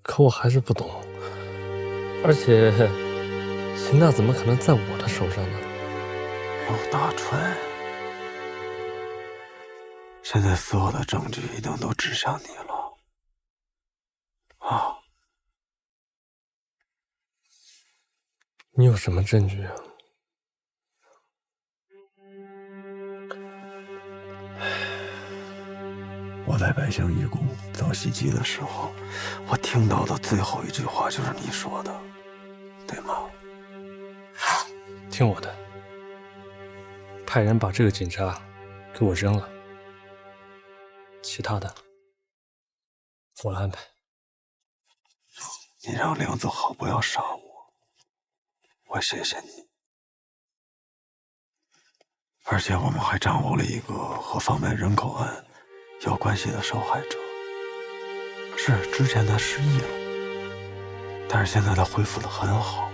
可我还是不懂，而且邢娜怎么可能在我的手上呢？陆大春，现在所有的证据一定都指向你了。啊！你有什么证据啊？我在百香玉宫遭袭击的时候，我听到的最后一句话就是你说的，对吗？听我的，派人把这个警察给我扔了，其他的我来安排。你让梁子豪不要杀我，我谢谢你。而且我们还掌握了一个和贩卖人口案有关系的受害者。是之前他失忆了，但是现在他恢复得很好。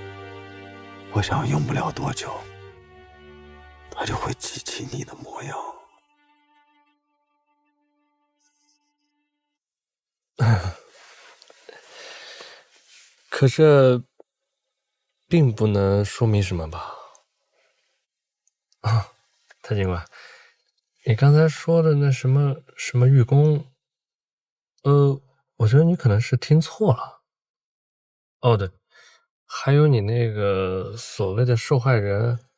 我想用不了多久，他就会记起你的模样。可这并不能说明什么吧？啊，蔡警官，你刚才说的那什么玉宫，我觉得你可能是听错了。哦，对，还有你那个所谓的受害人，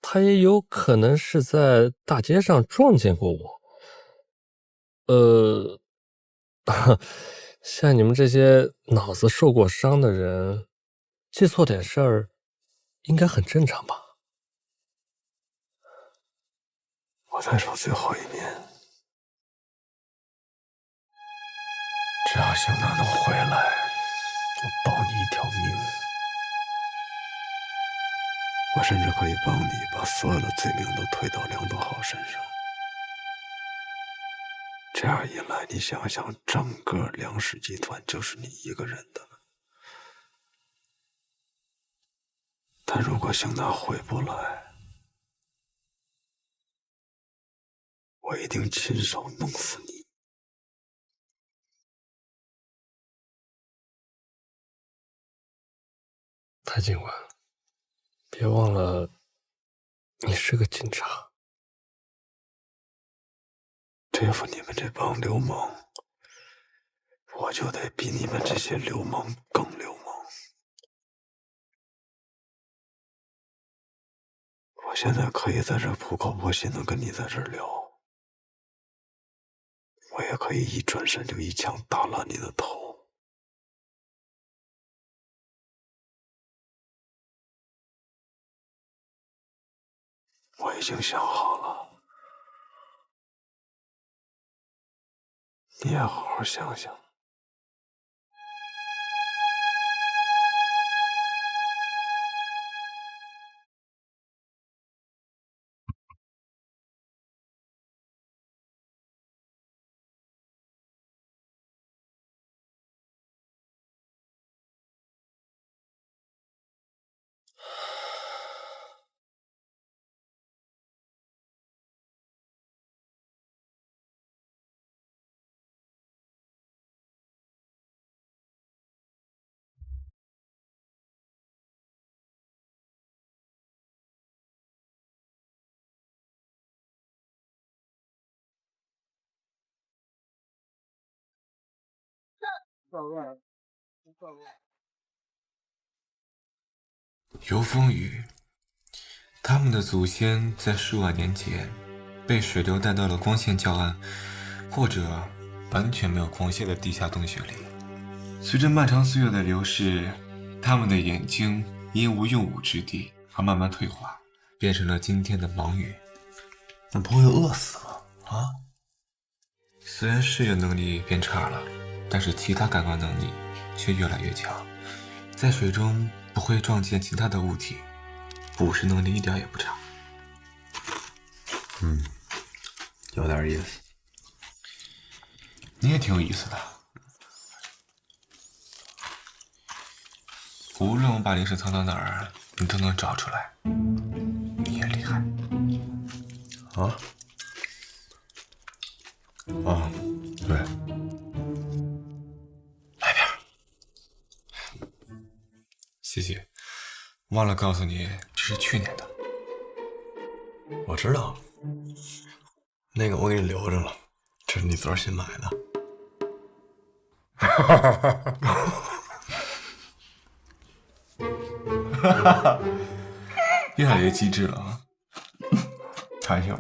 他也有可能是在大街上撞见过我。像你们这些脑子受过伤的人，记错点事儿，应该很正常吧？我再说最后一遍，只要邢娜能回来，我保你一条命。我甚至可以帮你把所有的罪名都推到梁德豪身上。这样一来，你想想，整个梁氏集团就是你一个人的。但如果邢娜回不来，我一定亲手弄死你。蔡警官，别忘了，你是个警察。对付你们这帮流氓，我就得比你们这些流氓更流氓。我现在可以在这苦口婆心的跟你在这聊，我也可以一转身就一枪打烂你的头。我已经想好了。你也好好想想。游风雨，他们的祖先在10万年前被水流带到了光线较暗，或者完全没有光线的地下洞穴里。随着漫长岁月的流逝，他们的眼睛因无用武之地而慢慢退化，变成了今天的盲鱼。那不会饿死了啊？虽然视觉能力变差了，但是其他感官能力却越来越强，在水中不会撞见其他的物体，捕食能力一点也不差。有点意思。你也挺有意思的。无论我把零食藏到哪儿，你都能找出来。你也厉害。啊？哦，对。来点儿。谢谢。忘了告诉你，这是去年的。我知道，那个我给你留着了，这是你昨儿新买的。越来越机智了啊！开玩笑。